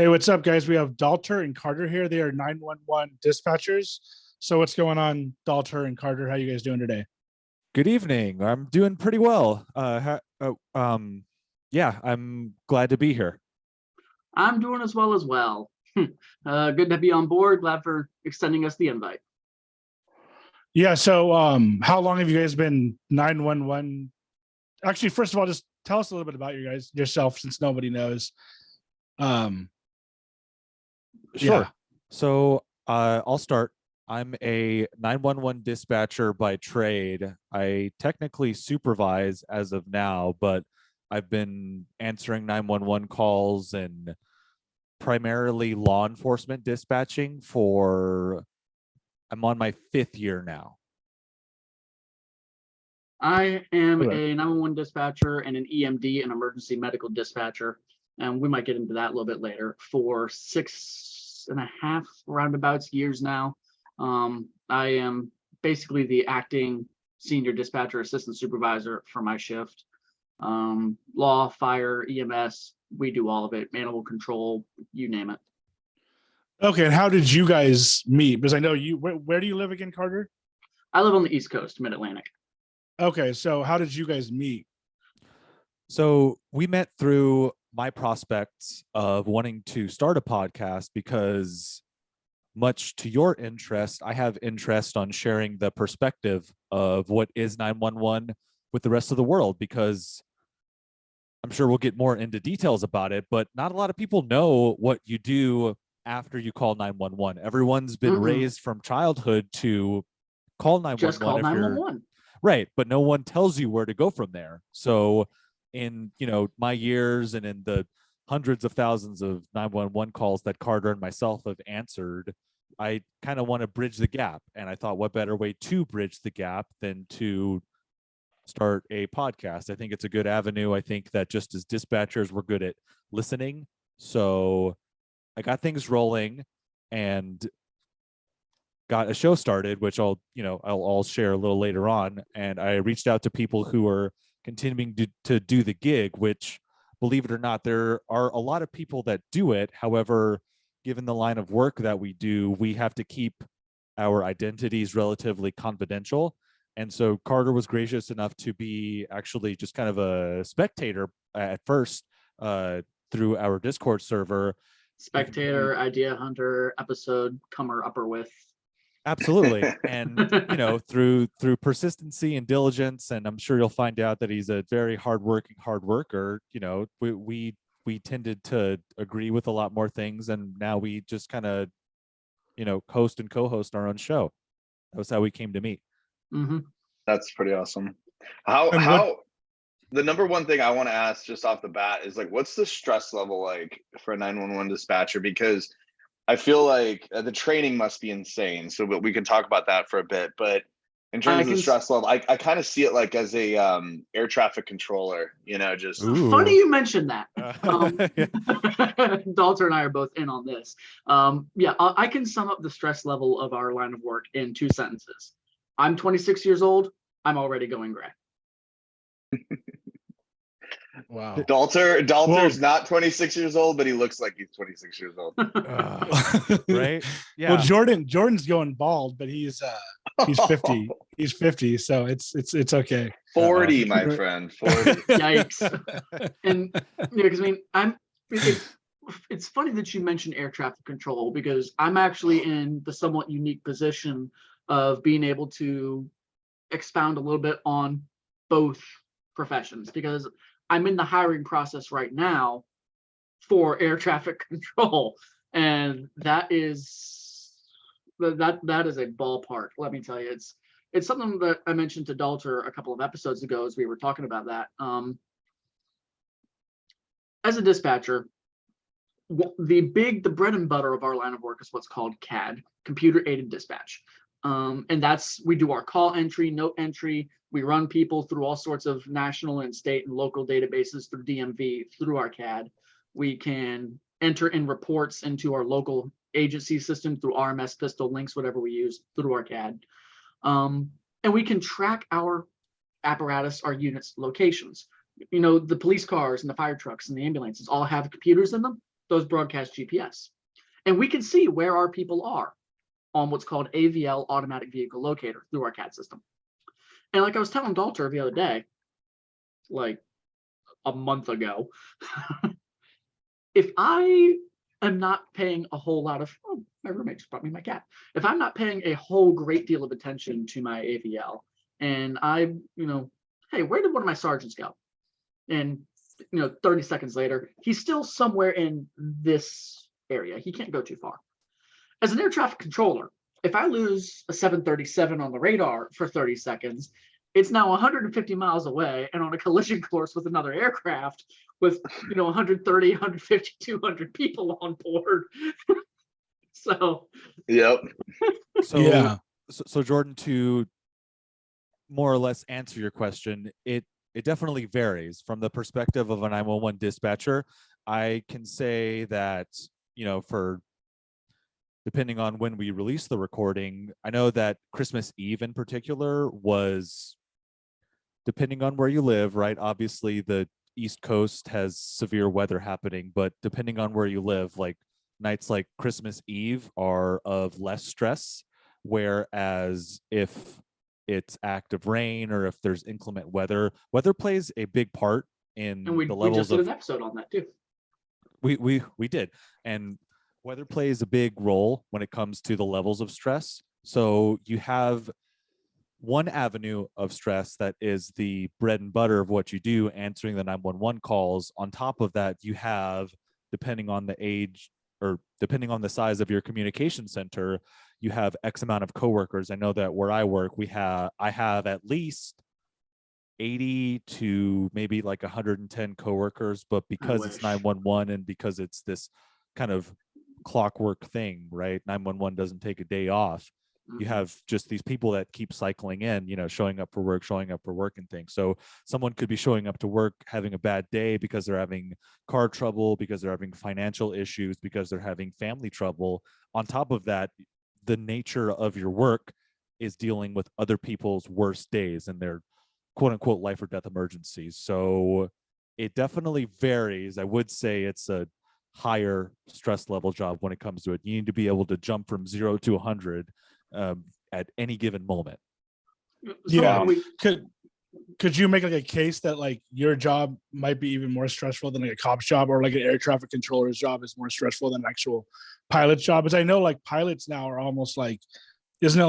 Hey, what's up, guys? We have Dalter and Carter here. They are 911 dispatchers. So what's going on, Dalter and Carter? How you guys doing today? Good evening. I'm doing pretty well. Yeah, I'm glad to be here. I'm doing as well. Good to be on board. Glad for extending us the invite. Yeah, so how long have you guys been 911? Actually, first of all, just tell us a little bit about yourself since nobody knows. Um, Sure. yeah. So I'll start. I'm a 911 dispatcher by trade. I technically supervise as of now, but I've been answering 911 calls and primarily law enforcement dispatching I'm on my 5th year now. I am a 911 dispatcher and an EMD, an emergency medical dispatcher, and we might get into that a little bit later, for 6.5 roundabouts years now. I am basically the acting senior dispatcher assistant supervisor for my shift. Law, fire, EMS, we do all of it, animal control, you name it. Okay, and how did you guys meet? Because I know you, where do you live again, Carter? I live on the East Coast, Mid-Atlantic. Okay, so how did you guys meet? So we met through my prospects of wanting to start a podcast because, much to your interest, I have interest on sharing the perspective of what is 911 with the rest of the world, because I'm sure we'll get more into details about it, but not a lot of people know what you do after you call 911. Everyone's been raised from childhood to call 911. Just call 911. Right, but no one tells you where to go from there. So in, my years and in the hundreds of thousands of 911 calls that Carter and myself have answered, I kind of want to bridge the gap. And I thought, what better way to bridge the gap than to start a podcast? I think it's a good avenue. I think that just as dispatchers, we're good at listening. So I got things rolling and got a show started, which I'll share a little later on. And I reached out to people who are continuing to do the gig, which, believe it or not, there are a lot of people that do it. However, given the line of work that we do, we have to keep our identities relatively confidential. And so Carter was gracious enough to be actually just kind of a spectator at first through our Discord server. Spectator, idea hunter, episode comer upper with. Absolutely. And through persistency and diligence, and I'm sure you'll find out that he's a very hard worker, we tended to agree with a lot more things, and now we just kind of host and co-host our own show. That was how we came to meet. That's pretty awesome. How the number one thing I want to ask just off the bat is, like, what's the stress level like for a 911 dispatcher? Because I feel like the training must be insane. So, but we can talk about that for a bit. But in terms of the stress level, I kind of see it like as a air traffic controller, just. Ooh. Funny you mentioned that. Dalter and I are both in on this. I can sum up the stress level of our line of work in 2 sentences. I'm 26 years old. I'm already going gray. Wow. Dalter's not 26 years old, but he looks like he's 26 years old. Right? Yeah. Well, Jordan's going bald, but he's 50. He's 50, so it's okay. 40, my friend. 40. Yikes. And because it's funny that you mentioned air traffic control, because I'm actually in the somewhat unique position of being able to expound a little bit on both professions, because I'm in the hiring process right now for air traffic control, and that is a ballpark. Let me tell you, it's something that I mentioned to Dalter a couple of episodes ago as we were talking about that. As a dispatcher, the bread and butter of our line of work is what's called CAD, computer aided dispatch. And we do our call entry, note entry. We run people through all sorts of national and state and local databases through DMV, through our CAD. We can enter in reports into our local agency system through RMS, pistol, links, whatever we use, through our CAD. And we can track our apparatus, our units' locations. The police cars and the fire trucks and the ambulances all have computers in them. those broadcast GPS. And we can see where our people are on what's called AVL, automatic vehicle locator, through our CAD system. And like I was telling Dalter the other day, like a month ago, if I am not paying a whole lot of, oh, my roommate just brought me my cat. If I'm not paying a whole great deal of attention to my AVL, and I, hey, where did one of my sergeants go? And 30 seconds later, he's still somewhere in this area. He can't go too far. As an air traffic controller, if I lose a 737 on the radar for 30 seconds, it's now 150 miles away and on a collision course with another aircraft with 130, 150, 200 people on board. So Yep. So Yeah. So Jordan, to more or less answer your question, it definitely varies from the perspective of a 911 dispatcher. I can say that, for depending on when we release the recording, I know that Christmas Eve in particular was, depending on where you live, right? Obviously the East Coast has severe weather happening, but depending on where you live, like nights like Christmas Eve are of less stress. Whereas if it's active rain or if there's inclement weather plays a big part in and we the levels just did of an episode on that too. we did. And weather plays a big role when it comes to the levels of stress. So you have one avenue of stress that is the bread and butter of what you do, answering the 911 calls. On top of that, you have, depending on the age or depending on the size of your communication center, you have X amount of coworkers. I know that where I work, I have at least 80 to maybe like 110 coworkers, but because it's 911 and because it's this kind of clockwork thing, right? 911 doesn't take a day off. You have just these people that keep cycling in, showing up for work and things. So someone could be showing up to work having a bad day because they're having car trouble, because they're having financial issues, because they're having family trouble. On top of that, the nature of your work is dealing with other people's worst days and their quote unquote life or death emergencies. So it definitely varies. I would say it's a higher stress level job when it comes to it. You need to be able to jump from 0 to 100 at any given moment. Yeah. Could you make like a case that like your job might be even more stressful than like a cop's job, or like an air traffic controller's job is more stressful than an actual pilot's job? Because I know like pilots now are almost like, isn't it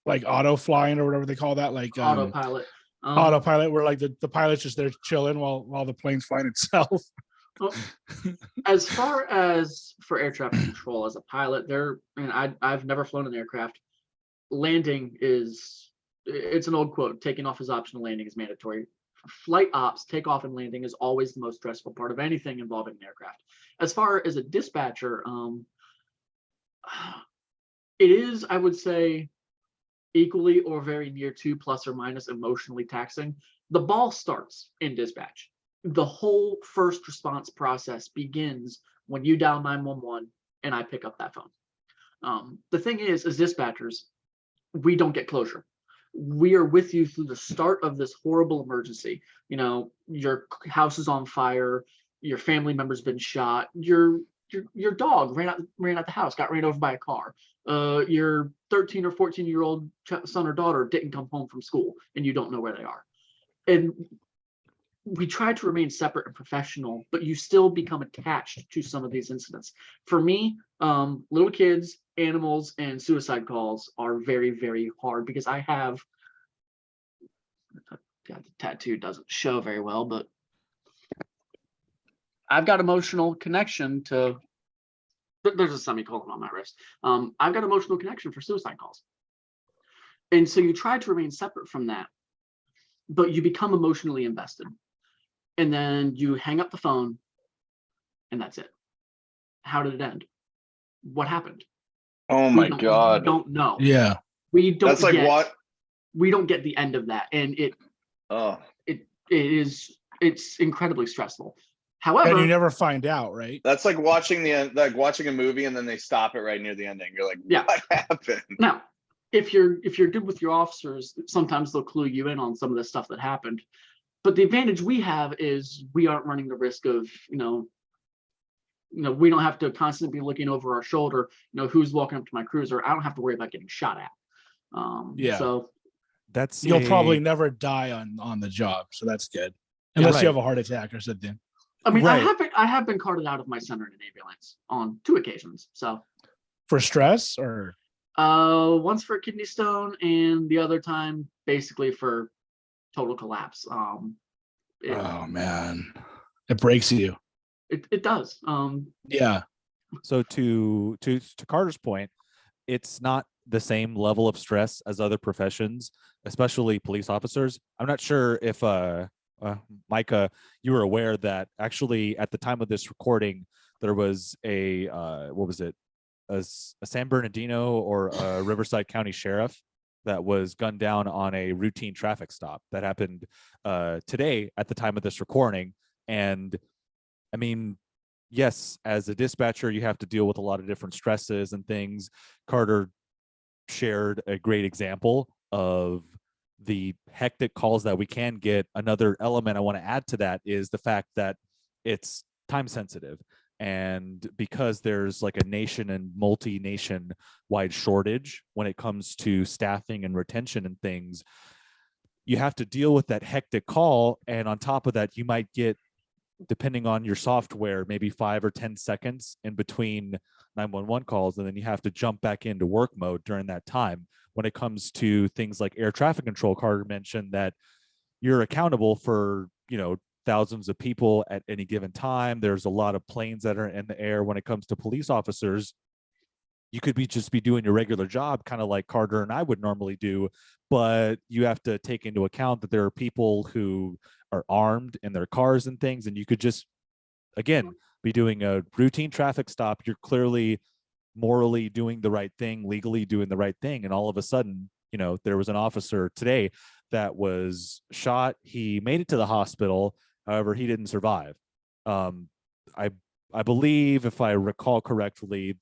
like auto flying or whatever they call that, like Autopilot. Autopilot, where like the pilot's just there chilling while the plane's flying itself. As far as for air traffic control, as a pilot, I've never flown an aircraft. Landing it's an old quote, taking off is optional, landing is mandatory. Flight ops, takeoff and landing is always the most stressful part of anything involving an aircraft. As far as a dispatcher, it is, I would say, equally or very near to plus or minus emotionally taxing. The ball starts in dispatch. The whole first response process begins when you dial 911 and I pick up that phone. The thing is, as dispatchers, we don't get closure. We are with you through the start of this horrible emergency. Your house is on fire, your family member's been shot, your dog ran out the house, got ran over by a car. Your 13 or 14-year-old son or daughter didn't come home from school and you don't know where they are. And we try to remain separate and professional, but you still become attached to some of these incidents. For me, little kids, animals, and suicide calls are very, very hard because I have, the tattoo doesn't show very well, but I've got emotional connection to, there's a semicolon on my wrist. I've got emotional connection for suicide calls. And so you try to remain separate from that, but you become emotionally invested. And then you hang up the phone and that's it. How did it end? What happened? Oh my God. We don't know. Yeah. We don't That's like get, what? We don't get the end of that. And it's incredibly stressful. However, and you never find out, right? That's like watching watching a movie and then they stop it right near the ending. You're like, what happened? Now, if you're good with your officers, sometimes they'll clue you in on some of the stuff that happened. But the advantage we have is we aren't running the risk of, we don't have to constantly be looking over our shoulder, who's walking up to my cruiser. I don't have to worry about getting shot at. So you'll probably never die on the job, so that's good. Unless you have a heart attack or something. I mean, I have been carted out of my center in an ambulance on 2 occasions. So for stress or once for a kidney stone, and the other time basically for total collapse. Oh man, it breaks you. It does. Yeah. So to Carter's point, it's not the same level of stress as other professions, especially police officers. I'm not sure if Micah, you were aware that actually at the time of this recording, there was a what was it? A San Bernardino or a Riverside County sheriff that was gunned down on a routine traffic stop that happened today at the time of this recording. And I mean, yes, as a dispatcher, you have to deal with a lot of different stresses and things. Carter shared a great example of the hectic calls that we can get. Another element I want to add to that is the fact that it's time sensitive. And because there's like a nation and multi-nation wide shortage when it comes to staffing and retention and things, you have to deal with that hectic call. And on top of that, you might get, depending on your software, maybe 5 or 10 seconds in between 911 calls. And then you have to jump back into work mode during that time. When it comes to things like air traffic control, Carter mentioned that you're accountable for, thousands of people at any given time. There's a lot of planes that are in the air. When it comes to police officers, you could just be doing your regular job, kind of like Carter and I would normally do, but you have to take into account that there are people who are armed in their cars and things, and you could just, again, be doing a routine traffic stop. You're clearly morally doing the right thing, legally doing the right thing, and all of a sudden, there was an officer today that was shot. He made it to the hospital. However, he didn't survive. I believe, if I recall correctly,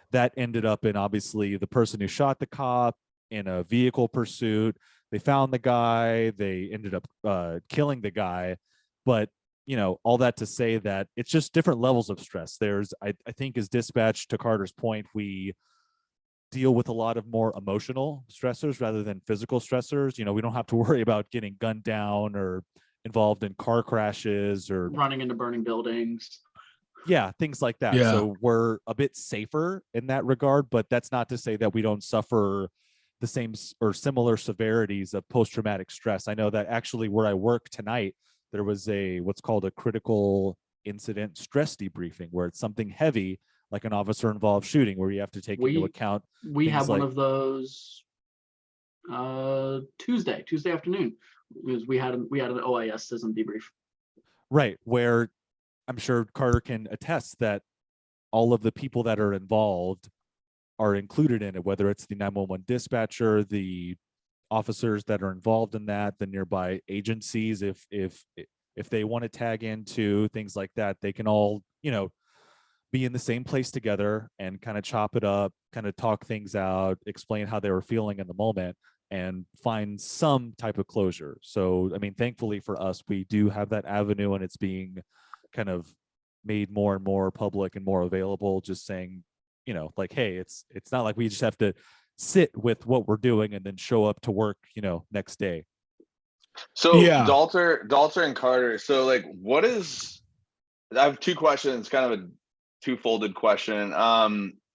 that ended up in, obviously, the person who shot the cop in a vehicle pursuit. They found the guy. They ended up killing the guy. But all that to say that it's just different levels of stress. I think, as dispatch, to Carter's point, we deal with a lot of more emotional stressors rather than physical stressors. We don't have to worry about getting gunned down or involved in car crashes or running into burning buildings. Yeah, things like that. Yeah. So we're a bit safer in that regard, but that's not to say that we don't suffer the same or similar severities of post-traumatic stress. I know that actually where I work tonight, there was what's called a critical incident stress debriefing, where it's something heavy, like an officer involved shooting, where you have to take into account. We have one of those Tuesday afternoon, because we had an OIS system debrief. Right, where I'm sure Carter can attest that all of the people that are involved are included in it, whether it's the 911 dispatcher, the officers that are involved in that, the nearby agencies, if they want to tag into things like that, they can all, be in the same place together and kind of chop it up, kind of talk things out, explain how they were feeling in the moment, and find some type of closure. So, I mean, thankfully for us, we do have that avenue, and it's being kind of made more and more public and more available, just saying, like, hey, it's not like we just have to sit with what we're doing and then show up to work, next day. So yeah. Dalter and Carter. So like, I have 2 questions, kind of a two-folded question.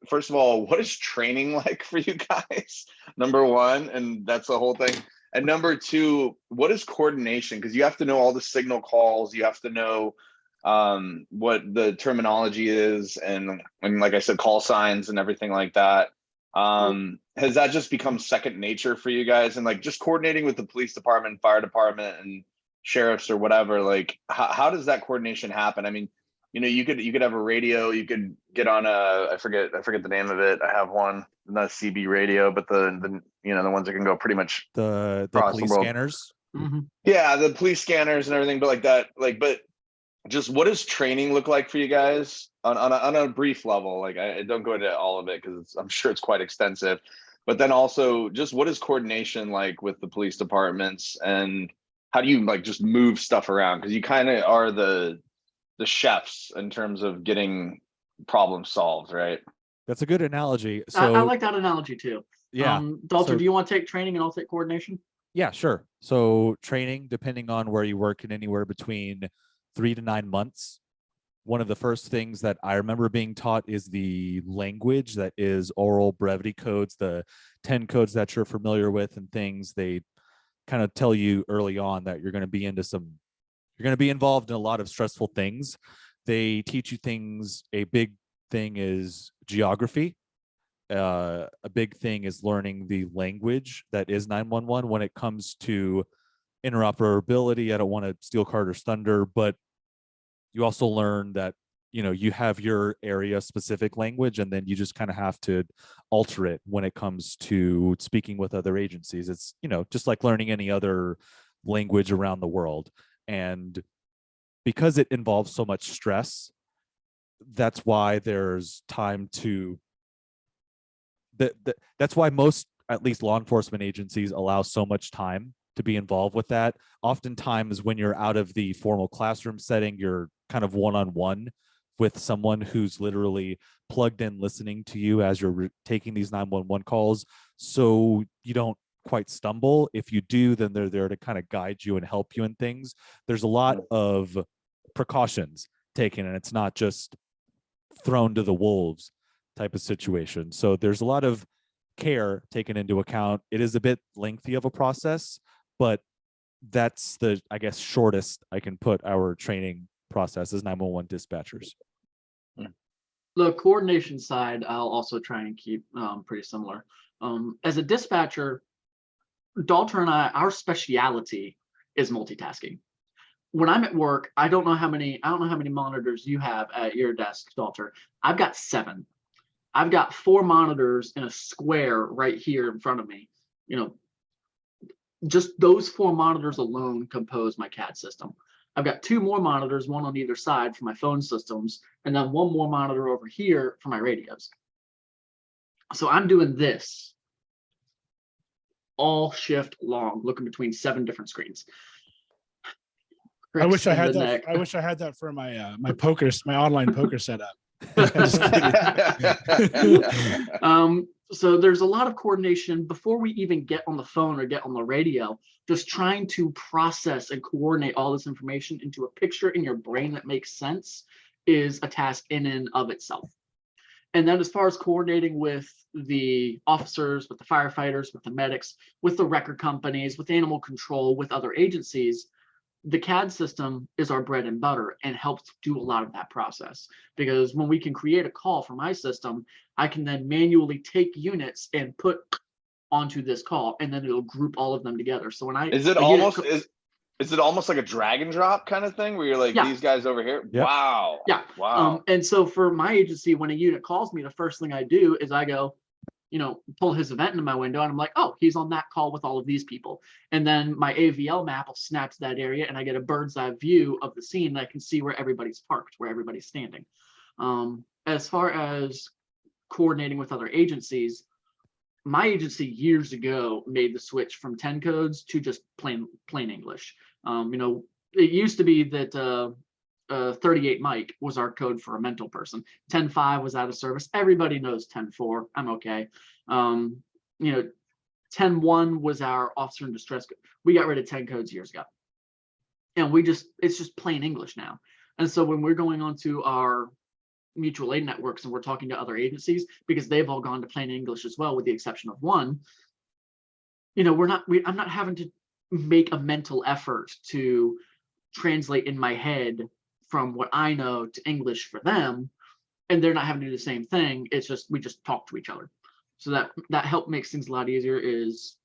First of all, what is training like for you guys? Number 1, and that's the whole thing. And number 2, what is coordination? Because you have to know all the signal calls. You have to know what the terminology is, and like I said, call signs and everything like that. Has that just become second nature for you guys? And like, just coordinating with the police department, fire department, and sheriffs or whatever, like how does that coordination happen? I mean, you could have a radio, you could get on I forget the name of it. I have one, not a CB radio, but the the ones that can go pretty much the police scanners. Mm-hmm. Yeah, the police scanners and everything, but like that, but just what does training look like for you guys on a brief level? Like, I don't go into all of it because I'm sure it's quite extensive, but then also just what is coordination like with the police departments, and how do you like just move stuff around? Because you kind of are the the chefs in terms of getting problems solved, right? That's a good analogy. I So like that analogy too. yeah. Dalter, So- do you want to take training and I'll take coordination? Yeah, sure. So training, depending on where you work, in anywhere between 3 to 9 months. One of the first things that I remember being taught is the language that is oral brevity codes, the 10 codes that you're familiar with and things. They kind of tell you early on that you're going to be involved in a lot of stressful things. They teach you things. A big thing is geography. A big thing is learning the language that is 911 when it comes to interoperability. I don't want to steal Carter's thunder, but you also learn that, you have your area specific language, and then you just kind of have to alter it when it comes to speaking with other agencies. It's, just like learning any other language around the world. And because it involves so much stress, that's why there's time to that's why most, at least law enforcement agencies, allow so much time to be involved with that. Oftentimes when you're out of the formal classroom setting, you're kind of one-on-one with someone who's literally plugged in listening to you as you're taking these 911 calls, so you don't quite stumble. If you do, then they're there to kind of guide you and help you in things. There's a lot of precautions taken, and it's not just thrown to the wolves type of situation. So there's a lot of care taken into account. It is a bit lengthy of a process, but that's the, I guess, shortest I can put our training process as 911 dispatchers. The coordination side, I'll also try and keep pretty similar. As a dispatcher, Dalter and I, our speciality is multitasking. When I'm at work, I don't know how many monitors you have at your desk, Dalter. I've got 7. I've got 4 monitors in a square right here in front of me. Just those 4 monitors alone compose my CAD system. I've got 2 more monitors, one on either side for my phone systems, and then 1 more monitor over here for my radios. So I'm doing this all shift long, looking between 7 different screens. I wish I had that. I wish I had that for my my online poker setup. Just kidding. So there's a lot of coordination before we even get on the phone or get on the radio. Just trying to process and coordinate all this information into a picture in your brain that makes sense is a task in and of itself. And then as far as coordinating with the officers, with the firefighters, with the medics, with the record companies, with animal control, with other agencies, the CAD system is our bread and butter and helps do a lot of that process. Because when we can create a call for my system, I can then manually take units and put onto this call, and then it'll group all of them together. So when is it almost like a drag and drop kind of thing where you're like, these guys over here? Yep. Wow. Yeah. Wow. And so for my agency, when a unit calls me, the first thing I do is I go, pull his event into my window, and I'm like, oh, he's on that call with all of these people. And then my AVL map will snap to that area, and I get a bird's eye view of the scene, and I can see where everybody's parked, where everybody's standing. As far as coordinating with other agencies, my agency years ago made the switch from 10 codes to just plain English. It used to be that 38 Mike was our code for a mental person. 10-5 was out of service. Everybody knows 10-4. I'm okay. 10-1 was our officer in distress code. We got rid of 10 codes years ago. And it's just plain English now. And so when we're going on to our mutual aid networks and we're talking to other agencies, because they've all gone to plain English as well, with the exception of one, I'm not having to make a mental effort to translate in my head from what I know to English for them, and they're not having to do the same thing. It's just we just talk to each other. So that help makes things a lot easier, is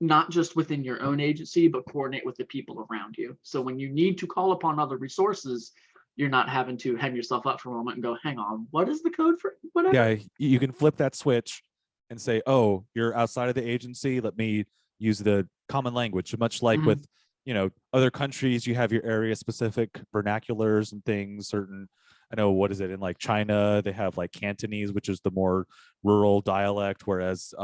not just within your own agency, but coordinate with the people around you. So when you need to call upon other resources, you're not having to hang yourself up for a moment and go, hang on, what is the code for whatever? Yeah, you can flip that switch and say, oh, you're outside of the agency, let me use the common language. Much like with other countries, you have your area specific vernaculars and things. I know, what is it, in like China, they have like Cantonese, which is the more rural dialect, whereas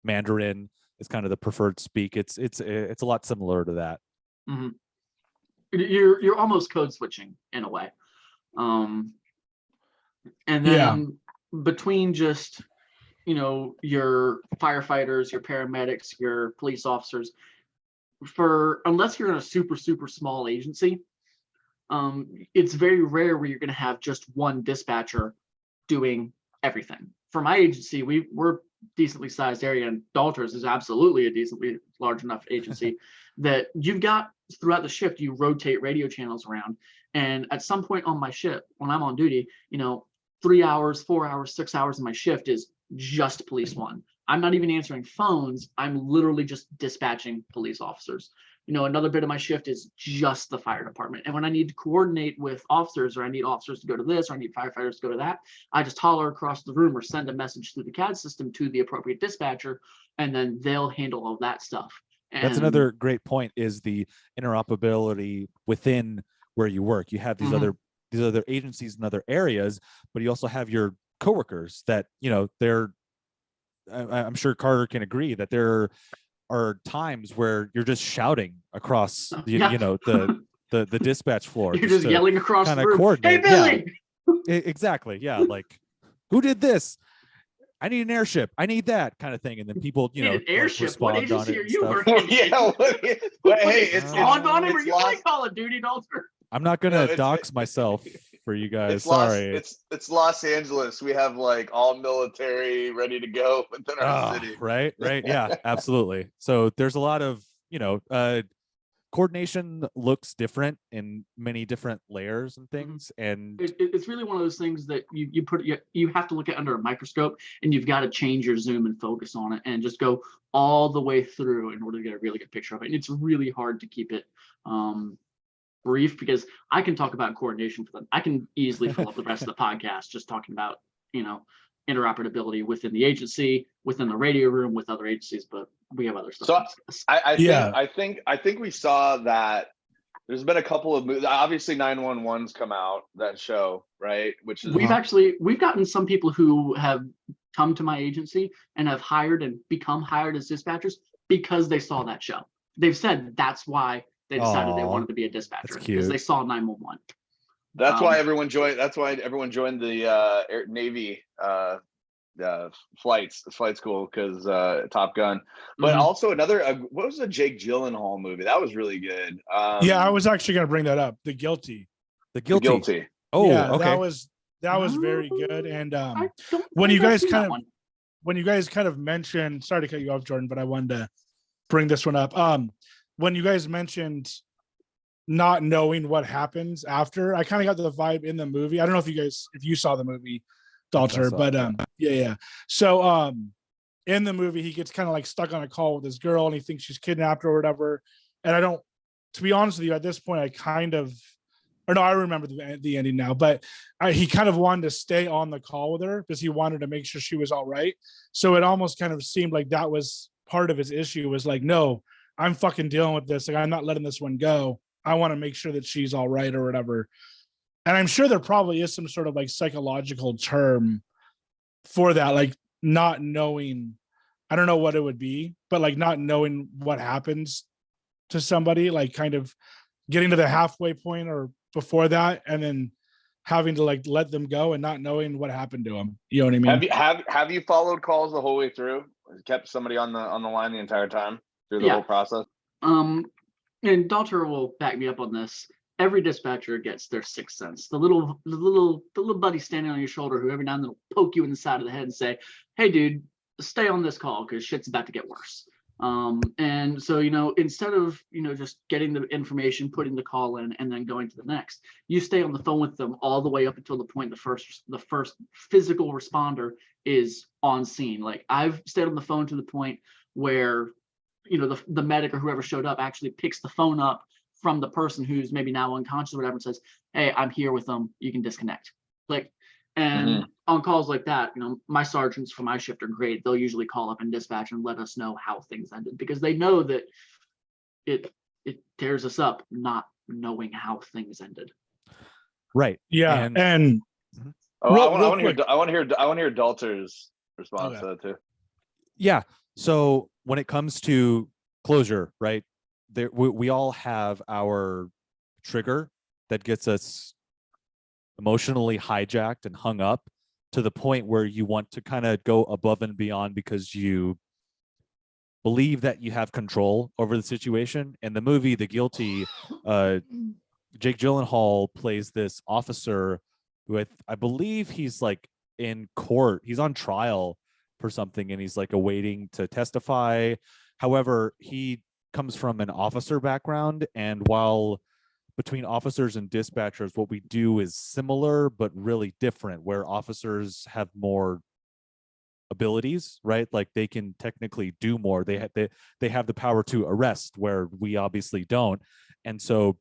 Mandarin is kind of the preferred speak. It's a lot similar to that. Mm-hmm. You're almost code switching in a way. And then between just, your firefighters, your paramedics, your police officers, unless you're in a super, super small agency, it's very rare where you're going to have just one dispatcher doing everything. For my agency, we're decently sized area, and Dalter's is absolutely a decently large enough agency that you've got throughout the shift, you rotate radio channels around. And at some point on my shift, when I'm on duty, 3 hours, 4 hours, 6 hours of my shift is just police one. I'm not even answering phones. I'm literally just dispatching police officers. Another bit of my shift is just the fire department. And when I need to coordinate with officers, or I need officers to go to this, or I need firefighters to go to that, I just holler across the room or send a message through the CAD system to the appropriate dispatcher, and then they'll handle all that stuff. And that's another great point, is the interoperability within where you work. You have these other agencies in other areas, but you also have your coworkers that, I'm sure Carter can agree that there are times where you're just shouting across the dispatch floor. You're just yelling across the room. Coordinate. Hey, Billy! Yeah, exactly. Yeah. Like, who did this? I need an airship. I need that kind of thing. And then people, an airship. What agency are you working? Hey, it's on him. Are you playing Call of Duty, Dalter? I'm not gonna dox myself for you guys. Sorry. It's Los Angeles. We have like all military ready to go within our city. Right. Yeah, absolutely. So there's a lot of, coordination looks different in many different layers and things. And it's really one of those things that you have to look at under a microscope, and you've got to change your zoom and focus on it and just go all the way through in order to get a really good picture of it. And it's really hard to keep it brief, because I can talk about coordination for them. I can easily fill up the rest of the podcast just talking about, interoperability within the agency, within the radio room, with other agencies, but we have other stuff. So I think we saw that there's been a couple of movies. Obviously 911's come out, that show, right? Which is we've gotten some people who have come to my agency and have hired and become hired as dispatchers because they saw that show. They've said that's why they decided they wanted to be a dispatcher, because they saw 911. That's why everyone joined. That's why everyone joined the Navy flight school, because Top Gun. But also another, what was the Jake Gyllenhaal movie? That was really good. I was actually going to bring that up. The Guilty. Oh, yeah, okay. That was very good. And when you guys kind of mentioned, sorry to cut you off, Jordan, but I wanted to bring this one up. When you guys mentioned not knowing what happens after, I kind of got the vibe in the movie. I don't know if you saw the movie, Dalter, but yeah. So in the movie, he gets kind of like stuck on a call with this girl, and he thinks she's kidnapped or whatever. And to be honest with you, at this point, I remember the ending now, but he kind of wanted to stay on the call with her because he wanted to make sure she was all right. So it almost kind of seemed like that was part of his issue, was like, no, I'm fucking dealing with this. Like, I'm not letting this one go. I want to make sure that she's all right or whatever. And I'm sure there probably is some sort of like psychological term for that, like not knowing, I don't know what it would be, but like not knowing what happens to somebody, like kind of getting to the halfway point or before that, and then having to like let them go and not knowing what happened to them. You know what I mean? Have you followed calls the whole way through? Kept somebody on the line the entire time through the whole process? And Dalter will back me up on this. Every dispatcher gets their sixth sense. The little buddy standing on your shoulder who every now and then will poke you in the side of the head and say, "Hey, dude, stay on this call because shit's about to get worse." And so, instead of, just getting the information, putting the call in, and then going to the next, you stay on the phone with them all the way up until the point the first physical responder is on scene. Like, I've stayed on the phone to the point where, the medic or whoever showed up actually picks the phone up from the person who's maybe now unconscious or whatever and says, "Hey, I'm here with them. You can disconnect." On calls like that, my sergeants for my shift are great. They'll usually call up and dispatch and let us know how things ended, because they know that it tears us up not knowing how things ended. Right. Yeah. And I want to hear Dalter's response to that too. Yeah. So when it comes to closure, right, we all have our trigger that gets us emotionally hijacked and hung up to the point where you want to kind of go above and beyond because you believe that you have control over the situation. In the movie The Guilty, Jake Gyllenhaal plays this officer with, I believe he's like in court, he's on trial for something and he's like awaiting to testify. However, he comes from an officer background, and while between officers and dispatchers, what we do is similar but really different, where officers have more abilities, right? Like they can technically do more. They have the power to arrest, where we obviously don't. And so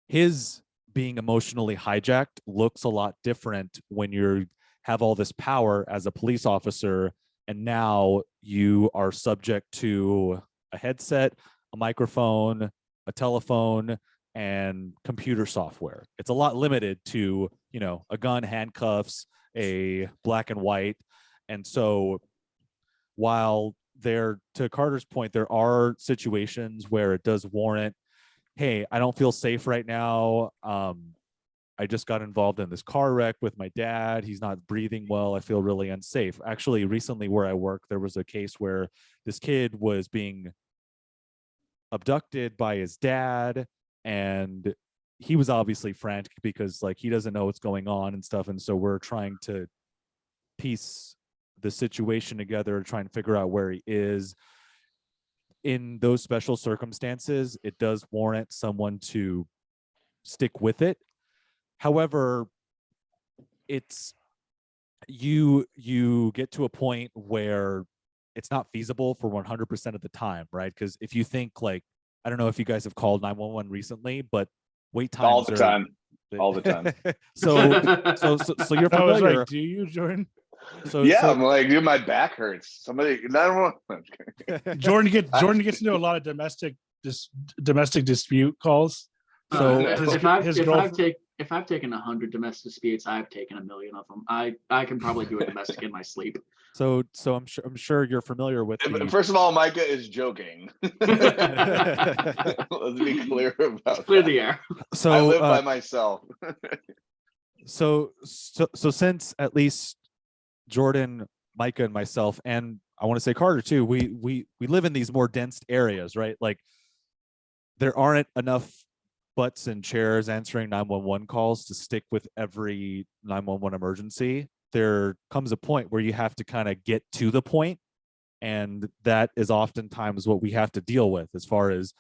his being emotionally hijacked looks a lot different when you have all this power as a police officer, and now you are subject to a headset, a microphone, a telephone, and computer software. It's a lot limited to, you know, a gun, handcuffs, a black and white. And so while there, to Carter's point, there are situations where it does warrant, hey, I don't feel safe right now. I just got involved in this car wreck with my dad. He's not breathing well. I feel really unsafe. Actually, recently where I work, there was a case where this kid was being abducted by his dad, and he was obviously frantic because like he doesn't know what's going on and stuff. And so we're trying to piece the situation together, trying to figure out where he is. In those special circumstances, it does warrant someone to stick with it. However, it's you get to a point where it's not feasible for 100% of the time, right? Because if you think like, I don't know if you guys have called 911 recently, but wait times all the time. So you're familiar. Like, do you, Jordan? I'm like, dude, my back hurts. Somebody, 911. Jordan gets into a lot of domestic dispute calls. So if I've taken 100 domestic disputes, I've taken 1 million of them. I can probably do a domestic in my sleep. So I'm sure you're familiar with. First of all, Micah is joking. Let's be clear about clear the air. So I live by myself. so since at least Jordan, Micah, and myself, and I want to say Carter too, we live in these more dense areas, right? Like there aren't enough butts and chairs answering 911 calls to stick with every 911 emergency. There comes a point where you have to kind of get to the point, and that is oftentimes what we have to deal with. As far as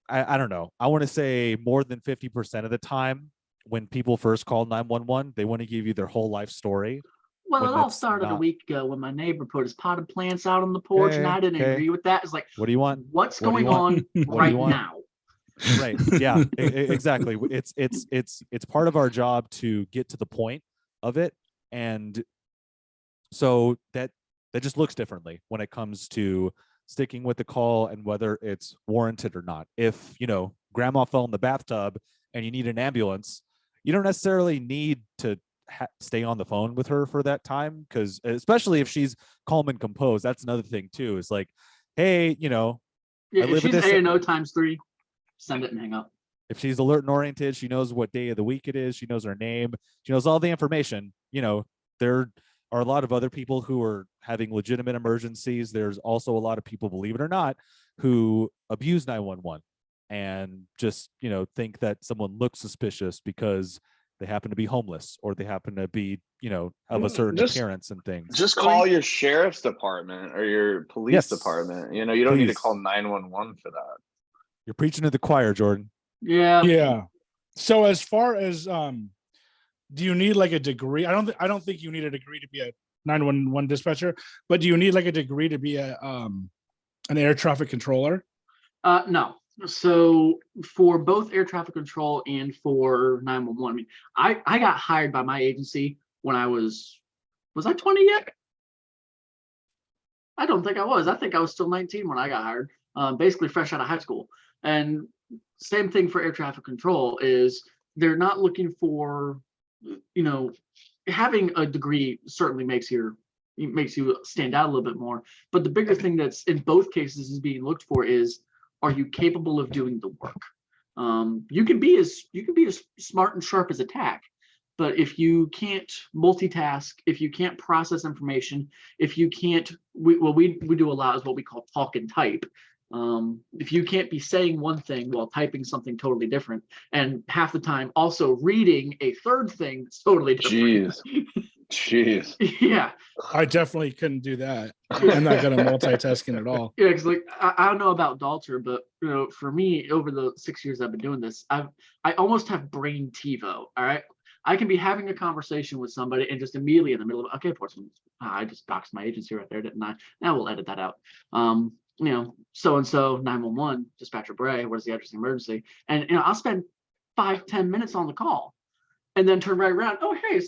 I don't know, I want to say more than 50% of the time when people first call 911, they want to give you their whole life story. Well, it all started a week ago when my neighbor put his potted plants out on the porch, and I didn't agree with that. It's like, what do you want? What's going on right now? Right. Yeah, exactly. It's part of our job to get to the point of it. And so that just looks differently when it comes to sticking with the call and whether it's warranted or not. If, you know, grandma fell in the bathtub and you need an ambulance, you don't necessarily need to stay on the phone with her for that time, because especially if she's calm and composed, that's another thing too, is like, hey, you know, yeah, if she's A&O times 3, send it and hang up. If she's alert and oriented, she knows what day of the week it is. She knows her name. She knows all the information. You know, there are a lot of other people who are having legitimate emergencies. There's also a lot of people, believe it or not, who abuse 911 and just, you know, think that someone looks suspicious because they happen to be homeless or they happen to be, you know, of a certain appearance and things. Just call your sheriff's department or your police department. You know, you don't need to call 911 for that. You're preaching to the choir, Jordan. Yeah. So as far as do you need like a degree? I don't think you need a degree to be a 911 dispatcher, but do you need like a degree to be a an air traffic controller? No. So for both air traffic control and for 911, I got hired by my agency when I was I 20 yet? I don't think I was. I think I was still 19 when I got hired, basically fresh out of high school. And same thing for air traffic control is they're not looking for, you know, having a degree certainly makes you stand out a little bit more. But the bigger thing that's in both cases is being looked for is, are you capable of doing the work? You can be as smart and sharp as a tack, but if you can't multitask, if you can't process information, if you can't, we do a lot is what we call talk and type. If you can't be saying one thing while typing something totally different, and half the time also reading a third thing that's totally different. Jeez. Yeah. I definitely couldn't do that. I'm not good at multitasking at all. Yeah, because like I don't know about Dalter, but for me, over the 6 years I've been doing this, I almost have brain TiVo. All right. I can be having a conversation with somebody and just immediately in the middle of, okay, Portsmouth, I just doxed my agency right there, didn't I? Now we'll edit that out. So-and-so 911, dispatcher Bray, what is the address of the emergency? And I'll spend 5-10 minutes on the call and then turn right around. Oh, hey,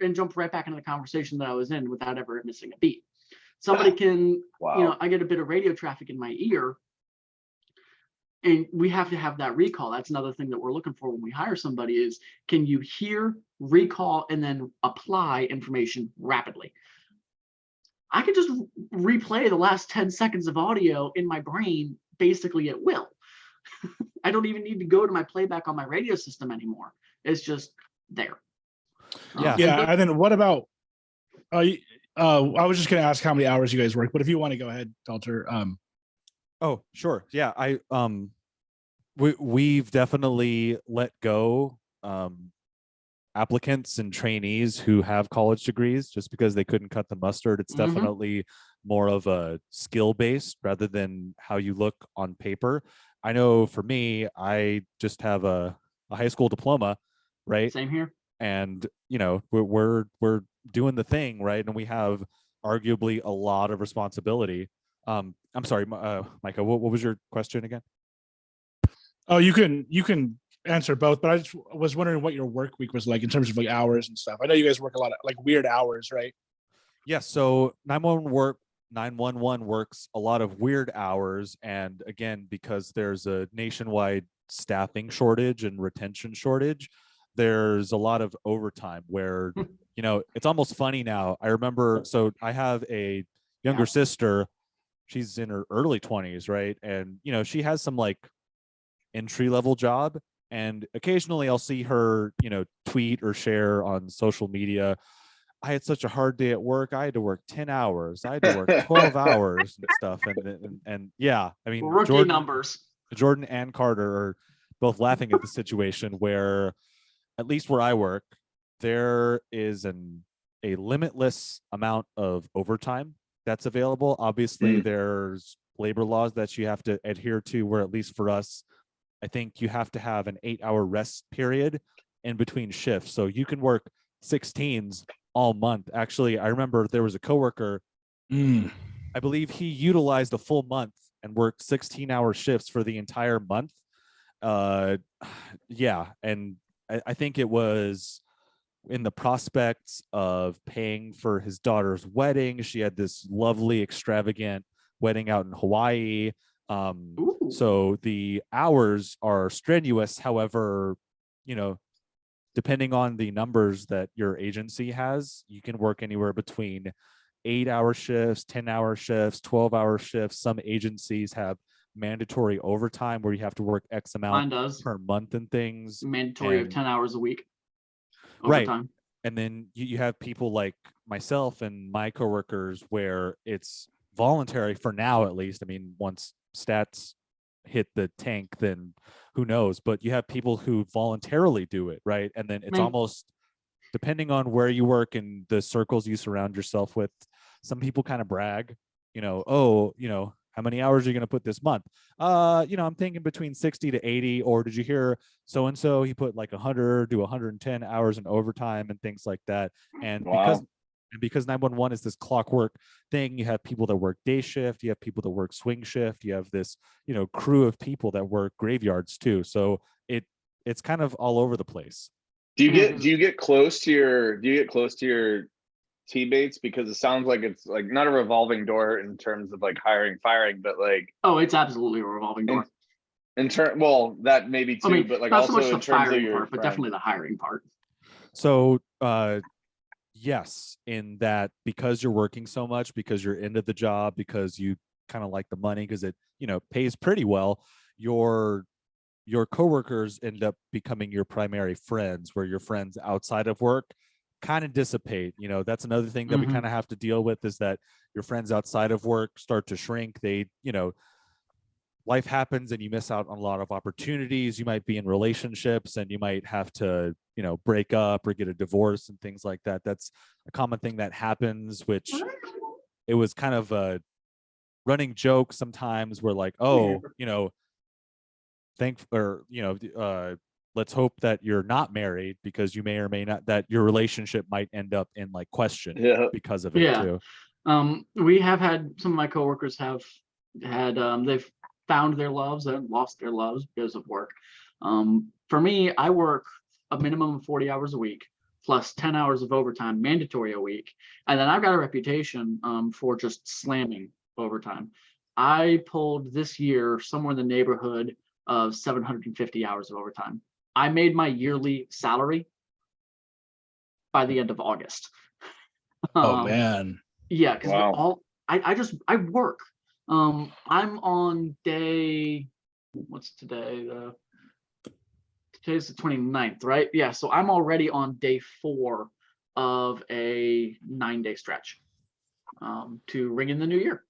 and jump right back into the conversation that I was in without ever missing a beat. Somebody can, wow. I get a bit of radio traffic in my ear, and we have to have that recall. That's another thing that we're looking for when we hire somebody is, can you hear, recall, and then apply information rapidly? I could just replay the last 10 seconds of audio in my brain basically at will. I don't even need to go to my playback on my radio system anymore. It's just there. Yeah. And then what about, I was just going to ask how many hours you guys work, but if you want to go ahead, Dalter. Oh, sure. Yeah. We've definitely let go applicants and trainees who have college degrees just because they couldn't cut the mustard. It's definitely more of a skill based rather than how you look on paper. I know for me, I just have a high school diploma, right? Same here. And we're doing the thing, right? And we have arguably a lot of responsibility. I'm sorry, Micah, what was your question again? Oh, you can answer both, but I just was wondering what your work week was like in terms of like hours and stuff. I know you guys work a lot of like weird hours, right? Yeah, so 911 works a lot of weird hours, and again, because there's a nationwide staffing shortage and retention shortage, there's a lot of overtime where it's almost funny now. I remember, so I have a younger sister. She's in her early 20s, right? And she has some like entry-level job, and occasionally I'll see her tweet or share on social media, I had such a hard day at work. I had to work 10 hours. I had to work 12 hours and stuff. And yeah, I mean, rookie numbers. Jordan and Carter are both laughing at the situation where, at least where I work, there is a limitless amount of overtime that's available. Obviously, there's labor laws that you have to adhere to, where at least for us, I think you have to have an 8-hour rest period in between shifts. So you can work 16s all month. Actually, I remember there was a coworker, I believe he utilized a full month and worked 16-hour shifts for the entire month. Yeah, and I think it was in the prospects of paying for his daughter's wedding. She had this lovely, extravagant wedding out in Hawaii. So the hours are strenuous. However, depending on the numbers that your agency has, you can work anywhere between 8-hour shifts, 10-hour shifts, 12-hour shifts. Some agencies have mandatory overtime where you have to work X amount per month and things. Mandatory of 10 hours a week. Overtime. Right. And then you have people like myself and my coworkers where it's voluntary for now, at least. I mean, once stats hit the tank, then who knows? But you have people who voluntarily do it, right? And then it's almost, depending on where you work and the circles you surround yourself with, some people kind of brag, how many hours are you going to put this month? I'm thinking between 60 to 80, or did you hear so-and-so, he put like 100 to 110 hours in overtime and things like that. And because 911 is this clockwork thing, you have people that work day shift, you have people that work swing shift, you have this, crew of people that work graveyards too. So it's kind of all over the place. Do you get close to your teammates? Because it sounds like it's like not a revolving door in terms of like hiring, firing, but like, it's absolutely a revolving door. Well, that maybe too, but like also in terms of your part, but definitely the hiring part. So yes, in that, because you're working so much, because you're into the job, because you kind of like the money, because it pays pretty well, your your coworkers end up becoming your primary friends, where your friends outside of work kind of dissipate. That's another thing that we kind of have to deal with, is that your friends outside of work start to shrink. Life happens and you miss out on a lot of opportunities. You might be in relationships and you might have to, break up or get a divorce and things like that. That's a common thing that happens, which it was kind of a running joke sometimes. We're like, oh, let's hope that you're not married, because you may or may not, that your relationship might end up in like question because of it too. We have had, some of my coworkers have had, they've found their loves and lost their loves because of work. For me, I work a minimum of 40 hours a week plus 10 hours of overtime mandatory a week. And then I've got a reputation for just slamming overtime. I pulled this year somewhere in the neighborhood of 750 hours of overtime. I made my yearly salary by the end of August. Oh man. Yeah, because Wow. I work. I'm on day, what's today? Today's the 29th, right? Yeah, so I'm already on day 4 of a 9-day stretch to ring in the new year.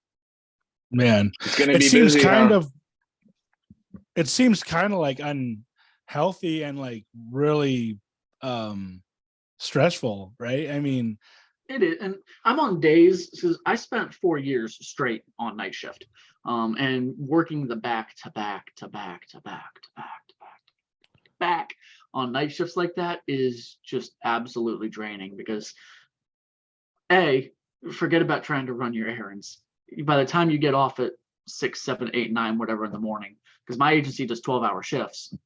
Man, It's gonna be busy, it seems kind of like unhealthy and like really stressful, right? I mean, it is, and I'm on days because I spent 4 years straight on night shift, and working the back to back on night shifts like that is just absolutely draining, because forget about trying to run your errands. By the time you get off at 6, 7, 8, 9, whatever in the morning, because my agency does 12-hour shifts,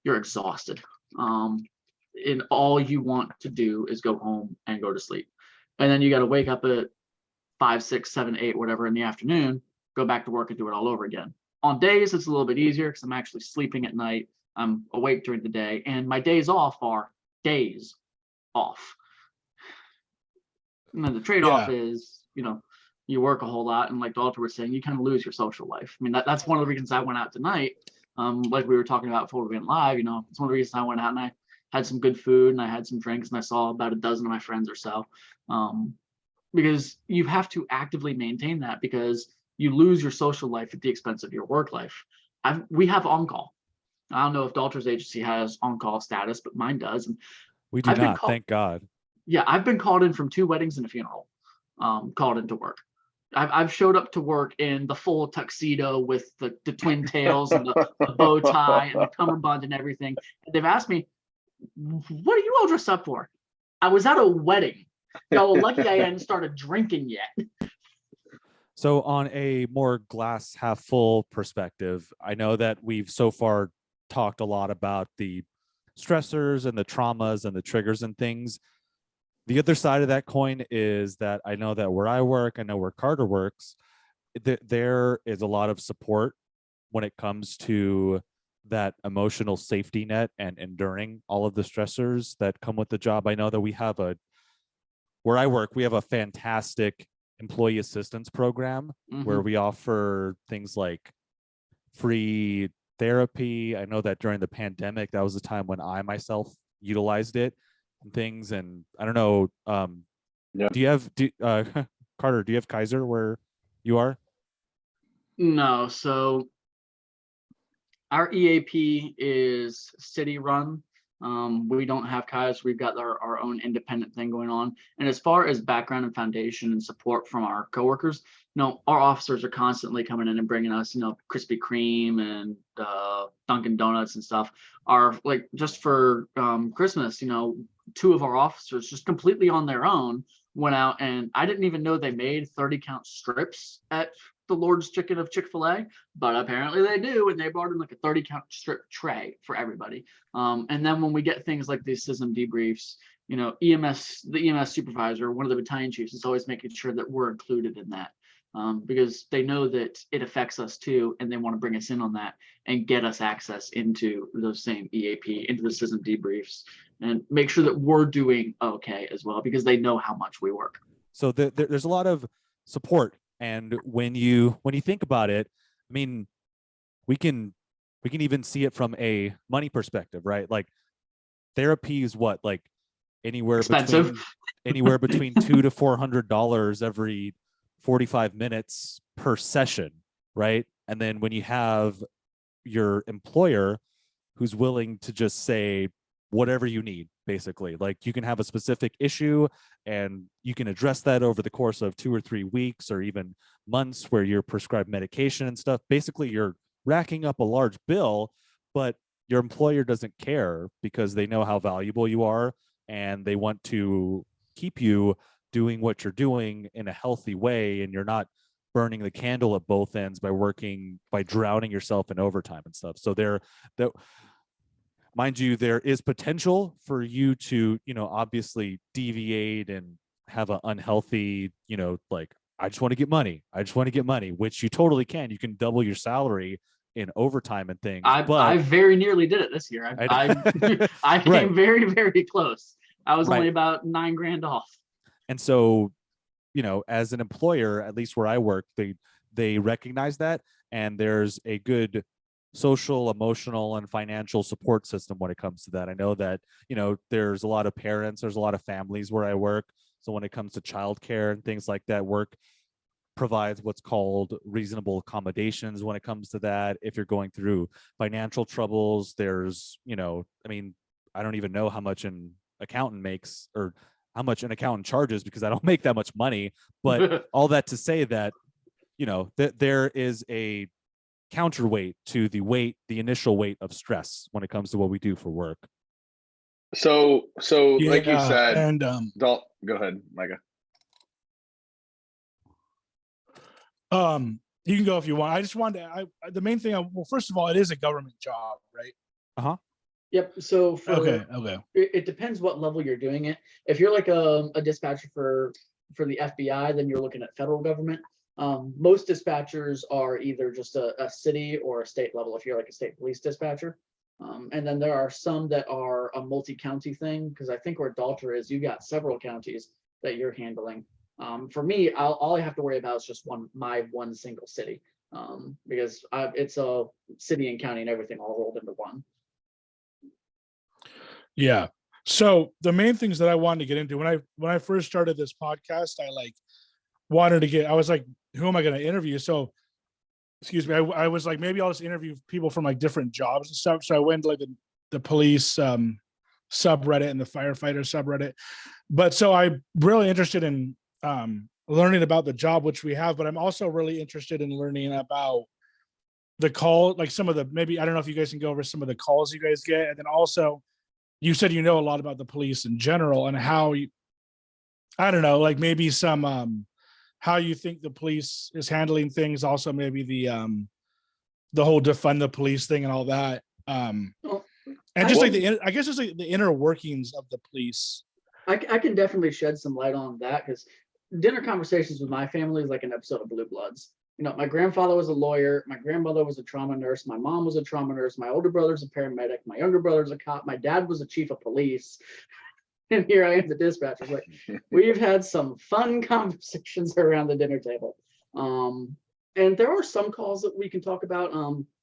you're exhausted. And all you want to do is go home and go to sleep. And then you got to wake up at 5, 6, 7, 8, whatever in the afternoon, go back to work and do it all over again. On days, it's a little bit easier because I'm actually sleeping at night. I'm awake during the day, and my days off are days off. And then the trade-off is, you work a whole lot, and like Dalter was saying, you kind of lose your social life. I mean, that's one of the reasons I went out tonight. Like we were talking about before we went live, it's one of the reasons I went out and I had some good food and I had some drinks and I saw about a dozen of my friends or so. Because you have to actively maintain that, because you lose your social life at the expense of your work life. We have on-call. I don't know if Dalter's agency has on-call status, but mine does. And we do not, thank God. Yeah, I've been called in from 2 weddings and a funeral, called into work. I've showed up to work in the full tuxedo with the twin tails and the bow tie and the cummerbund and everything. And they've asked me, what are you all dressed up for? I was at a wedding. Y'all lucky I hadn't started drinking yet. So on a more glass half full perspective, I know that we've so far talked a lot about the stressors and the traumas and the triggers and things. The other side of that coin is that I know that where I work, I know where Carter works, there is a lot of support when it comes to that emotional safety net and enduring all of the stressors that come with the job. I know that where I work, we have a fantastic employee assistance program where we offer things like free therapy. I know that during the pandemic, that was the time when I myself utilized it and things. And I don't know, do you have, Carter, do you have Kaiser where you are? No, so our EAP is city run. We don't have Kaiser. We've got our own independent thing going on. And as far as background and foundation and support from our coworkers, our officers are constantly coming in and bringing us, Krispy Kreme and Dunkin' Donuts and stuff. Like just for Christmas, 2 of our officers just completely on their own went out, and I didn't even know they made 30-count strips at the Lord's Chicken of Chick-fil-A, but apparently they do, and they brought in like a 30-count strip tray for everybody. And then when we get things like these SISM debriefs, the EMS supervisor, one of the battalion chiefs, is always making sure that we're included in that, because they know that it affects us too, and they want to bring us in on that and get us access into those same EAP, into the SISM debriefs, and make sure that we're doing okay as well, because they know how much we work. So there's a lot of support. And when you think about it, I mean, we can we can even see it from a money perspective, right? Like therapy is what, like anywhere Expensive. between $200 to $400 every 45 minutes per session, right? And then when you have your employer who's willing to just say whatever you need, basically, like you can have a specific issue and you can address that over the course of 2 or 3 weeks or even months where you're prescribed medication and stuff. Basically, you're racking up a large bill, but your employer doesn't care because they know how valuable you are and they want to keep you doing what you're doing in a healthy way, and you're not burning the candle at both ends by drowning yourself in overtime and stuff. So mind you, there is potential for you to, obviously deviate and have an unhealthy, like, I just want to get money, which you totally can. You can double your salary in overtime and things. I very nearly did it this year. I came Right. very, very close. I was only about $9,000 off. And so, as an employer, at least where I work, they recognize that, and there's a good social, emotional, and financial support system when it comes to that. I know that, there's a lot of parents, there's a lot of families where I work. So when it comes to childcare and things like that, work provides what's called reasonable accommodations when it comes to that. If you're going through financial troubles, there's, I don't even know how much an accountant makes or how much an accountant charges because I don't make that much money. But all that to say that, that there is a counterweight to the initial weight of stress when it comes to what we do for work. So like you said, and go ahead, Micah. You can go if you want. I just wanted to, the main thing, first of all, it is a government job, right? Uh-huh. Yep. So okay. It depends what level you're doing it. If you're like a dispatcher for the FBI, then you're looking at federal government. Most dispatchers are either just a city or a state level if you're like a state police dispatcher. And then there are some that are a multi-county thing, because I think where Dalter is, you got several counties that you're handling. For me, all I have to worry about is just one single city, because it's a city and county and everything all rolled into one. Yeah. So the main things that I wanted to get into when I first started this podcast, I was like, who am I going to interview? So, excuse me, I was like, maybe I'll just interview people from like different jobs and stuff. So I went to like the police subreddit and the firefighter subreddit. But so I'm really interested in learning about the job, which we have, but I'm also really interested in learning about the call, like some of the, maybe, I don't know if you guys can go over some of the calls you guys get. And then also you said, a lot about the police in general and how I don't know, like maybe some, how you think the police is handling things. Also maybe the whole defund the police thing and all that. And just I guess it's like the inner workings of the police. I can definitely shed some light on that, because dinner conversations with my family is like an episode of Blue Bloods. My grandfather was a lawyer. My grandmother was a trauma nurse. My mom was a trauma nurse. My older brother's a paramedic. My younger brother's a cop. My dad was a chief of police. And here I am, the dispatcher. Like, we've had some fun conversations around the dinner table. And there are some calls that we can talk about.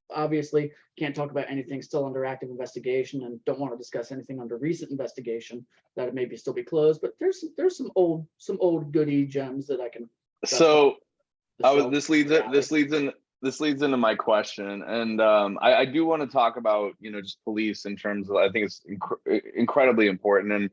Obviously, can't talk about anything still under active investigation, and don't want to discuss anything under recent investigation that it maybe still be closed. But there's some old goody gems that I can. So, this leads into my question, and I do want to talk about just police in terms of, I think it's incredibly important. And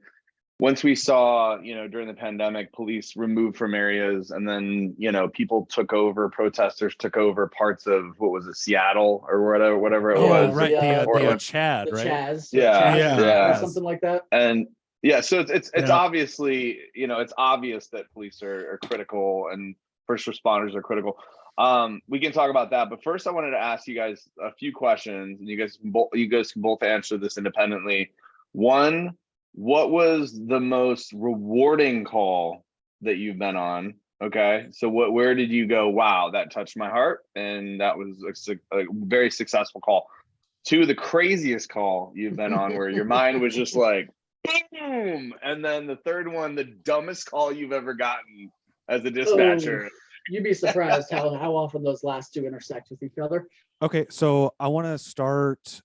once we saw during the pandemic, police removed from areas, and then people took over, protesters took over parts of, what was it, Seattle or whatever it was, right? The Chad, the right? Chaz, Yeah. or something like that. And yeah, so it's obviously it's obvious that police are critical and first responders are critical. We can talk about that, but first I wanted to ask you guys a few questions, and you guys can both answer this independently. One, what was the most rewarding call that you've been on? Okay, so where did you go, wow, that touched my heart, and that was a very successful call? Two, the craziest call you've been on where your mind was just like boom. And then the third one, the dumbest call you've ever gotten as a dispatcher. You'd be surprised how often those last two intersect with each other. Okay, so I want to start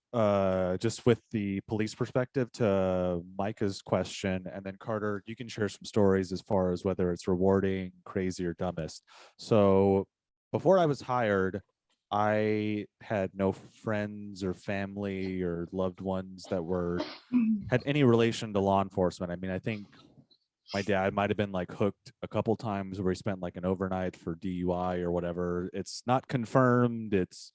just with the police perspective to Micah's question, and then Carter, you can share some stories as far as whether it's rewarding, crazy, or dumbest. So before I was hired, I had no friends or family or loved ones that had any relation to law enforcement. I mean, I think my dad might have been like hooked a couple times where he spent like an overnight for DUI or whatever. It's not confirmed. It's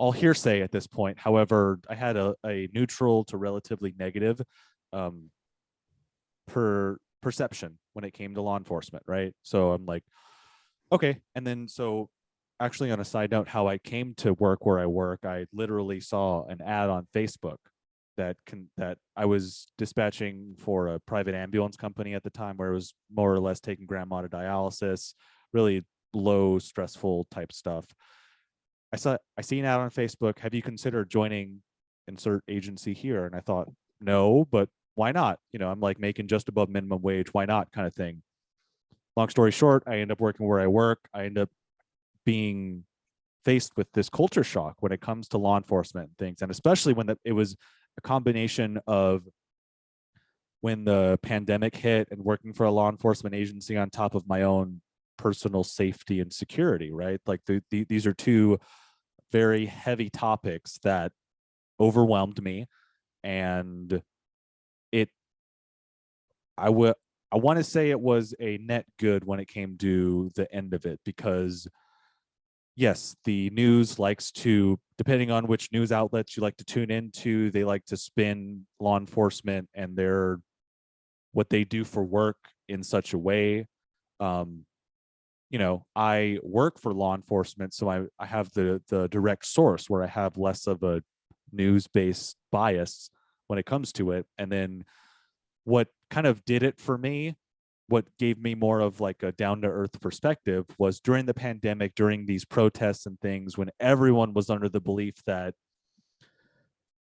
all hearsay at this point. However, I had a neutral to relatively negative um, perception when it came to law enforcement, right? So I'm like, okay. And then so actually on a side note, how I came to work where I work, I literally saw an ad on Facebook that I was dispatching for a private ambulance company at the time, where it was more or less taking grandma to dialysis, really low stressful type stuff. I seen out on Facebook, have you considered joining insert agency here? And I thought, no, but why not? You know, I'm like making just above minimum wage. Why not kind of thing. Long story short, I end up working where I work. I end up being faced with this culture shock when it comes to law enforcement and things. And especially when it was a combination of when the pandemic hit and working for a law enforcement agency on top of my own personal safety and security, right? Like these are two very heavy topics that overwhelmed me, and I want to say it was a net good when it came to the end of it, because yes, the news likes to, depending on which news outlets you like to tune into, they like to spin law enforcement and what they do for work in such a way. You know, I work for law enforcement, so I have the direct source where I have less of a news-based bias when it comes to it. And then what kind of did it for me, what gave me more of like a down-to-earth perspective, was during the pandemic, during these protests and things, when everyone was under the belief that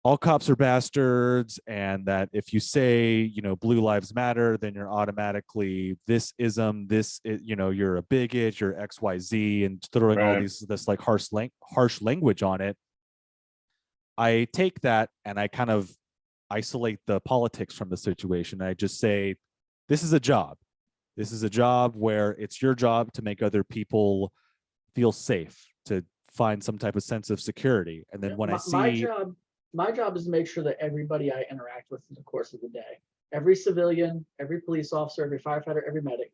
all cops are bastards, and that if you say, you know, blue lives matter, then you're automatically this ism, you know, you're a bigot, you're XYZ, and throwing all this like harsh language on it. I take that and I kind of isolate the politics from the situation. I just say, this is a job. This is a job where it's your job to make other people feel safe, to find some type of sense of security. And then when I see my job is to make sure that everybody I interact with in the course of the day, every civilian, every police officer, every firefighter, every medic,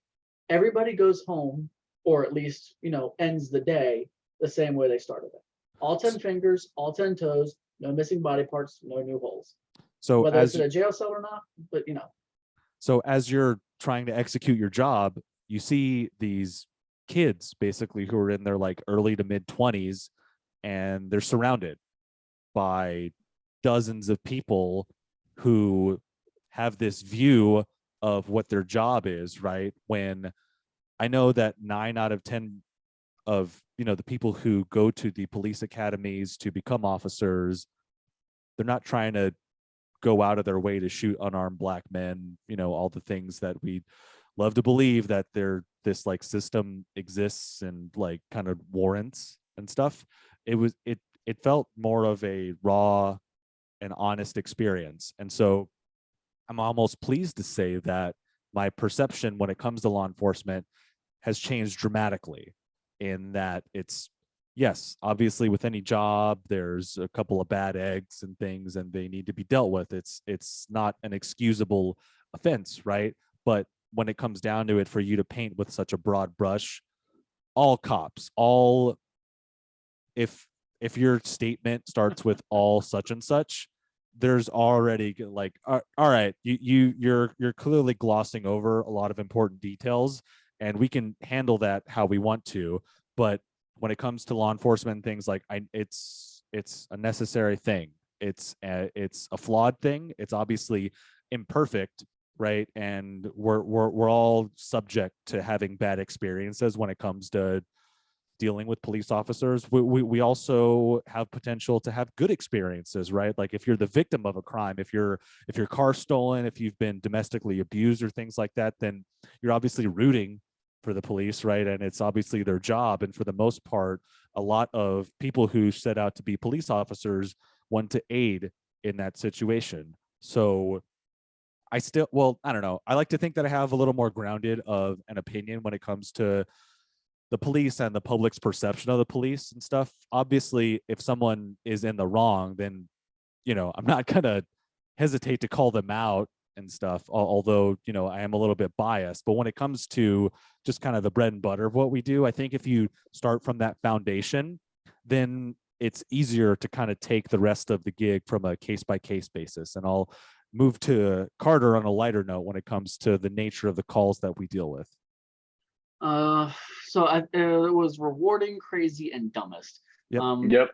everybody goes home, or at least, you know, ends the day the same way they started it. All 10 fingers, all 10 toes, no missing body parts, no new holes. So whether it's in a jail cell or not, but you know. So as you're trying to execute your job, you see these kids basically who are in their like early to mid 20s, and they're surrounded by dozens of people who have this view of what their job is, right? When I know that 9 out of 10 of, you know, the people who go to the police academies to become officers, they're not trying to go out of their way to shoot unarmed black men, you know, all the things that we love to believe that this like system exists and like kind of warrants and stuff. It felt more of a raw and honest experience. And so I'm almost pleased to say that my perception when it comes to law enforcement has changed dramatically, in that it's, yes, obviously with any job, there's a couple of bad eggs and things, and they need to be dealt with. It's not an excusable offense, right? But when it comes down to it, for you to paint with such a broad brush, all cops, all, if your statement starts with all such and such, there's already like, all right, you're clearly glossing over a lot of important details, and we can handle that how we want to. But when it comes to law enforcement and things, like it's a necessary thing. It's a flawed thing. It's obviously imperfect, right? And we're all subject to having bad experiences when it comes to dealing with police officers. We also have potential to have good experiences, right? Like if you're the victim of a crime, if your car's stolen, if you've been domestically abused or things like that, then you're obviously rooting for the police, right? And it's obviously their job. And for the most part, a lot of people who set out to be police officers want to aid in that situation. So I don't know. I like to think that I have a little more grounded of an opinion when it comes to the police and the public's perception of the police and stuff. Obviously, if someone is in the wrong, then, I'm not going to hesitate to call them out and stuff, although, I am a little bit biased. But when it comes to just kind of the bread and butter of what we do, I think if you start from that foundation, then it's easier to kind of take the rest of the gig from a case by case basis. And I'll move to Carter on a lighter note when it comes to the nature of the calls that we deal with. It was rewarding, crazy, and dumbest. Yep.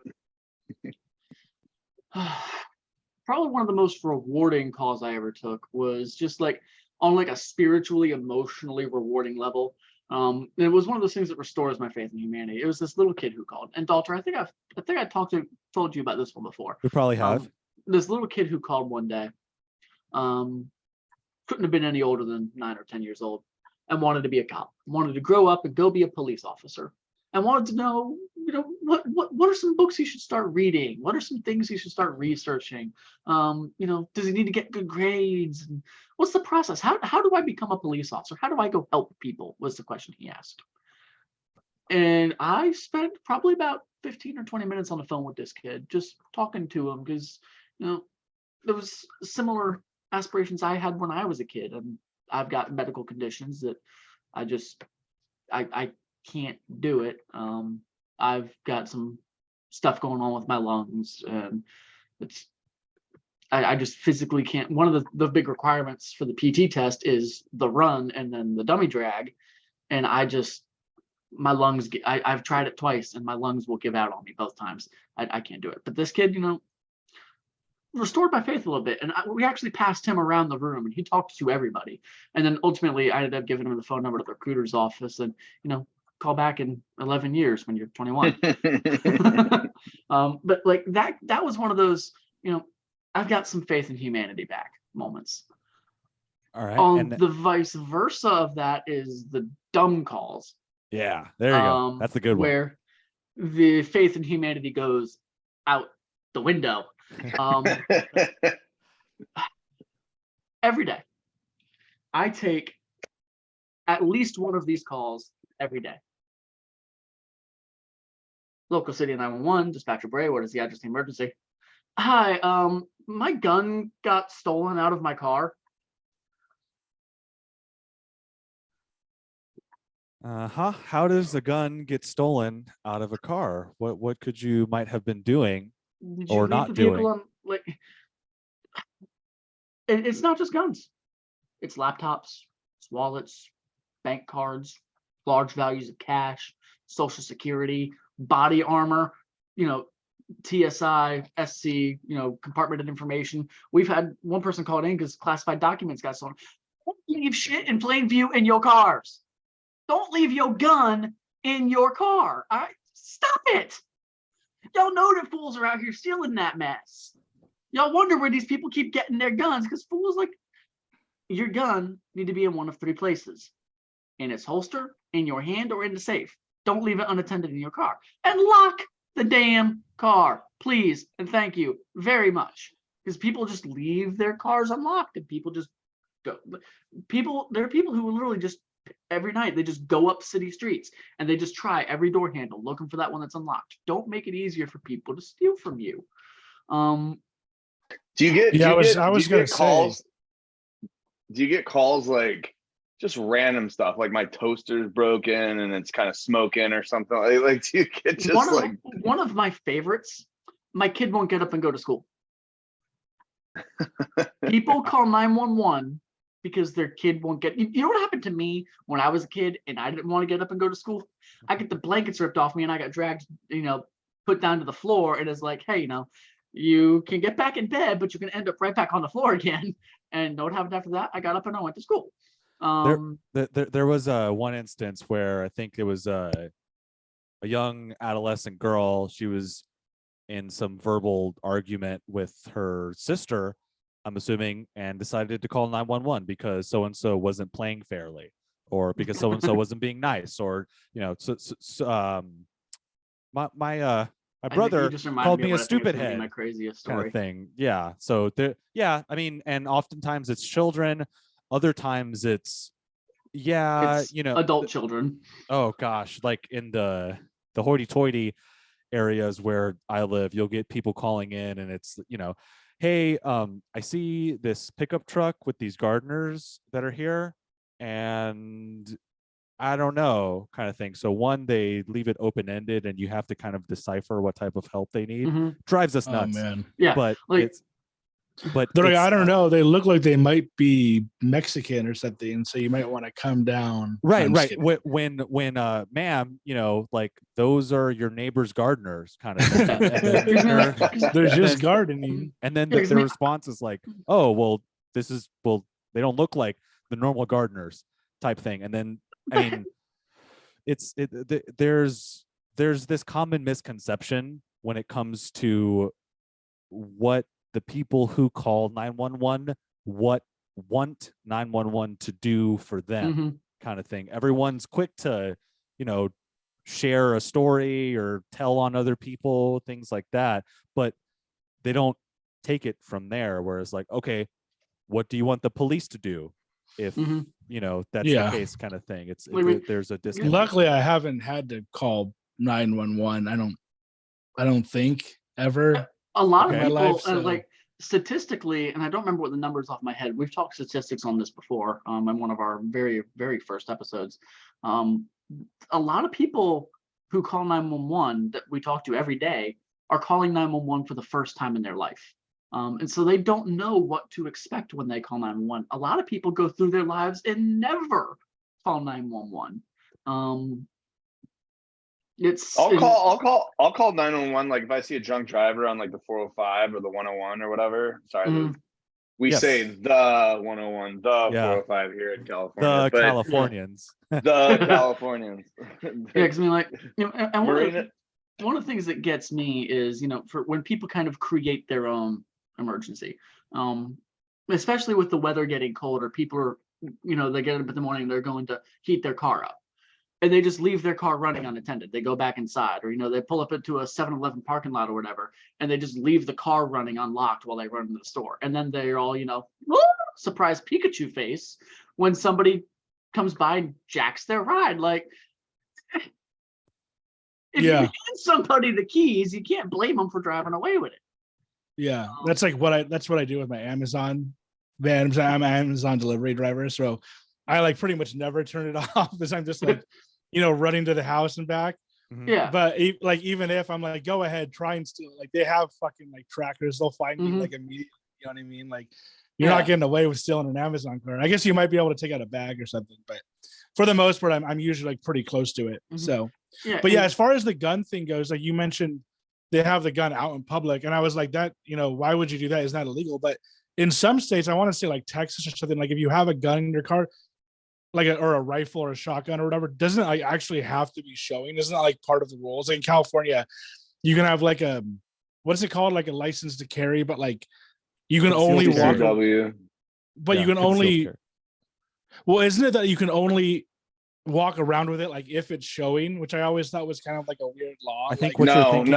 Probably one of the most rewarding calls I ever took was just like on like a spiritually, emotionally rewarding level. It was one of those things that restores my faith in humanity. It was this little kid who called, and Dalter, I think I told you about this one before. We probably have. This little kid who called one day, couldn't have been any older than 9 or 10 years old, and wanted to be a cop, wanted to grow up and go be a police officer, and wanted to know, what are some books he should start reading? What are some things he should start researching? Does he need to get good grades? And what's the process? How do I become a police officer? How do I go help people? Was the question he asked. And I spent probably about 15 or 20 minutes on the phone with this kid, just talking to him because, there was similar aspirations I had when I was a kid, and I've got medical conditions that I can't do it. I've got some stuff going on with my lungs, and I just physically can't. One of the big requirements for the PT test is the run and then the dummy drag, and my lungs I've tried it twice and my lungs will give out on me both times. I can't do it. But this kid, restored my faith a little bit, and we actually passed him around the room and he talked to everybody, and then ultimately I ended up giving him the phone number to the recruiter's office, and call back in 11 years when you're 21. But like that was one of those, I've got some faith in humanity back moments. All right. The vice versa of that is the dumb calls. Yeah, there you go. That's a good one. Where the faith in humanity goes out the window. Every day. I take at least one of these calls every day. Local city 911, dispatcher Bray, what is the address of the emergency? Hi, my gun got stolen out of my car. How does a gun get stolen out of a car? What could you might have been doing or not doing? It's not just guns. It's laptops, it's wallets, bank cards, large values of cash, social security, body armor, TSI, SC, compartmented information. We've had one person called in because classified documents got stolen. Don't leave shit in plain view in your cars. Don't leave your gun in your car. All right, stop it. Y'all know that fools are out here stealing that mess. Y'all wonder where these people keep getting their guns, because fools like your gun need to be in one of three places: in its holster, in your hand, or in the safe. Don't leave it unattended in your car. And lock the damn car, please, and thank you very much. Because people just leave their cars unlocked, and people just go. There are people who literally just every night they just go up city streets and they just try every door handle looking for that one that's unlocked. Don't make it easier for people to steal from you. Do you get calls? Do you get calls like just random stuff, like my toaster's broken and it's kind of smoking or something? Like do you get just one of my favorites? My kid won't get up and go to school. People call 911 because their kid won't get. You know what happened to me when I was a kid and I didn't want to get up and go to school? I get the blankets ripped off me and I got dragged, put down to the floor, and it's like, hey, you can get back in bed, but you can end up right back on the floor again. And know what happened after that? I got up and I went to school. There was one instance where I think it was a young adolescent girl. She was in some verbal argument with her sister, I'm assuming, and decided to call 911 because so-and-so wasn't playing fairly or because so and so wasn't being nice, or my brother called me a stupid head, my craziest kind story. of thing. Yeah. So I mean, and oftentimes it's children, other times it's adult children. Oh gosh, like in the hoity-toity areas where I live, you'll get people calling in, and it's hey, I see this pickup truck with these gardeners that are here, and I don't know, kind of thing. So one, they leave it open-ended, and you have to kind of decipher what type of help they need. Mm-hmm. Drives us nuts. Oh man. Yeah, but like, they're like, I don't know. They look like they might be Mexican or something, so you might want to come down. Right. When ma'am, like those are your neighbor's gardeners, kind of thing. And then they're just gardening. And then their response is like, oh, well, they don't look like the normal gardeners, type thing. And then I mean, there's this common misconception when it comes to what the people who call 911 want 911 to do for them, kind of thing. Everyone's quick to, share a story or tell on other people, things like that, but they don't take it from there. Whereas like, okay, what do you want the police to do if that's the case, kind of thing. There's a disconnect. Luckily, I haven't had to call 911. I don't think ever. A lot of people like statistically, and I don't remember what the numbers off my head. We've talked statistics on this before in one of our very, very first episodes. A lot of people who call 911 that we talk to every day are calling 911 for the first time in their life. And so they don't know what to expect when they call 911. A lot of people go through their lives and never call 911. I'll call 911 like if I see a drunk driver on like the 405 or the 101 or whateher. Sorry, we say the 101, the 405 here in California. The Californians. The Californians. Yeah, because I mean, like, and one of the things that gets me is, for when people kind of create their own emergency, especially with the weather getting colder, people are, they get up in the morning, they're going to heat their car up, and they just leave their car running unattended. They go back inside, or they pull up into a 7-Eleven parking lot or whatever, and they just leave the car running unlocked while they run into the store, and then they're all surprise Pikachu face when somebody comes by and jacks their ride. Like, if you hand somebody the keys, you can't blame them for driving away with it. Yeah, that's what I do with my Amazon van. I'm an Amazon delivery driver, so I like pretty much never turn it off because I'm just like, running to the house and back. Yeah. But like, even if I'm like, go ahead, try and steal. Like, they have fucking like trackers. They'll find me like immediately. You know what I mean? Like, you're not getting away with stealing an Amazon car. I guess you might be able to take out a bag or something, but for the most part, I'm usually like pretty close to it. So, but as far as the gun thing goes, like you mentioned, they have the gun out in public, and I was like, that, why would you do that? Isn't that illegal? But in some states, I want to say like Texas or something, like if you have a gun in your car, like or a rifle or a shotgun or whatever, doesn't it like actually have to be showing? Isn't that like part of the rules? Like in California, you can have like a, what is it called? Like a license to carry, but like you can only walk. But you can only. Well, isn't it that you can only walk around with it like if it's showing, which I always thought was kind of like a weird law. I think like, open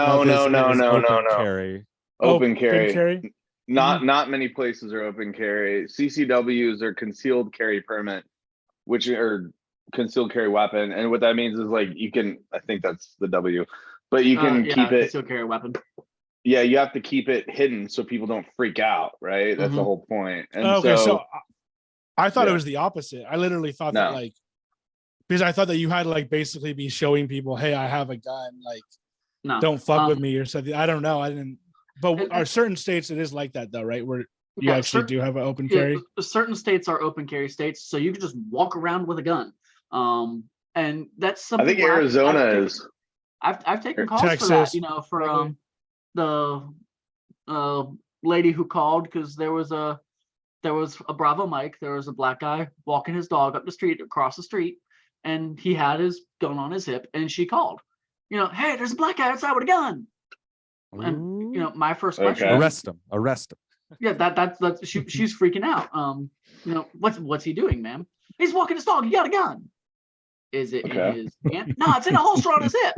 carry. Open carry. Not many places are open carry. CCWs are concealed carry permit, which are concealed carry weapon, and what that means is like you can. I think that's the W, but you can keep it concealed carry weapon. Yeah, you have to keep it hidden so people don't freak out, right? That's the whole point. And okay, so I thought it was the opposite. I literally thought that like, because I thought that you had to like basically be showing people, hey, I have a gun, like, don't fuck with me or something. I don't know. I didn't. But are certain states it is like that though, right? Where you actually do have an open carry. Certain states are open carry states, so you can just walk around with a gun. And that's something. I think Arizona is. I've taken calls Texas, for that. For the lady who called because there was a Bravo Mike. There was a black guy walking his dog up the street, across the street, and he had his gun on his hip, and she called, hey, there's a black guy outside with a gun. And my first question, arrest him. Yeah, that's she's freaking out. What's he doing, ma'am? He's walking his dog. He got a gun. Is it in his hand? No, it's in a holster on his hip.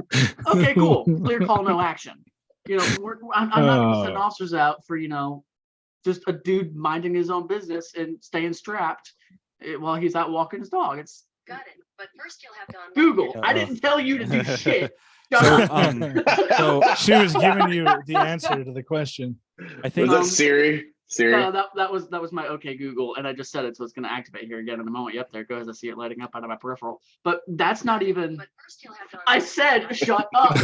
Okay, cool. Clear call, no action. I'm not going to send officers out for just a dude minding his own business and staying strapped while he's out walking his dog. It's got it. But first, you'll have to Google. I didn't tell you to do shit. So she was giving you the answer to the question. I think was that Siri? No, that was my okay Google, and I just said it, so it's going to activate here again in a moment. Yep, there it goes. I see it lighting up out of my peripheral. But that's not even. But first you'll have to I said, shut up.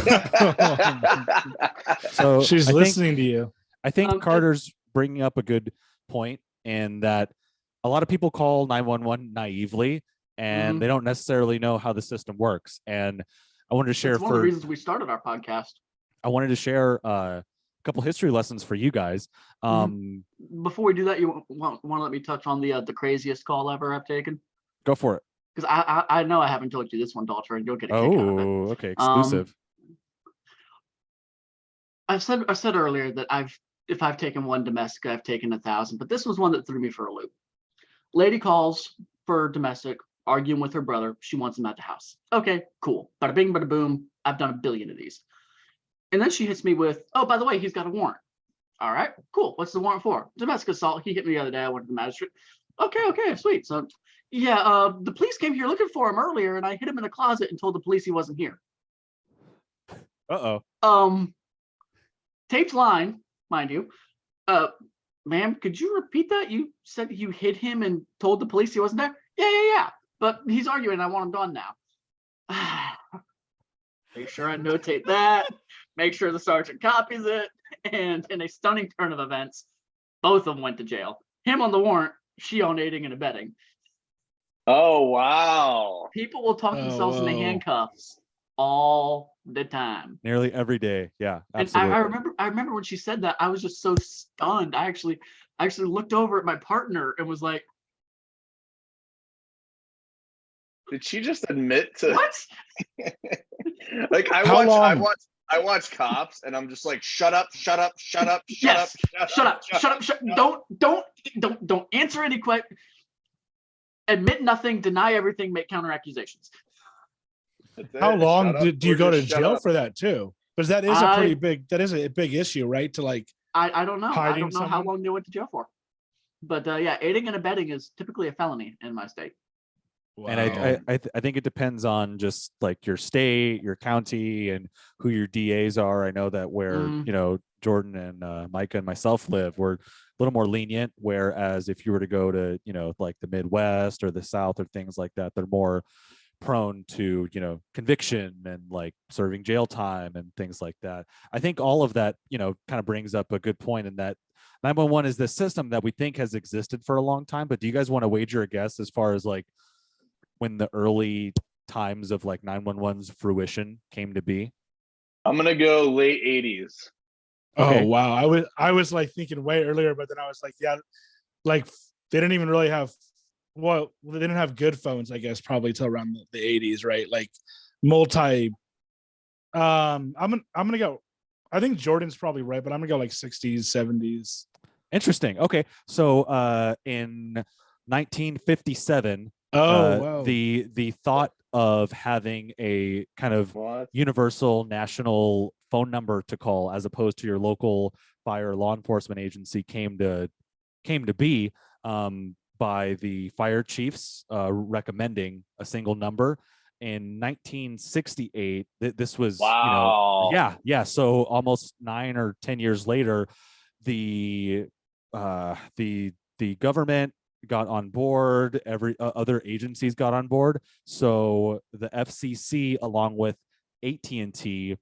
So she's listening to you. I think Carter's bringing up a good point in that a lot of people call 911 naively, and they don't necessarily know how the system works. And I wanted to share one of the reasons we started our podcast. I wanted to share a couple history lessons for you guys. Before we do that, you want to let me touch on the craziest call ever I've taken? Go for it. Because I know I haven't told you this one, Dalter, and you'll get a kick out of it. Oh, okay, exclusive. I said earlier that if I've taken one domestic, I've taken 1,000, but this was one that threw me for a loop. Lady calls for domestic, arguing with her brother. She wants him at the house. Okay, cool. Bada bing, bada boom. I've done a billion of these. And then she hits me with, oh, by the way, he's got a warrant. All right, cool. What's the warrant for? Domestic assault. He hit me the other day. I went to the magistrate. Okay, sweet. So, yeah, the police came here looking for him earlier, and I hid him in the closet and told the police he wasn't here. Taped line, mind you. Ma'am, could you repeat that? You said you hid him and told the police he wasn't there? Yeah. But he's arguing. I want him done now. Make sure I notate that. Make sure the sergeant copies it. And in a stunning turn of events, both of them went to jail. Him on the warrant, she on aiding and abetting. Oh, wow. People will talk themselves into handcuffs all the time. Nearly every day. Yeah, absolutely. And I remember when she said that, I was just so stunned. I actually looked over at my partner and was like, did she just admit to what? Like I watch Cops and I'm just like, shut up. Don't answer any questions. Admit nothing, deny everything, make counter accusations. How long do you go to jail for that too? Because that is a big issue, right? To like, I don't know. I don't know how long they went to jail for. But yeah, aiding and abetting is typically a felony in my state. Wow. And I think it depends on just like your state, your county, and who your DAs are. I know that where Jordan and Micah and myself live, we're a little more lenient. Whereas if you were to go to like the Midwest or the South or things like that, they're more prone to conviction and like serving jail time and things like that. I think all of that kind of brings up a good point in that 911 is this system that we think has existed for a long time. But do you guys want to wager a guess as far as like when the early times of like 911's fruition came to be? I'm gonna go late 80s. Okay. Oh wow, I was like thinking way earlier, but then I was like, yeah, like they didn't even really have they didn't have good phones, I guess, probably till around the 80s, right? Like multi. I'm gonna go. I think Jordan's probably right, but I'm gonna go like 60s, 70s. Interesting. Okay, so in 1957. Wow. The thought of having a kind of universal national phone number to call as opposed to your local fire or law enforcement agency came to be by the fire chiefs recommending a single number in 1968. This was so almost 9 or 10 years later, the government got on board, every other agencies got on board. So the FCC along with AT&T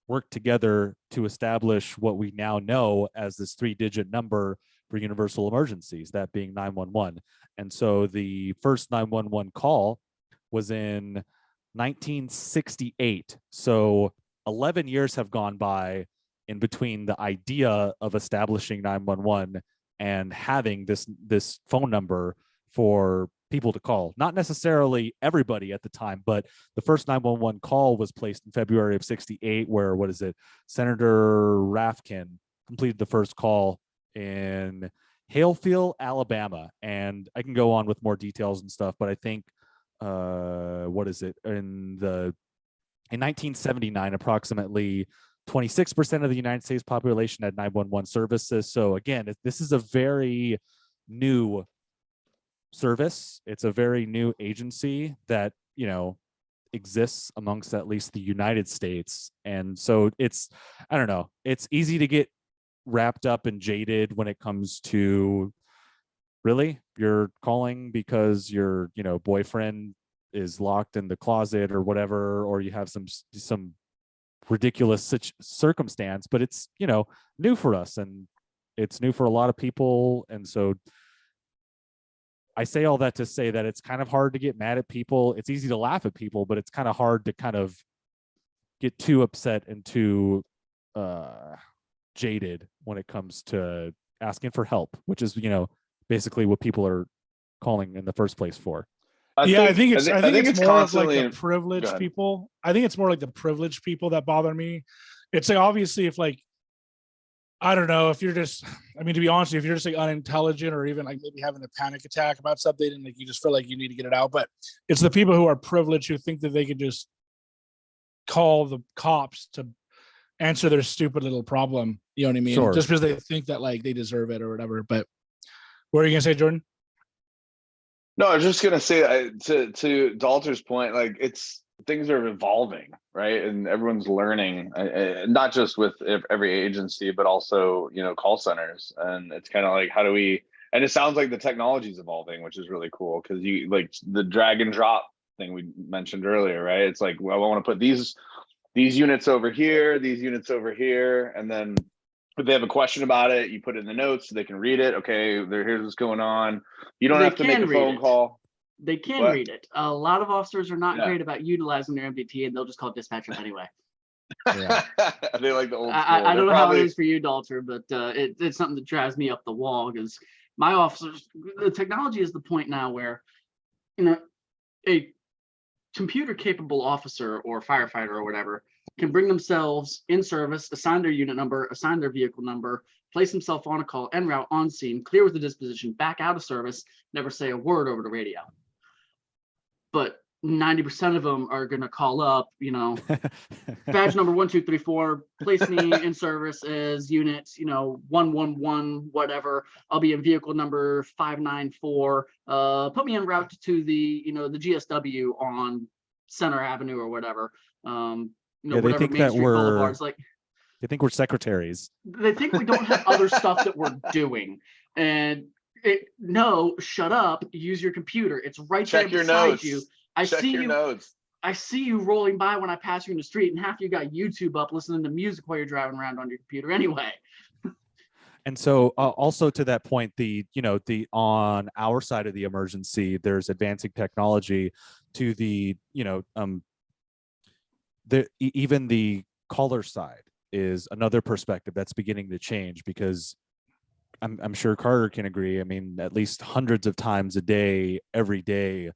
worked together to establish what we now know as this 3-digit number for universal emergencies, that being 911. And so the first 911 call was in 1968. So 11 years have gone by in between the idea of establishing 911 and having this phone number for people to call. Not necessarily everybody at the time, but the first 911 call was placed in February of 68, where Senator Rafkin completed the first call in Halefield, Alabama. And I can go on with more details and stuff, but I think, what is it? In 1979, approximately 26% of the United States population had 911 services. So again, this is a very new service. It's a very new agency that, exists amongst at least the United States. And so I don't know, it's easy to get wrapped up and jaded when it comes to, really, you're calling because your, boyfriend is locked in the closet or whatever, or you have some ridiculous circumstance, but it's, new for us, and it's new for a lot of people. And so I say all that to say that it's kind of hard to get mad at people. It's easy to laugh at people, but it's kind of hard to kind of get too upset and too jaded when it comes to asking for help, which is, basically what people are calling in the first place for. I think it's more of like the privileged privileged people. I think it's more like the privileged people that bother me. It's like, obviously, if like, I don't know, if you're just, to be honest, if you're just like unintelligent or even like maybe having a panic attack about something and like you just feel like you need to get it out. But it's the people who are privileged who think that they could just call the cops to answer their stupid little problem. You know what I mean? Sure. Just because they think that like they deserve it or whatever. But what are you gonna say, Jordan? No, I was just gonna say to Dalter's point, like things are evolving, right? And everyone's learning, not just with every agency, but also, call centers. And it's kind of like, how do we, and it sounds like the technology is evolving, which is really cool. Cause you like the drag and drop thing we mentioned earlier, right? It's like, well, I want to put these units over here, these units over here. And then if they have a question about it, you put it in the notes so they can read it. Okay, here's what's going on. You don't have to make a phone call. They can read it. A lot of officers are not great about utilizing their MDT, and they'll just call dispatch up anyway. Yeah. They like the old school. I don't know how it is for you, Dalter, but it's something that drives me up the wall, because my officers, the technology is the point now where, a computer capable officer or firefighter or whatever can bring themselves in service, assign their unit number, assign their vehicle number, place himself on a call, en route, on scene, clear with the disposition, back out of service, never say a word over the radio. But 90% of them are going to call up, badge number 1234, place me in service as unit, 111, whatever. I'll be in vehicle number 594. Put me en route to the, the GSW on Center Avenue or whatever. They whatever think Main that Street Boulevard's like. They think we're secretaries. They think we don't have other stuff that we're doing. And no, shut up. Use your computer. It's right Check there your beside notes. you. Check your notes. I see you rolling by when I pass you in the street, and half you got YouTube up listening to music while you're driving around on your computer anyway. And so also to that point, the on our side of the emergency, there's advancing technology to even the caller side is another perspective that's beginning to change, because I'm sure Carter can agree. I mean, at least hundreds of times a day, every day,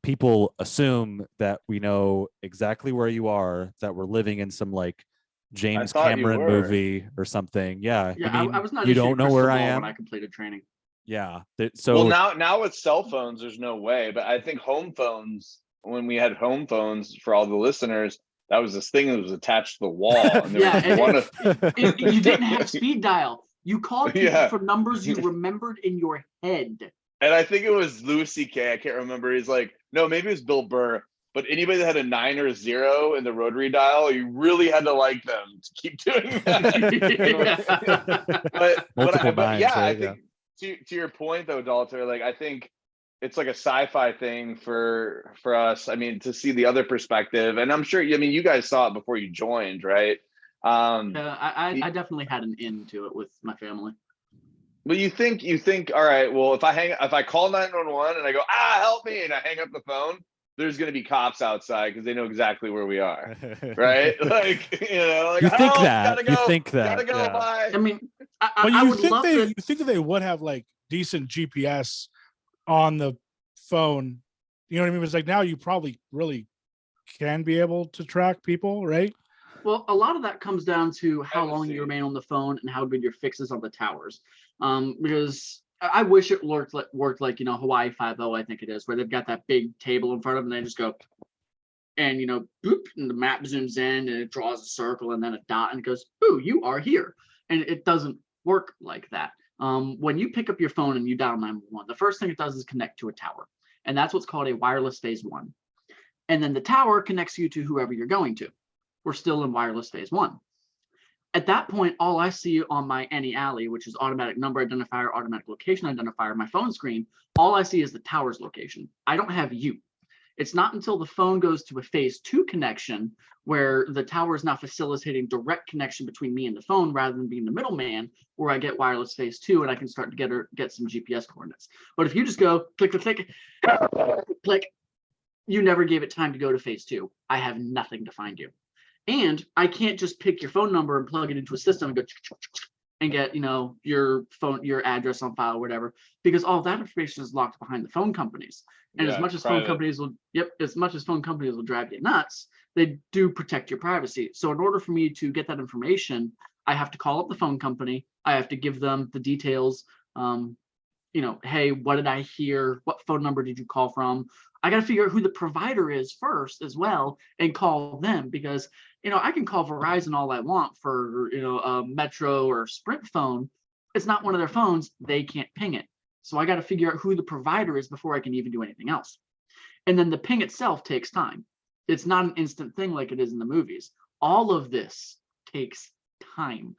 people assume that we know exactly where you are, that we're living in some like James Cameron movie or something. Yeah. I was not. You don't know where I am when I completed training. Yeah. So now with cell phones, there's no way. But I think home phones, when we had home phones for all the listeners, that was this thing that was attached to the wall. And you didn't have speed dial. You called people for numbers you remembered in your head. And I think it was Louis C.K. I can't remember. He's like, no, maybe it was Bill Burr. But anybody that had a 9 or a 0 in the rotary dial, you really had to like them to keep doing that. I think to your point though, Dalter, like I think it's like a sci-fi thing for us. I mean, to see the other perspective, and I'm sure. I mean, you guys saw it before you joined, right? I definitely had an in to it with my family. But you think, all right, well, if I call 911 and I go, help me, and I hang up the phone, there's going to be cops outside because they know exactly where we are, right? Like, like, you think that. Gotta go by. I mean, you think that they would have like decent GPS on the phone? You know what I mean? It's like now you probably really can be able to track people, right? Well, a lot of that comes down to how long Privacy. you remain on the phone and how good your fixes on the towers. Because I wish it worked like Hawaii 5.0, I think it is, where they've got that big table in front of them and they just go and boop, and the map zooms in and it draws a circle and then a dot and it goes, "Ooh, you are here." And it doesn't work like that. When you pick up your phone and you dial 911, the first thing it does is connect to a tower, and that's what's called a wireless phase 1. And then the tower connects you to whoever you're going to. We're still in wireless phase 1. At that point, all I see on my any alley, which is automatic number identifier, automatic location identifier, my phone screen, all I see is the tower's location. I don't have you. It's not until the phone goes to a phase 2 connection where the tower is now facilitating direct connection between me and the phone rather than being the middleman, where I get wireless phase 2 and I can start to get some GPS coordinates. But if you just go click, click, click, click, you never gave it time to go to phase 2. I have nothing to find you. And I can't just pick your phone number and plug it into a system and go and get, your phone, your address on file, or whatever, because all that information is locked behind the phone companies. And as much as phone companies will drive you nuts, they do protect your privacy. So in order for me to get that information, I have to call up the phone company. I have to give them the details. Hey, what did I hear? What phone number did you call from? I got to figure out who the provider is first as well and call them, because I can call Verizon all I want for a Metro or Sprint phone. It's not one of their phones. They can't ping it. So I got to figure out who the provider is before I can even do anything else. And then the ping itself takes time. It's not an instant thing like it is in the movies. All of this takes time.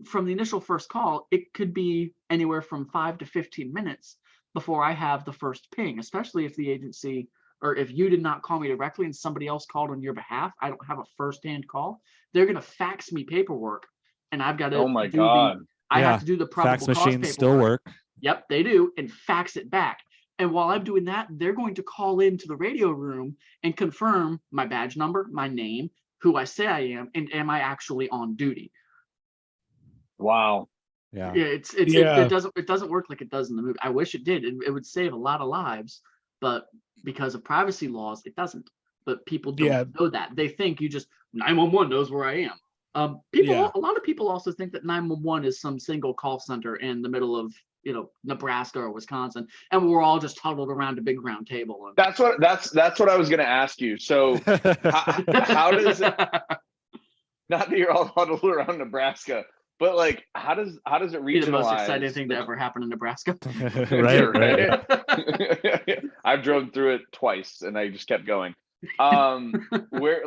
From the initial first call, it could be anywhere from 5 to 15 minutes before I have the first ping, especially if the agency, or if you did not call me directly and somebody else called on your behalf. I don't have a first-hand call. They're going to fax me paperwork, and I've got to I have to do the probable fax cause machines paperwork. still work. Yep, they do, and fax it back. And while I'm doing that, they're going to call into the radio room and confirm my badge number, my name, who I say I am, and am I actually on duty. Wow. Yeah. It doesn't work like it does in the movie. I wish it did. It would save a lot of lives, but because of privacy laws, it doesn't. But people don't know that. They think you just 911 knows where I am. A lot of people also think that 911 is some single call center in the middle of Nebraska or Wisconsin, and we're all just huddled around a big round table. And that's what I was going to ask you. So how does it? Not that you're all huddled around Nebraska, but like, how does it regionalize? The most exciting thing to ever happen in Nebraska. right. I've drove through it twice, and I just kept going. Where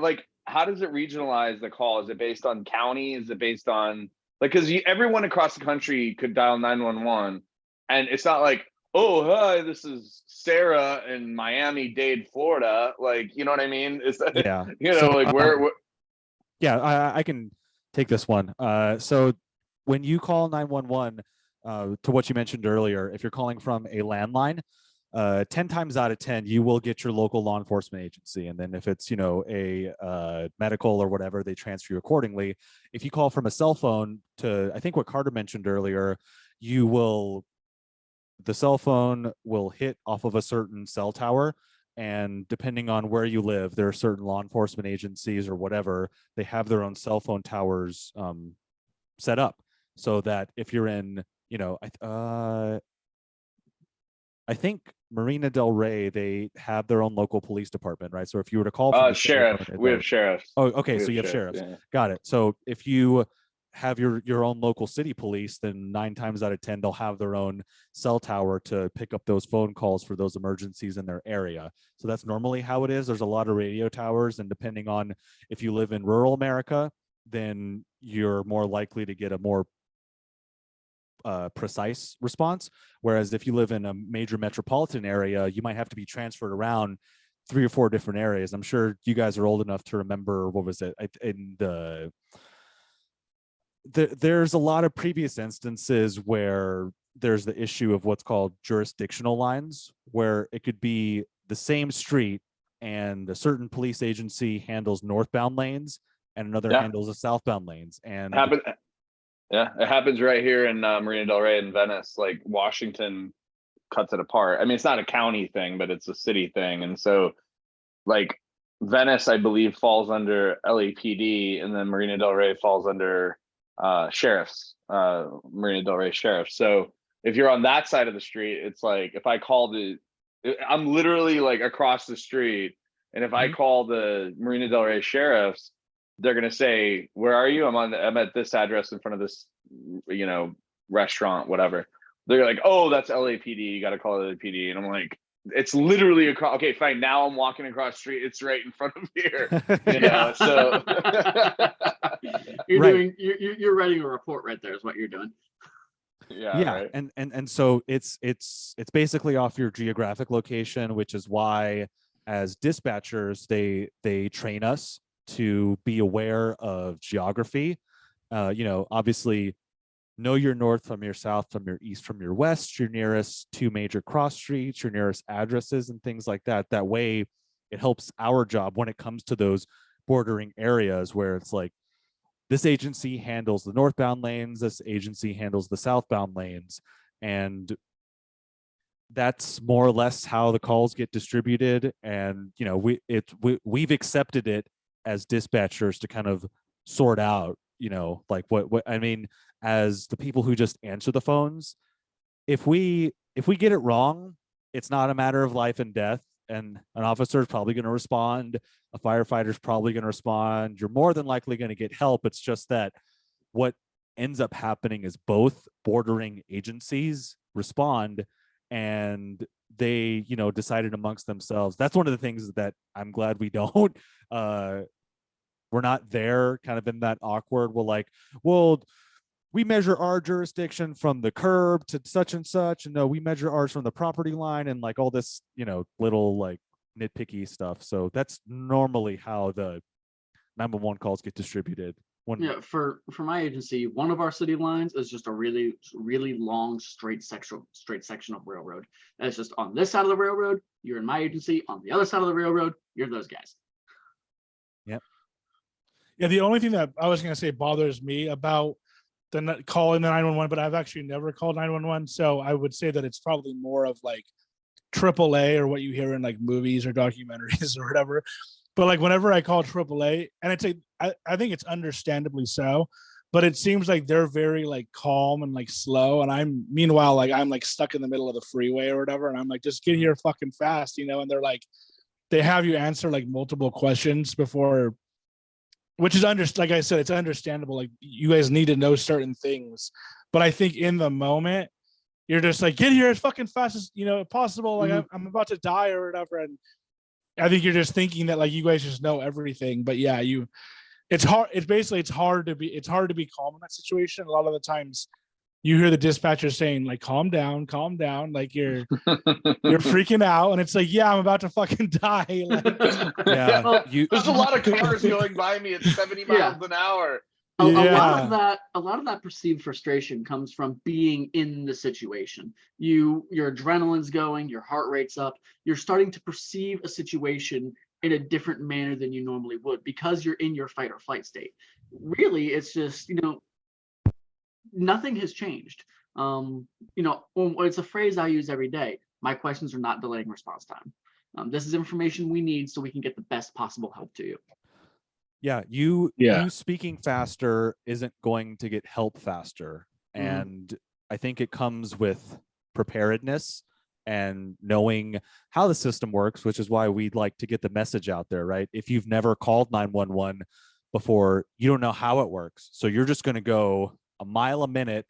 how does it regionalize the call? Is it based on county? Is it based on because everyone across the country could dial 911, and it's not like, oh, hi, this is Sarah in Miami-Dade, Florida. You know what I mean? Is that, where? Yeah, I can take this one. So when you call 911, to what you mentioned earlier, if you're calling from a landline, 10 times out of 10, you will get your local law enforcement agency. And then if it's, a medical or whatever, they transfer you accordingly. If you call from a cell phone to, I think what Carter mentioned earlier, the cell phone will hit off of a certain cell tower. And depending on where you live, there are certain law enforcement agencies or whatever, they have their own cell phone towers set up so that if you're in, I think Marina Del Rey, they have their own local police department, right? So if you were to call from sheriff, we have sheriffs. Oh, okay. So you have sheriffs. Yeah. Got it. So if you have your own local city police, then 9 times out of 10, they'll have their own cell tower to pick up those phone calls for those emergencies in their area. So that's normally how it is. There's a lot of radio towers, and depending on if you live in rural America, then you're more likely to get a more precise response. Whereas if you live in a major metropolitan area, you might have to be transferred around 3 or 4 different areas. I'm sure you guys are old enough to remember, what was it? There's a lot of previous instances where there's the issue of what's called jurisdictional lines, where it could be the same street and a certain police agency handles northbound lanes and another handles the southbound lanes. And it happens right here in Marina Del Rey in Venice. Like Washington cuts it apart. I mean, it's not a county thing, but it's a city thing. And so Venice, I believe, falls under LAPD, and then Marina Del Rey falls under sheriffs, Marina Del Rey sheriffs. So if you're on that side of the street, it's like if I call I'm literally like across the street, and if I call the Marina Del Rey sheriffs, they're gonna say, "Where are you?" I'm at this address in front of this, restaurant, whatever. They're like, "Oh, that's LAPD. You got to call LAPD," and I'm like, "It's literally across." Okay, fine. Now I'm walking across the street. It's right in front of here. So you're writing a report right there is what you're doing. Yeah. Right. And so it's basically off your geographic location, which is why as dispatchers they train us to be aware of geography. Obviously know your north from your south, from your east, from your west, your nearest two major cross streets, your nearest addresses, and things like that. That way it helps our job when it comes to those bordering areas where it's like, this agency handles the northbound lanes, this agency handles the southbound lanes. And that's more or less how the calls get distributed. And, we've accepted it as dispatchers to kind of sort out, like what I mean, as the people who just answer the phones, if we get it wrong, it's not a matter of life and death. And an officer is probably going to respond. A firefighter is probably going to respond. You're more than likely going to get help. It's just that what ends up happening is both bordering agencies respond, and they, decided amongst themselves. That's one of the things that I'm glad we don't. We're not there kind of in that awkward, we measure our jurisdiction from the curb to such and such, and no, we measure ours from the property line, and like all this, little like nitpicky stuff. So that's normally how the 911 calls get distributed. For my agency, one of our city lines is just a really, really long straight section of railroad. And it's just on this side of the railroad, you're in my agency. On the other side of the railroad, you're those guys. Yep. Yeah, the only thing that I was going to say bothers me about calling the 911, but I've actually never called 911. So I would say that it's probably more of like AAA or what you hear in like movies or documentaries or whatever. But like whenever I call AAA, and it's I think it's understandably so, but it seems like they're very like calm and like slow. And I'm like stuck in the middle of the freeway or whatever. And I'm like, just get here fucking fast, and they're like, they have you answer like multiple questions before, which is like I said, it's understandable. Like you guys need to know certain things, but I think in the moment you're just like, get here as fucking fast as possible. Like I'm about to die or whatever. And I think you're just thinking that like you guys just know everything. But yeah, it's hard. It's hard to be calm in that situation. A lot of the times you hear the dispatcher saying like, calm down, like you're freaking out, and it's like, yeah, I'm about to fucking die. Like, yeah, there's a lot of cars going by me at 70 miles an hour. A lot of that perceived frustration comes from being in the situation. Your adrenaline's going, your heart rate's up. You're starting to perceive a situation in a different manner than you normally would because you're in your fight or flight state. Really, it's just nothing has changed. It's a phrase I use every day. My questions are not delaying response time. This is information we need so we can get the best possible help to you. Yeah, you speaking faster isn't going to get help faster. And I think it comes with preparedness and knowing how the system works, which is why we'd like to get the message out there, right? If you've never called 911 before, you don't know how it works. So you're just going to go a mile a minute,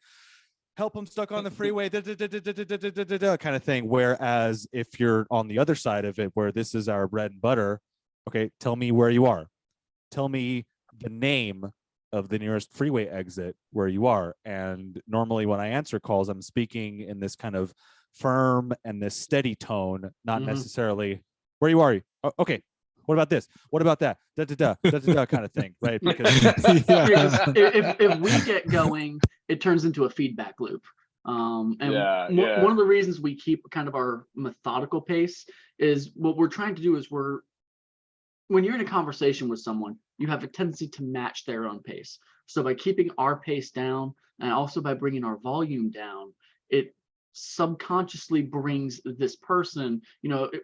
help, I'm stuck on the freeway, kind of thing. Whereas if you're on the other side of it, where this is our bread and butter, okay, tell me where you are. Tell me the name of the nearest freeway exit where you are. And normally when I answer calls, I'm speaking in this kind of firm and this steady tone, not necessarily, where you are. Oh, okay. What about this? What about that? Kind of thing, right? Because if we get going, it turns into a feedback loop. One of the reasons we keep kind of our methodical pace is what we're trying to do is when you're in a conversation with someone, you have a tendency to match their own pace. So by keeping our pace down and also by bringing our volume down, it subconsciously brings this person,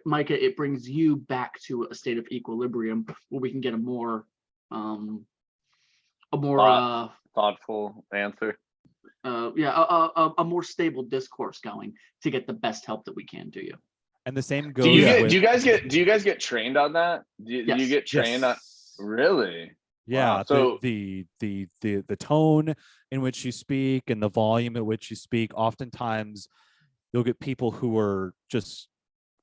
Micah, it brings you back to a state of equilibrium where we can get a more thoughtful answer. A more stable discourse going to get the best help that we can to you. And the same goes. Do you guys get trained on that? Do you get trained on? Really? Yeah. Wow. So the tone in which you speak and the volume at which you speak, oftentimes you'll get people who are just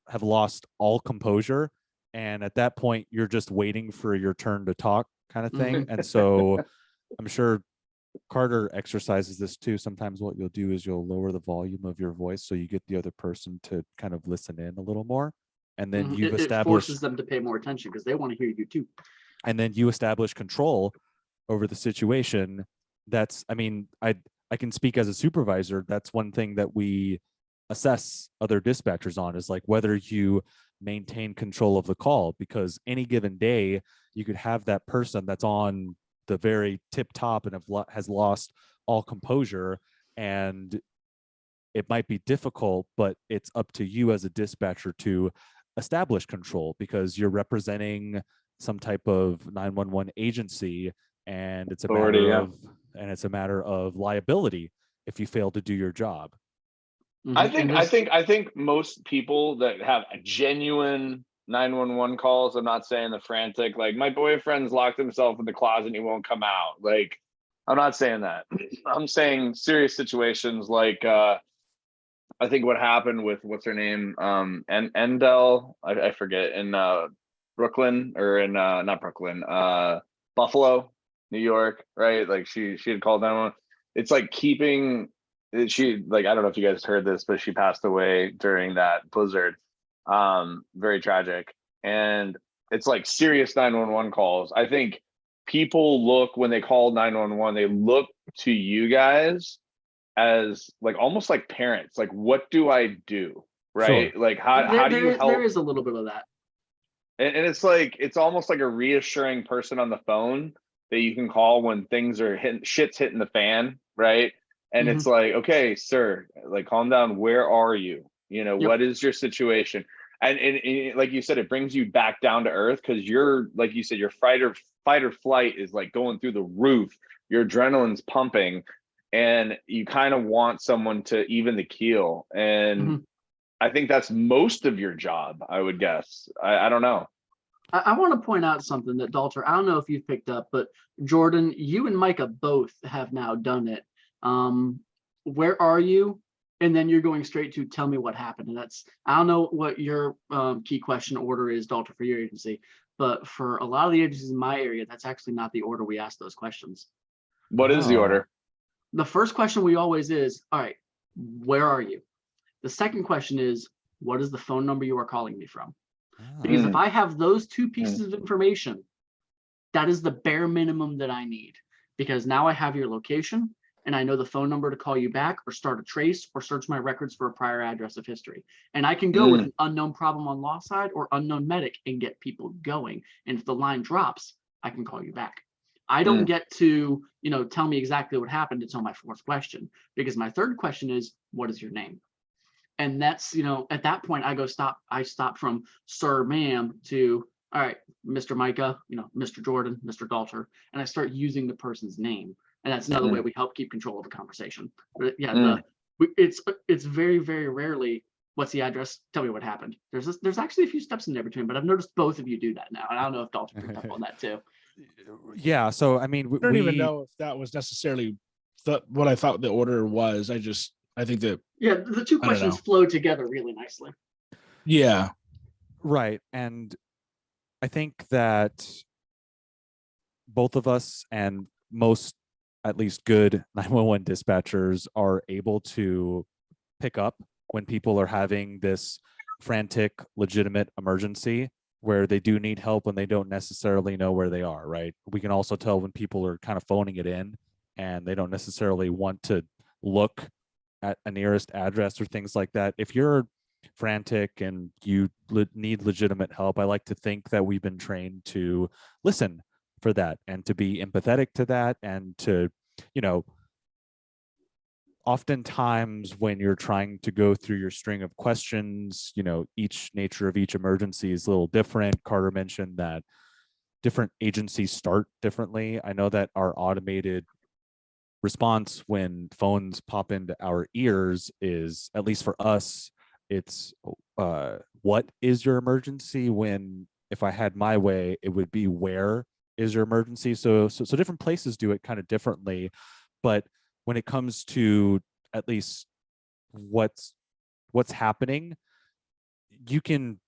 have lost all composure. And at that point, you're just waiting for your turn to talk kind of thing. And so I'm sure Carter exercises this too. Sometimes what you'll do is you'll lower the volume of your voice so you get the other person to kind of listen in a little more. And then it forces them to pay more attention because they want to hear you too. And then you establish control over the situation. I can speak as a supervisor. That's one thing that we assess other dispatchers on, is like whether you maintain control of the call, because any given day you could have that person that's on the very tip top and has lost all composure, and it might be difficult, but it's up to you as a dispatcher to establish control because you're representing some type of 911 agency, and it's a matter of liability if you fail to do your job. I think most people that have a genuine 911 calls, I'm not saying the frantic, like my boyfriend's locked himself in the closet and he won't come out. Like, I'm not saying that. I'm saying serious situations like I think what happened with what's her name, Endell, I forget, in Brooklyn, or in not Brooklyn, Buffalo, New York, right? Like she had called 911. It's like keeping. She, like, I don't know if you guys heard this, but she passed away during that blizzard. Very tragic. And it's like serious 911 calls. I think people look, when they call 911, they look to you guys as like almost like parents. Like, what do I do? Right? Sure. Like how do you help? There is a little bit of that. And it's like, it's almost like a reassuring person on the phone that you can call when things are shit's hitting the fan, right? And it's like, okay, sir, like, calm down. Where are you? What is your situation? And like you said, it brings you back down to earth, because you're, like you said, your fight or flight is like going through the roof. Your adrenaline's pumping, and you kind of want someone to even the keel. And I think that's most of your job, I would guess. I don't know. I want to point out something that, Dalter, I don't know if you've picked up, but Jordan, you and Micah both have now done it. Where are you? And then you're going straight to tell me what happened. And I don't know what your key question order is, Dalter, for your agency, but for a lot of the agencies in my area, that's actually not the order we ask those questions. What is the order? The first question we always is, all right, where are you? The second question is, what is the phone number you are calling me from? Because if I have those two pieces of information, that is the bare minimum that I need, because now I have your location and I know the phone number to call you back, or start a trace, or search my records for a prior address of history. And I can go with an unknown problem on law side or unknown medic and get people going. And if the line drops, I can call you back. I don't get to, tell me exactly what happened until my fourth question, because my third question is, what is your name? And that's, at that point I stop from sir, ma'am to, all right, Mr. Micah, Mr. Jordan, Mr. Dalter, and I start using the person's name. And that's another way we help keep control of the conversation. But yeah, it's very, very rarely, what's the address? Tell me what happened. There's actually a few steps in there between, but I've noticed both of you do that now. And I don't know if Dalter picked up on that too. Yeah. So, I mean, I don't even know if that was necessarily what I thought the order was. I think that. Yeah, the two questions flow together really nicely. Yeah. Right. And I think that both of us, and most, at least good 911 dispatchers, are able to pick up when people are having this frantic, legitimate emergency where they do need help when they don't necessarily know where they are, right? We can also tell when people are kind of phoning it in and they don't necessarily want to look at a nearest address or things like that. If you're frantic and you need legitimate help, I like to think that we've been trained to listen for that and to be empathetic to that, and to, oftentimes when you're trying to go through your string of questions, each nature of each emergency is a little different. Carter mentioned that different agencies start differently. I know that our automated response when phones pop into our ears is, at least for us, it's what is your emergency? When, if I had my way, it would be, where is your emergency? So different places do it kind of differently, but when it comes to at least what's happening, you can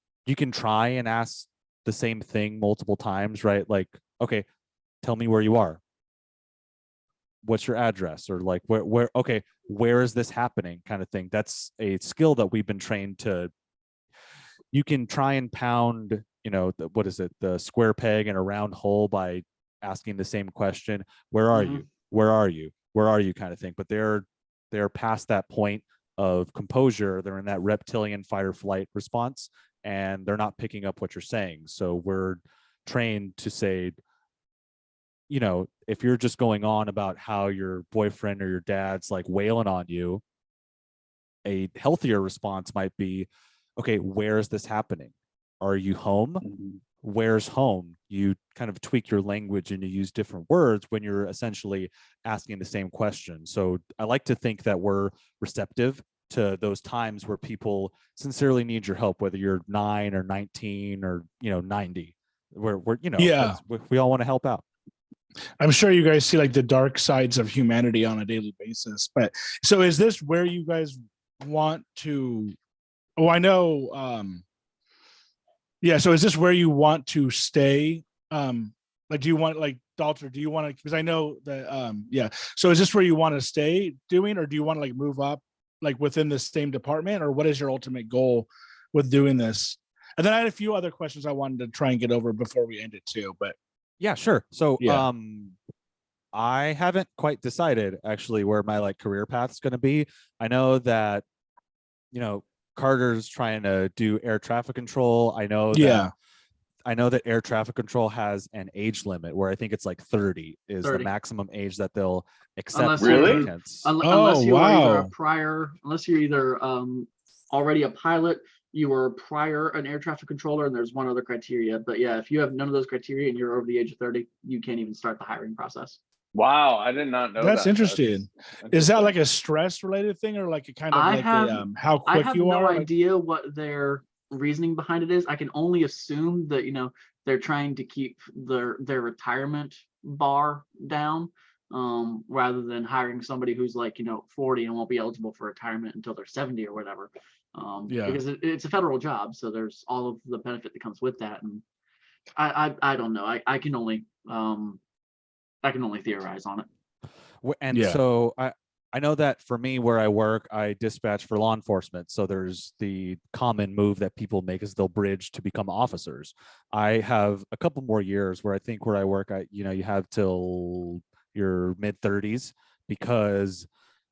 try and ask the same thing multiple times, right? Like, okay, tell me where you are. What's your address? Or like, where, okay, where is this happening, kind of thing. That's a skill that we've been trained to. You can try and pound, what is it? The square peg in a round hole by asking the same question. Where are you? Where are you? Where are you? Kind of thing. But they're past that point of composure. They're in that reptilian fight or flight response, and they're not picking up what you're saying. So we're trained to say, if you're just going on about how your boyfriend or your dad's like wailing on you, a healthier response might be, okay, where is this happening? Are you home? Where's home? You kind of tweak your language and you use different words when you're essentially asking the same question. So I like to think that we're receptive to those times where people sincerely need your help, whether you're 9 or 19 or 90. We're we all want to help out. I'm sure you guys see like the dark sides of humanity on a daily basis. But so is this where you guys want to? Oh, I know. Yeah. So is this where you want to stay? Like, do you want, like, Dalter, do you want to, because I know that, yeah. So is this where you want to stay doing, or do you want to like move up like within the same department, or what is your ultimate goal with doing this? And then I had a few other questions I wanted to try and get over before we end it too, but. Yeah, sure. So, yeah. I haven't quite decided actually where my like career path is going to be. I know that, Carter's trying to do air traffic control. I know that air traffic control has an age limit where I think it's like 30 is 30. the maximum age that they'll accept. Unless Really? unless you are either a prior, unless you're either already a pilot, you were prior an air traffic controller, and there's one other criteria. But yeah, if you have none of those criteria and you're over the age of 30, you can't even start the hiring process. Wow, I did not know That's that. interesting. Is that like a stress related thing, or like a kind of how quick you are? I have no idea what their reasoning behind it is. I can only assume that they're trying to keep their retirement bar down, rather than hiring somebody who's like 40 and won't be eligible for retirement until they're 70 or whatever. Because it's a federal job, so there's all of the benefit that comes with that. And I don't know. I can only theorize on it. And so I know that for me, where I work, I dispatch for law enforcement. So there's the common move that people make is they'll bridge to become officers. I have a couple more years where I think where I work, you have till your mid 30s, because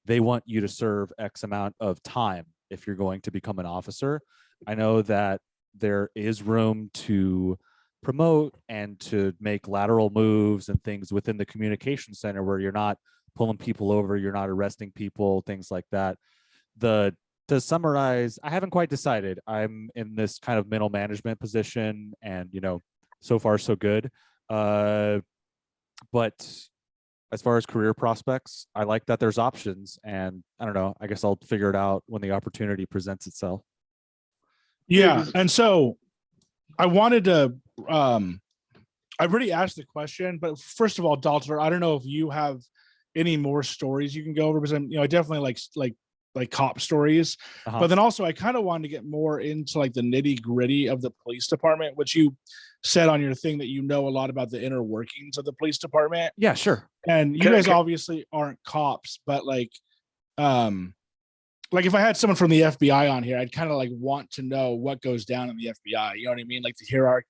they want you to serve X amount of time if you're going to become an officer. I know that there is room to promote and to make lateral moves and things within the communication center where you're not pulling people over, you're not arresting people, things like that. To summarize, I haven't quite decided. I'm in this kind of middle management position, and so far so good. But as far as career prospects, I like that there's options, and I don't know, I guess I'll figure it out when the opportunity presents itself. Yeah. And so I wanted to, I've already asked the question, but first of all, Dalter, I don't know if you have any more stories you can go over, because I'm, I definitely like cop stories, but then also I kind of wanted to get more into like the nitty gritty of the police department, which you said on your thing that a lot about the inner workings of the police department. Yeah, sure. And you guys obviously aren't cops, but like if I had someone from the FBI on here, I'd kind of like want to know what goes down in the FBI. You know what I mean? Like the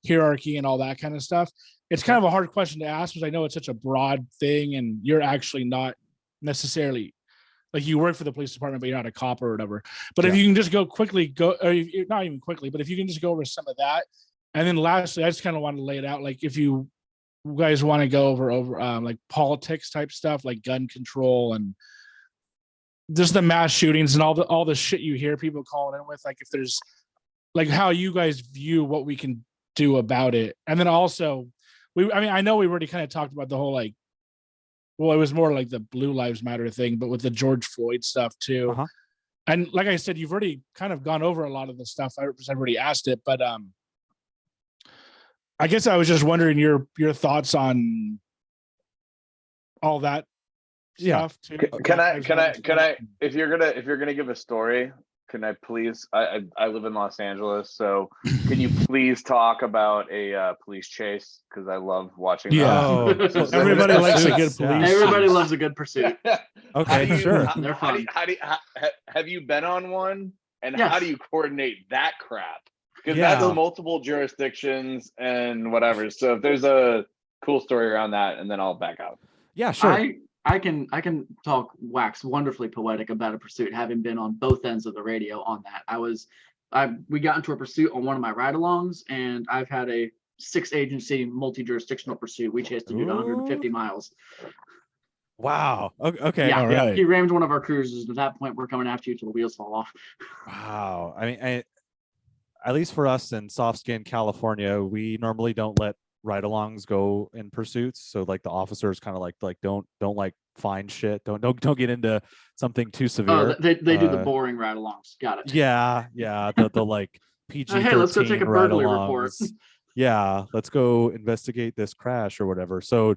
hierarchy and all that kind of stuff. It's kind of a hard question to ask because I know it's such a broad thing, and you're actually not necessarily like you work for the police department, but you're not a cop or whatever. But if you can just not even quickly, but if you can just go over some of that. And then lastly, I just kind of want to lay it out. Like if you guys want to go over like politics type stuff, like gun control and just the mass shootings and all the shit you hear people calling in with, like if there's like how you guys view what we can do about it. And then also I know we already kind of talked about the whole like, well, it was more like the Blue Lives Matter thing, but with the George Floyd stuff too. Uh-huh. And like I said, you've already kind of gone over a lot of the stuff. I've already asked it, but I guess I was just wondering your thoughts on all that stuff too. Can I if you're gonna give a story, can I please, I live in Los Angeles, so can you please talk about a police chase, because I love watching that. Oh, everybody likes a good police. Everybody loves a good pursuit. Okay, sure. They're fun. Have you been on one, and Yes. how do you coordinate that crap? Because Yeah. that's multiple jurisdictions and whatever. So if there's a cool story around that, and then I'll back out. Yeah, sure. I can talk wax wonderfully poetic about a pursuit, having been on both ends of the radio on that. We got into a pursuit on one of my ride-alongs, and I've had a 6-agency multi-jurisdictional pursuit. We chased a dude 150 miles. Wow. Okay. Yeah, All right. he rammed one of our cruisers. At that point, we're coming after you till the wheels fall off. Wow. I mean, at least for us in soft skin California, we normally don't let ride-alongs go in pursuits. So like the officers kind of like don't like find shit. Don't get into something too severe. Oh, they do the boring ride-alongs. Got it. Yeah. The like PG-13 Hey, let's go take a burglary report. ride-alongs. Yeah, let's go investigate this crash or whatever. So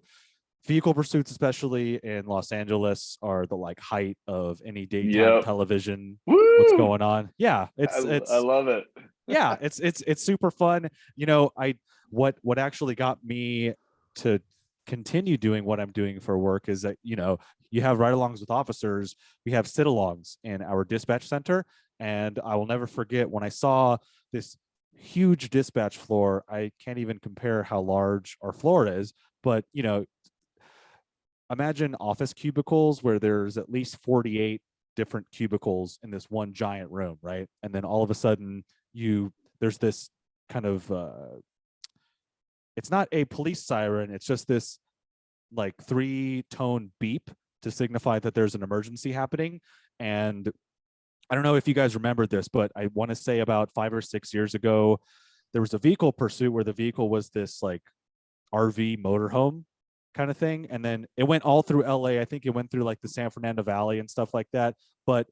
vehicle pursuits, especially in Los Angeles, are the like height of any daytime television. Woo! What's going on? Yeah, I love it. yeah, it's super fun. You know, what actually got me to continue doing what I'm doing for work is that, you know, you have ride-alongs with officers, we have sit-alongs in our dispatch center, and I will never forget when I saw this huge dispatch floor. I can't even compare how large our floor is, but you know, imagine office cubicles where there's at least 48 different cubicles in this one giant room, right? And then all of a sudden there's this kind of it's not a police siren, it's just this like 3-tone beep to signify that there's an emergency happening. And I don't know if you guys remember this, but I want to say about 5 or 6 years ago, there was a vehicle pursuit where the vehicle was this like RV motorhome kind of thing. And then it went all through LA. I think it went through like the San Fernando Valley and stuff like that. But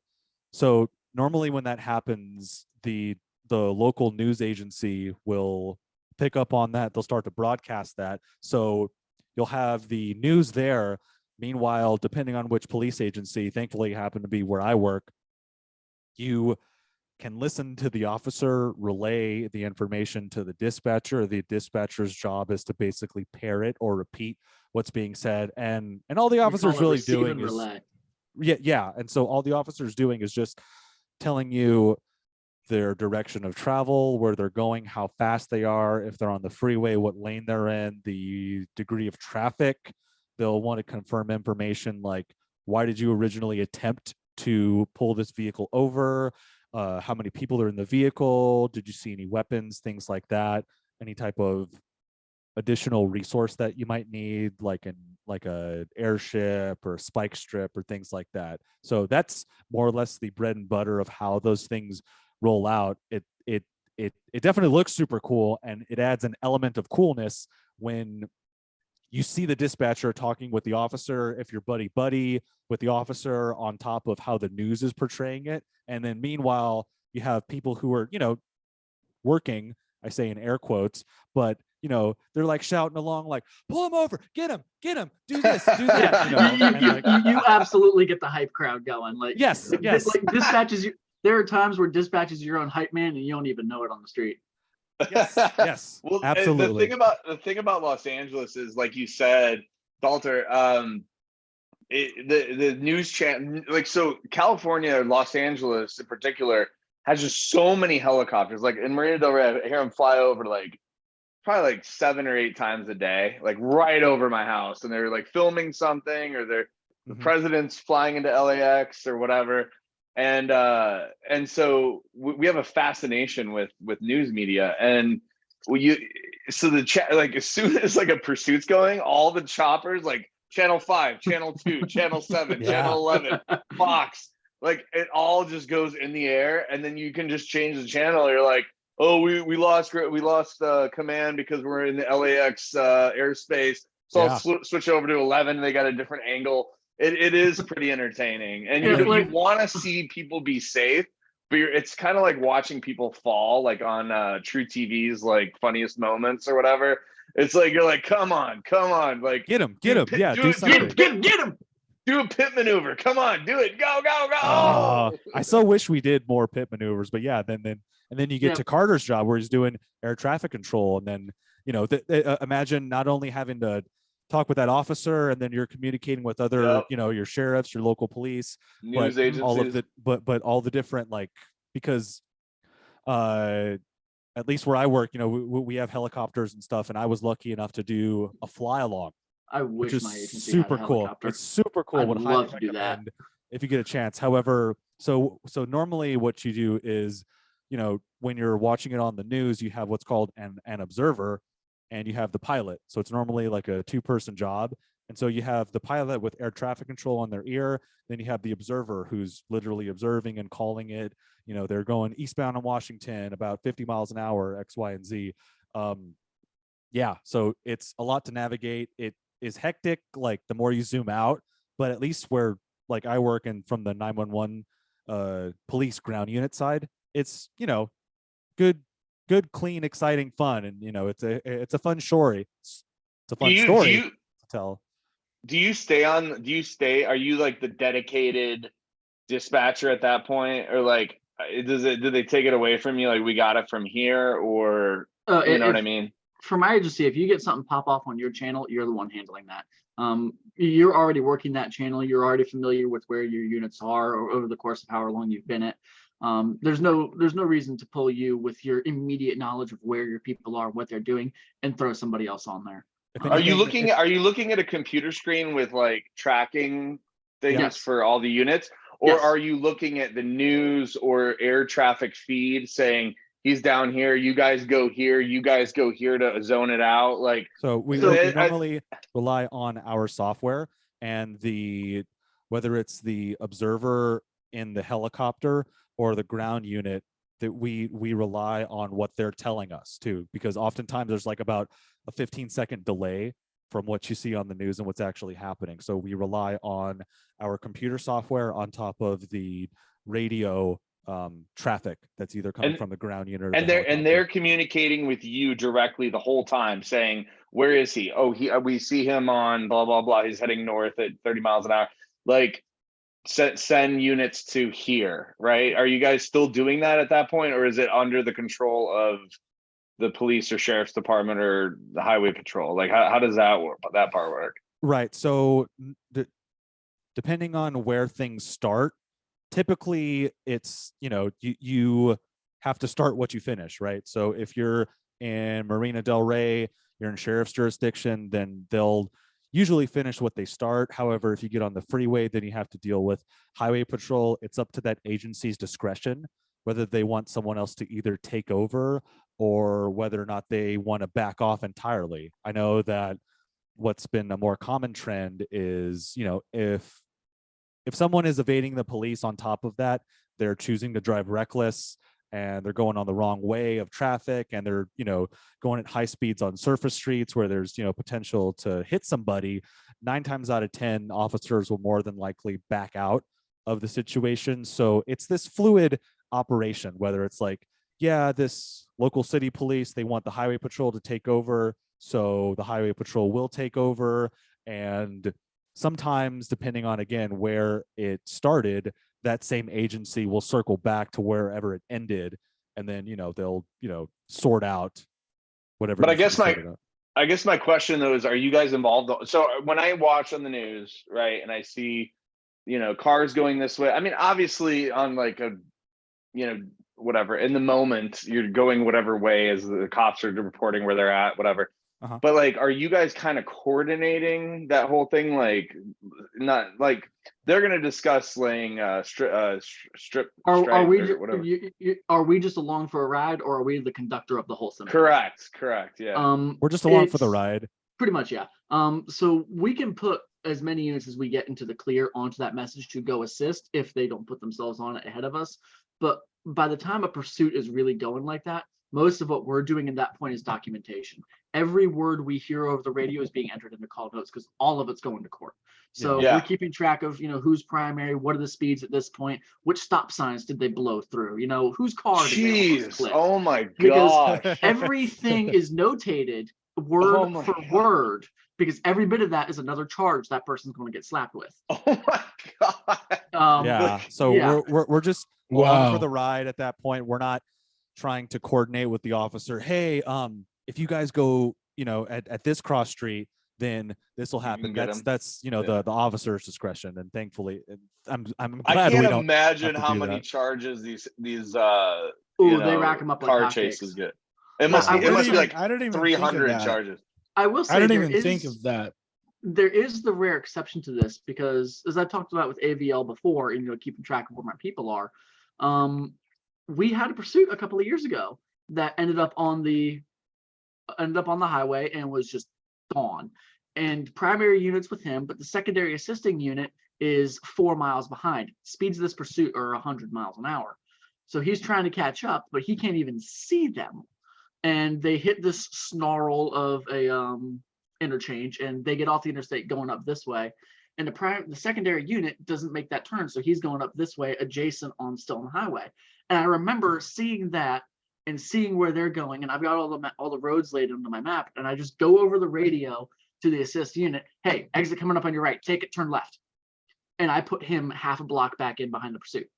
so normally when that happens, the local news agency will pick up on that. They'll start to broadcast that. So you'll have the news there. Meanwhile, depending on which police agency, thankfully happened to be where I work, you can listen to the officer relay the information to the dispatcher. The dispatcher's job is to basically parrot or repeat what's being said. And all the officer's really doing is yeah. And so all the officer's doing is just telling you their direction of travel, where they're going, how fast they are, if they're on the freeway, what lane they're in, the degree of traffic. They'll want to confirm information like, why did you originally attempt to pull this vehicle over? How many people are in the vehicle? Did you see any weapons? Things like that. Any type of additional resource that you might need, like a airship or a spike strip or things like that. So that's more or less the bread and butter of how those things roll out. It definitely looks super cool, and it adds an element of coolness when you see the dispatcher talking with the officer, if you're buddy with the officer, on top of how the news is portraying it. And then meanwhile, you have people who are, you know, working, I say in air quotes, but you know, they're like shouting along, like, pull him over, get him, do this, do that. You know, you absolutely get the hype crowd going. Like, yes. Like dispatches, there are times where dispatch is your own hype man and you don't even know it on the street. Yes. Well, absolutely. The thing about Los Angeles is, like you said, Dalter, the news channel, like, so California, Los Angeles in particular, has just so many helicopters. Like in Marina Del Rey, I hear them fly over like probably like 7 or 8 times a day, like right over my house, and they're like filming something, or the president's flying into LAX or whatever. And so we have a fascination with news media, and so the chat, like as soon as like a pursuit's going, all the choppers, like Channel 5, Channel 2, Channel 7, Channel 11, Fox, like it all just goes in the air, and then you can just change the channel. You're like, oh, we lost command because we're in the LAX airspace. So I'll switch over to 11. They got a different angle. It is pretty entertaining, and you want to see people be safe, but it's kind of like watching people fall, like on True TV's like funniest moments or whatever. It's like you're like, come on, like get him, yeah, do something, get him. Do a pit maneuver. Come on, do it. Go. I so wish we did more pit maneuvers, but yeah, then you get to Carter's job where he's doing air traffic control, and then imagine not only having to talk with that officer, and then you're communicating with other, your sheriffs, your local police, news agencies, all of the but all the different, like, because at least where I work, we have helicopters and stuff, and I was lucky enough to do a fly along. I wish which is my agency super had a cool. helicopter. It's super cool. I'd Would love highly to do that recommend if you get a chance. However, so normally what you do is, when you're watching it on the news, you have what's called an observer, and you have the pilot. So it's normally like a 2-person job. And so you have the pilot with air traffic control on their ear. Then you have the observer who's literally observing and calling it. They're going eastbound in Washington about 50 miles an hour, X, Y, and Z. So it's a lot to navigate. It is hectic, like the more you zoom out, but at least where like I work in from the 911 police ground unit side, it's good, clean, exciting fun, and it's a fun story. It's a fun story to tell. Are you like the dedicated dispatcher at that point, or like do they take it away from you, like we got it from here, or you know what I mean? For my agency, if you get something pop off on your channel, you're the one handling that. You're already working that channel. You're already familiar with where your units are or over the course of however long you've been it. There's no reason to pull you with your immediate knowledge of where your people are, what they're doing, and throw somebody else on there. Are you looking at a computer screen with like tracking things for all the units, or are you looking at the news or air traffic feed saying, he's down here, you guys go here to zone it out? Like, so we normally rely on our software, and whether it's the observer in the helicopter or the ground unit, that we rely on what they're telling us too, because oftentimes there's like about a 15-second delay from what you see on the news and what's actually happening. So we rely on our computer software on top of the radio traffic that's either coming from the ground unit, or they're communicating with you directly the whole time, saying, where is he? Oh, we see him on blah blah blah, he's heading north at 30 miles an hour. Like, send units to here, right? Are you guys still doing that at that point, or is it under the control of the police or sheriff's department or the highway patrol? Like, how does that part work? Right. So depending on where things start, typically it's, you have to start what you finish, right? So if you're in Marina Del Rey, you're in sheriff's jurisdiction, then they'll usually finish what they start. However, if you get on the freeway, then you have to deal with highway patrol. It's up to that agency's discretion whether they want someone else to either take over or whether or not they want to back off entirely. I know that what's been a more common trend is, if someone is evading the police, on top of that, they're choosing to drive reckless and they're going on the wrong way of traffic, and they're, going at high speeds on surface streets where there's, potential to hit somebody, 9 times out of 10, officers will more than likely back out of the situation. So it's this fluid operation, whether it's like, this local city police, they want the highway patrol to take over, so the highway patrol will take over. And sometimes, depending on, again, where it started, that same agency will circle back to wherever it ended, and then they'll sort out whatever. But I guess my question though is, are you guys involved? So when I watch on the news, right, and I see cars going this way, I mean, obviously on like a whatever, in the moment you're going whatever way as the cops are reporting where they're at, whatever. But like, are you guys kind of coordinating that whole thing? Like, not like they're going to discuss laying strip. Are we just along for a ride, or are we the conductor of the whole thing? Correct. Yeah. We're just along for the ride. Pretty much, yeah. So we can put as many units as we get into the clear onto that message to go assist if they don't put themselves on it ahead of us. But by the time a pursuit is really going like that, most of what we're doing at that point is documentation. Every word we hear over the radio is being entered into call notes because all of it's going to court. So Yeah. we're keeping track of, who's primary, what are the speeds at this point, which stop signs did they blow through, whose car did they almost Jeez. clip. Oh my Because gosh. everything is notated word Oh my for God. word, because every bit of that is another charge that person's going to get slapped with. Oh my God. Yeah. So yeah. we're just along Wow. for the ride at that point. We're not trying to coordinate with the officer. Hey, if you guys go, at this cross street, then this will happen. get 'em. That's Yeah. the officer's discretion, and thankfully, I'm glad I we can't don't imagine have to how do many that. charges these They rack 'em up like car hotcakes. chases get. It Yeah, must I be wouldn't like I didn't even 300 think of that. charges. I will say I didn't there even is- think of that. There is the rare exception to this because, as I talked about with AVL before, and keeping track of where my people are, we had a pursuit a couple of years ago that ended up on the highway and was just gone. And primary units with him, but the secondary assisting unit is 4 miles behind. Speeds of this pursuit are 100 miles an hour. So he's trying to catch up, but he can't even see them. And they hit this snarl of a interchange, and they get off the interstate going up this way. And the secondary unit doesn't make that turn, so he's going up this way, adjacent on Stone Highway. And I remember seeing that and seeing where they're going, and I've got all the roads laid onto my map, and I just go over the radio to the assist unit. Hey, exit coming up on your right, take it, turn left. And I put him half a block back in behind the pursuit.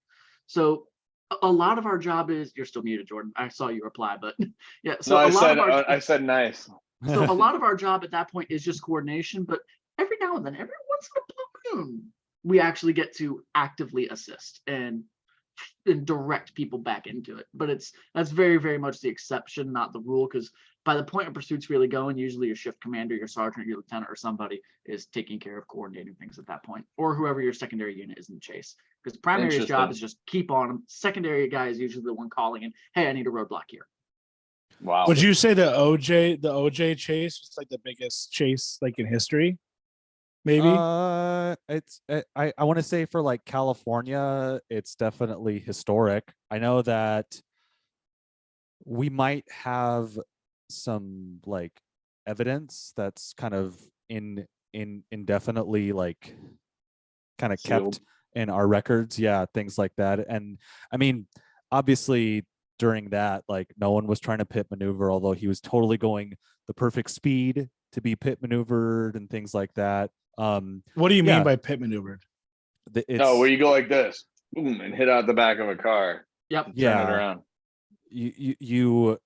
So a lot of our job is, you're still muted, Jordan. I saw you reply, but yeah. So No, I said nice. So a lot of our job at that point is just coordination, but every now and then, every once in a blue moon, we actually get to actively assist and direct people back into it. But that's very, very much the exception, not the rule, because by the point of pursuit's really going, usually your shift commander, your sergeant, your lieutenant, or somebody is taking care of coordinating things at that point, or whoever your secondary unit is in the chase. Because primary's job is just keep on them. Secondary guy is usually the one calling in, hey, I need a roadblock here. Wow. Would you say the OJ chase was like the biggest chase like in history? Maybe. I want to say for like California, it's definitely historic. I know that we might have some like evidence that's kind of indefinitely like kind of kept in our records. Yeah, things like that. And I mean, obviously during that, like no one was trying to pit maneuver, although he was totally going the perfect speed to be pit maneuvered and things like that. What do you mean by pit maneuvered? Where you go like this, boom, and hit out the back of a car. Yep. Turn it around. You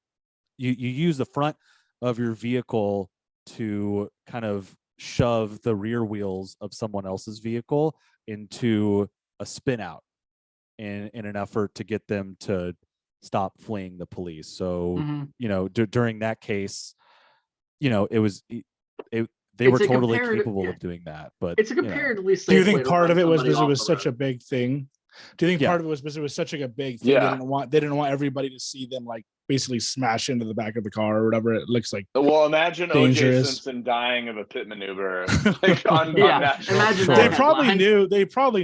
use the front of your vehicle to kind of shove the rear wheels of someone else's vehicle into a spin out in an effort to get them to stop fleeing the police. So, during that case, they were totally capable of doing that. But it's a comparatively safe. Do you think part of it was because it was such a big thing? Do you think part of it was because it was such like a big thing? Yeah. They didn't want everybody to see them like basically smash into the back of the car or whatever. It looks like. Well, imagine dangerous. O.J. Simpson dying of a pit maneuver. Like on national. Imagine They that. probably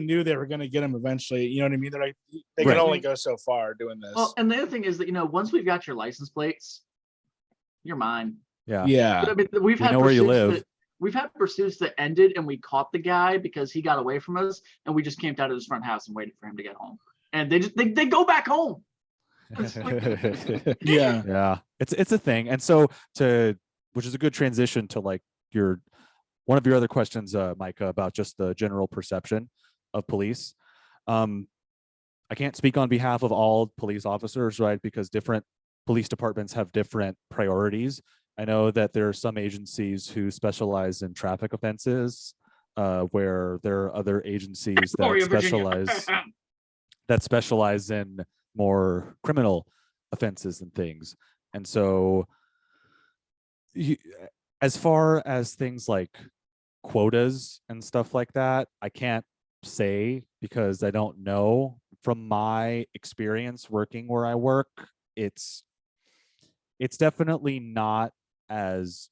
knew they were going to get him eventually. You know what I mean? They're like they can only go so far doing this. Well, and the other thing is that once we've got your license plates, you're mine. Yeah. Yeah. But, I mean, we've had know where you live. We've had pursuits that ended and we caught the guy because he got away from us, and we just camped out of his front house and waited for him to get home. And they go back home. Yeah. It's a thing. And so which is a good transition to like one of your other questions, Micah, about just the general perception of police. I can't speak on behalf of all police officers, right? Because different police departments have different priorities. I know that there are some agencies who specialize in traffic offenses, where there are other agencies that specialize in more criminal offenses and things. And so as far as things like quotas and stuff like that, I can't say because I don't know. From my experience working where I work, it's definitely not as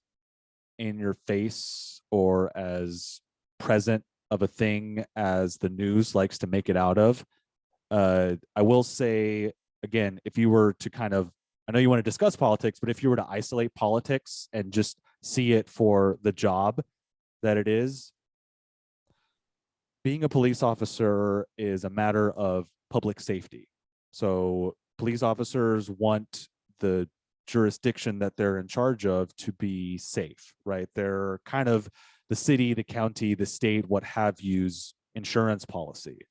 in your face or as present of a thing as the news likes to make it out of. I will say again, if you were to kind of, I know you want to discuss politics, but if you were to isolate politics and just see it for the job that it is, being a police officer is a matter of public safety. So police officers want the jurisdiction that they're in charge of to be safe, right? They're kind of the city, the county, the state, what have you's insurance policy,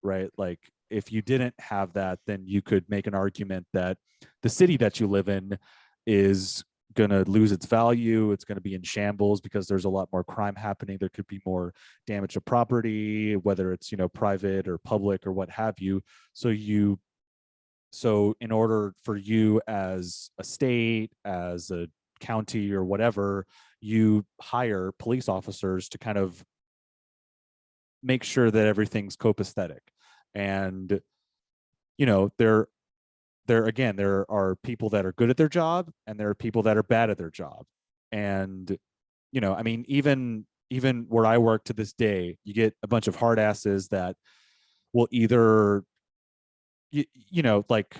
right? Like if you didn't have that, then you could make an argument that the city that you live in is going to lose its value. It's going to be in shambles because there's a lot more crime happening. There could be more damage to property, whether it's, private or public or what have you. So in order for you as a state, as a county or whatever, you hire police officers to kind of make sure that everything's copacetic. And, there are people that are good at their job and there are people that are bad at their job. And, even where I work to this day, you get a bunch of hard asses that will either, like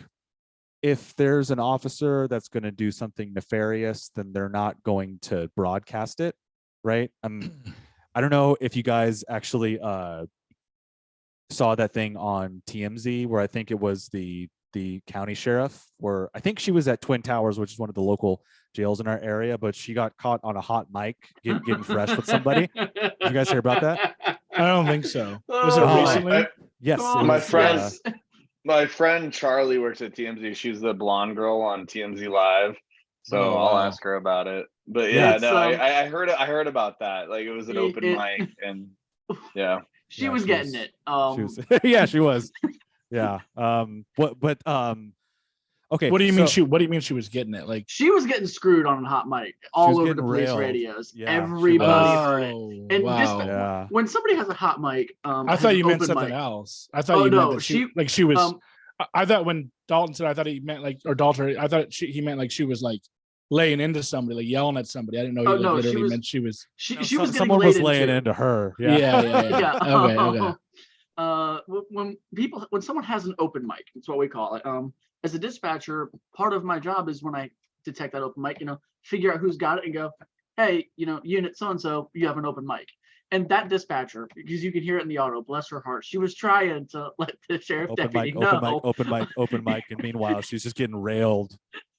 if there's an officer that's going to do something nefarious, then they're not going to broadcast it. Right. I don't know if you guys actually saw that thing on TMZ where I think it was the county sheriff, where I think she was at Twin Towers, which is one of the local jails in our area, but she got caught on a hot mic getting fresh with somebody. Did you guys hear about that? I don't think so. Was it recently? Yes. My friend Charlie works at TMZ. She's the blonde girl on TMZ Live. So I'll ask her about it. But I heard about that. Like it was an open mic and yeah. She was getting it. Yeah, she was. Yeah. Okay. What do you mean she was getting it? Like she was getting screwed on a hot mic all over the police radios. Yeah, everybody heard it. And when somebody has a hot mic, I thought you meant something else. I thought meant that she was. I thought when Dalton said, I thought he meant like, or Dalter, I thought he meant like she was like laying into somebody, like yelling at somebody. I didn't know he literally meant she was. She was someone was laying into her. Yeah. Okay. When someone has an open mic, that's what we call it. As a dispatcher, part of my job is when I detect that open mic, figure out who's got it and go, hey, unit so-and-so, you have an open mic. And that dispatcher, because you can hear it in the auto, bless her heart, she was trying to let the sheriff deputy know. Open mic. And meanwhile, she's just getting railed,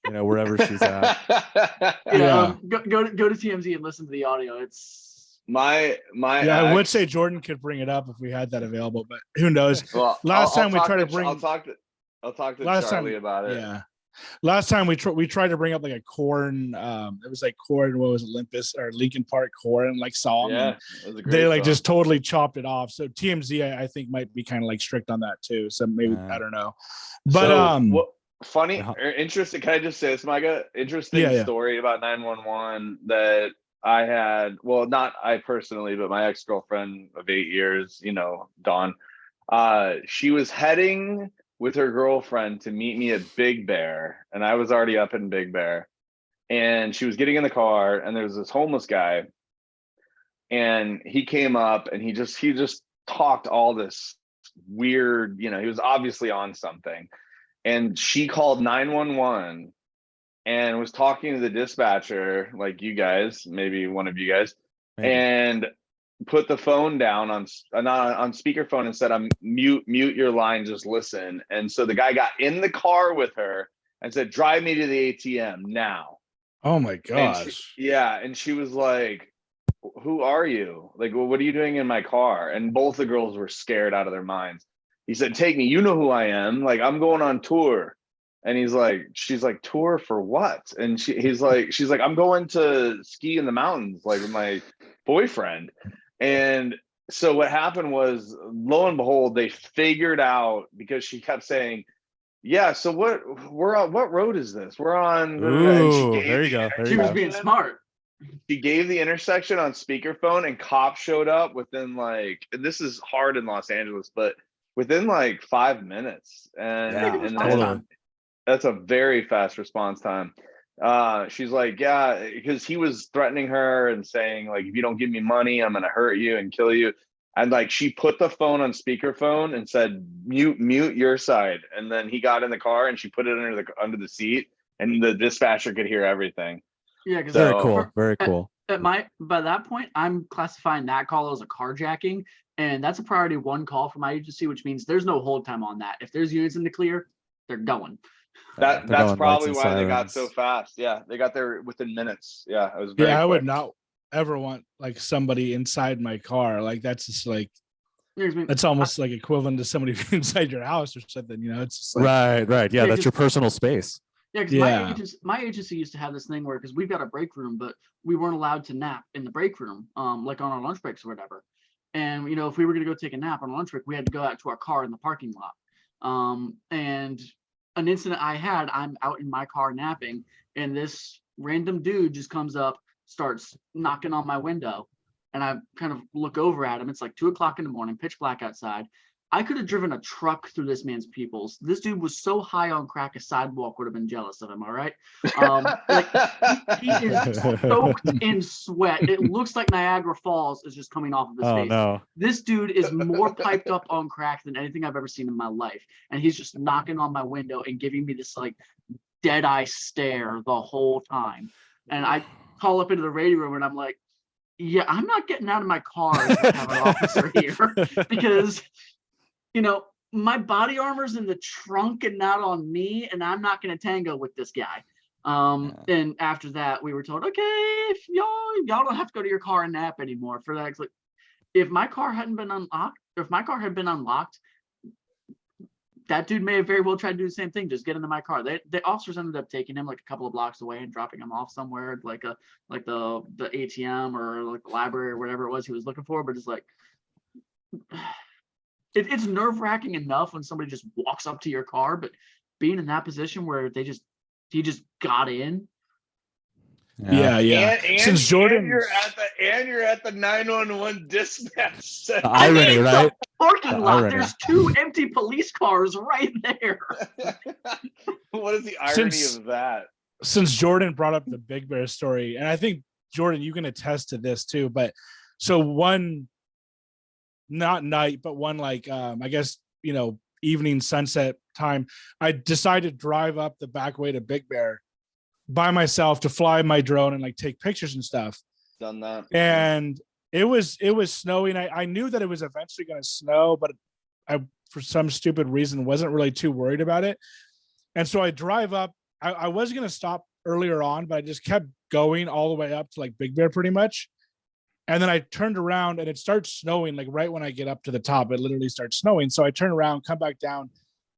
wherever she's at. Go to TMZ and listen to the audio. It's I would say Jordan could bring it up if we had that available, but who knows? Well, I'll talk to Charlie about it. Yeah. Last time we tried to bring up like a corn, it was like corn, what was it, Olympus or Lincoln Park corn like song. Yeah, they like just totally chopped it off. So TMZ I think might be kind of like strict on that too. So maybe I don't know. But funny or interesting, can I just say this, Micah? Interesting story about 911 that I had, well, not I personally, but my ex-girlfriend of 8 years, Dawn. She was heading with her girlfriend to meet me at Big Bear, and I was already up in Big Bear, and she was getting in the car, and there was this homeless guy, and he came up and he just talked all this weird, he was obviously on something, and she called 911 and was talking to the dispatcher, like you guys, maybe one of you guys, and put the phone down on speakerphone and said, "I'm mute your line, just listen." And so the guy got in the car with her and said, "Drive me to the ATM now." Oh my gosh. And she was like, "Who are you? Like, well, what are you doing in my car?" And both the girls were scared out of their minds. He said, "Take me, you know who I am. Like, I'm going on tour." And she's like, "Tour for what?" And she's like, "I'm going to ski in the mountains, like with my boyfriend." And so what happened was, lo and behold, they figured out, because she kept saying, "Yeah, so what road is this? We're on." Ooh, there you go. She was being smart. She gave the intersection on speakerphone, and cops showed up within this is hard in Los Angeles, but within 5 minutes. And, totally. that's a very fast response time. She's like, yeah, because he was threatening her and saying like, if you don't give me money, I'm gonna hurt you and kill you. And like she put the phone on speakerphone and said, mute your side. And then he got in the car and she put it under the seat, and the dispatcher could hear everything. Yeah, because Very cool. Very cool. By that point, I'm classifying that call as a carjacking, and that's a priority 1 call for my agency, which means there's no hold time on that. If there's units in the clear, they're going. That's probably why they got so fast. Yeah, they got there within minutes. Yeah, it was very I quick. would not ever want like somebody inside my car. Like that's just like it's almost like equivalent to somebody inside your house or something. You know, it's just like, right. Yeah, that's your personal space. Yeah, because my agency used to have this thing where, because we've got a break room, but we weren't allowed to nap in the break room, like on our lunch breaks or whatever. And you know, if we were gonna go take a nap on a lunch break, we had to go out to our car in the parking lot. And an incident I had, I'm out in my car napping, and this random dude just comes up, starts knocking on my window, and I kind of look over at him. It's like 2 o'clock in the morning, pitch black outside. I could have driven a truck through this man's pupils. This dude was so high on crack, a sidewalk would have been jealous of him. All right. Like he is soaked in sweat. It looks like Niagara Falls is just coming off of his face. No. This dude is more piped up on crack than anything I've ever seen in my life. And he's just knocking on my window and giving me this like dead eye stare the whole time. And I call up into the radio room and I'm like, yeah, I'm not getting out of my car if I have an officer here, because you know, my body armor's in the trunk and not on me, and I'm not going to tango with this guy. And after that, we were told, okay, if y'all don't have to go to your car and nap anymore. For that, it's like, if my car hadn't been unlocked, or if my car had been unlocked, that dude may have very well tried to do the same thing. Just get into my car. The officers ended up taking him like a couple of blocks away and dropping him off somewhere, like the ATM or like the library or whatever it was he was looking for. But it's like, it's nerve-wracking enough when somebody just walks up to your car, but being in that position where he just got in. Yeah. And, Since Jordan, and you're at the 911 dispatch center. The irony, right? Parking lot. There's 2 empty police cars right there. What is the irony of that? Since Jordan brought up the Big Bear story, and I think Jordan, you can attest to this too. But so one, not night, but one like I guess, you know, evening sunset time, I decided to drive up the back way to Big Bear by myself to fly my drone and like take pictures and stuff. Done that. And it was snowing. I knew that it was eventually going to snow, but I, for some stupid reason, wasn't really too worried about it. And so I drive up. I was going to stop earlier on, but I just kept going all the way up to like Big Bear pretty much. And then I turned around and it starts snowing, like right when I get up to the top, it literally starts snowing. So I turn around, come back down,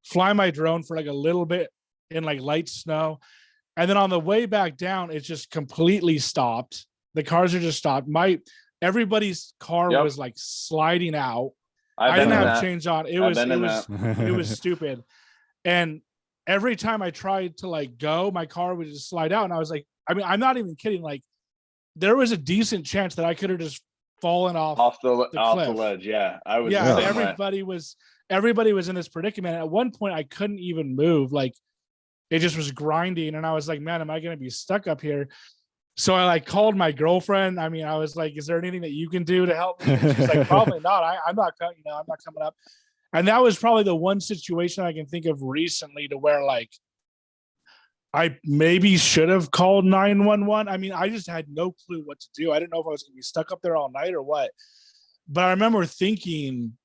fly my drone for like a little bit in like light snow. And then on the way back down, it just completely stopped. The cars are just stopped. Everybody's car was like sliding out. I didn't have change on. It was stupid. And every time I tried to like go, my car would just slide out. And I was like, I mean, I'm not even kidding. Like, there was a decent chance that I could have just fallen off the ledge. Yeah, I was. Yeah, everybody was in this predicament. At one point, I couldn't even move. Like, it just was grinding, and I was like, "Man, am I going to be stuck up here?" So I like called my girlfriend. I mean, I was like, "Is there anything that you can do to help me?" And she's like, "Probably not. I'm not coming. I'm not coming up." And that was probably the one situation I can think of recently to where like I maybe should have called 911. I mean, I just had no clue what to do. I didn't know if I was going to be stuck up there all night or what. But I remember thinking,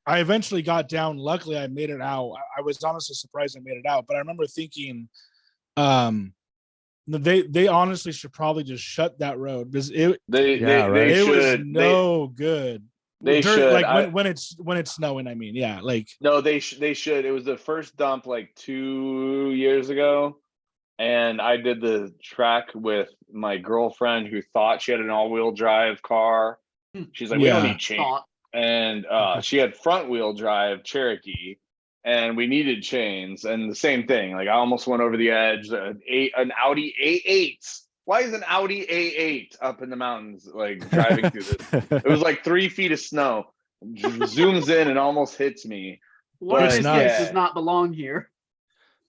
I eventually got down. Luckily, I made it out. I was honestly surprised I made it out. But I remember thinking, they honestly should probably just shut that road because it was no good. They should, like when it's snowing. I mean, yeah, like no, they should. It was the first dump like 2 years ago. And I did the track with my girlfriend who thought she had an all-wheel drive car. She's like, we don't need chains. And she had front-wheel drive Cherokee, and we needed chains. And the same thing, like I almost went over the edge. An Audi A8. Why is an Audi A8 up in the mountains, like driving through this? It was like 3 feet of snow. Zooms in and almost hits me. What does not belong here?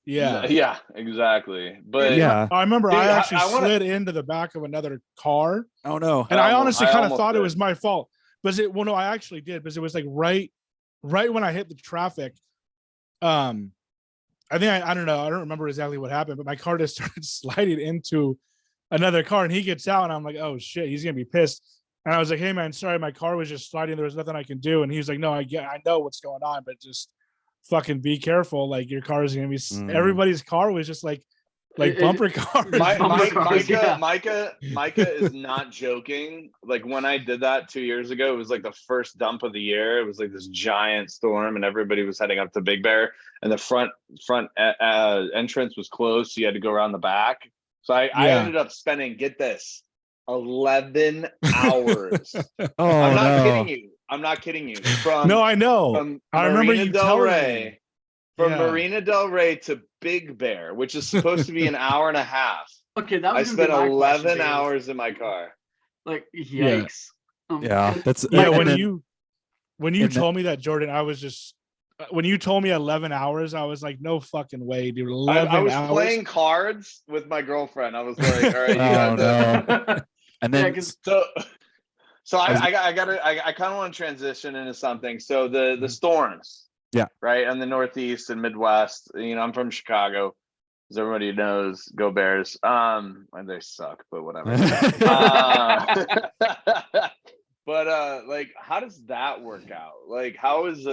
Yeah. Yeah, exactly. But Yeah. I remember Dude, I actually I wanna- slid into the back of another car, Oh no. and I honestly kind of almost thought it did. was my fault. But well, no, I actually did, because it was like right when I hit the traffic. I think I don't know. I don't remember exactly what happened, but my car just started sliding into another car, and he gets out, and I'm like, oh shit, he's gonna be pissed. And I was like, hey man, sorry, my car was just sliding. There was nothing I can do. And he was like, no, I know what's going on, but just fucking be careful. Like your car is gonna be. Everybody's car was just like bumper cars. Micah is not joking. Like when I did that 2 years ago, it was like the first dump of the year. It was like this giant storm, and everybody was heading up to Big Bear, and the front entrance was closed, so you had to go around the back. So I ended up spending, get this, 11 hours. Oh, I'm not no. kidding you. I'm not kidding you. No, I know. From I remember Marina you Del telling Rey. me. From Yeah. Marina Del Rey to Big Bear, which is supposed to be an hour and a half. Okay, that was I gonna be spent my 11 question, Dave. hours in my car. Like, yikes. Yeah, that's Yeah, and when then- you and told me that, Jordan, I was just when you told me 11 hours, I was like, no fucking way, dude. 11 I was hours. playing cards with my girlfriend. I was like, all right, you Oh, got no. And then so I kind of want to transition into something. So the storms, Yeah. right, in the Northeast and Midwest. You know, I'm from Chicago, as everybody knows. Go Bears. And they suck, but whatever. But like, how does that work out? Like, how is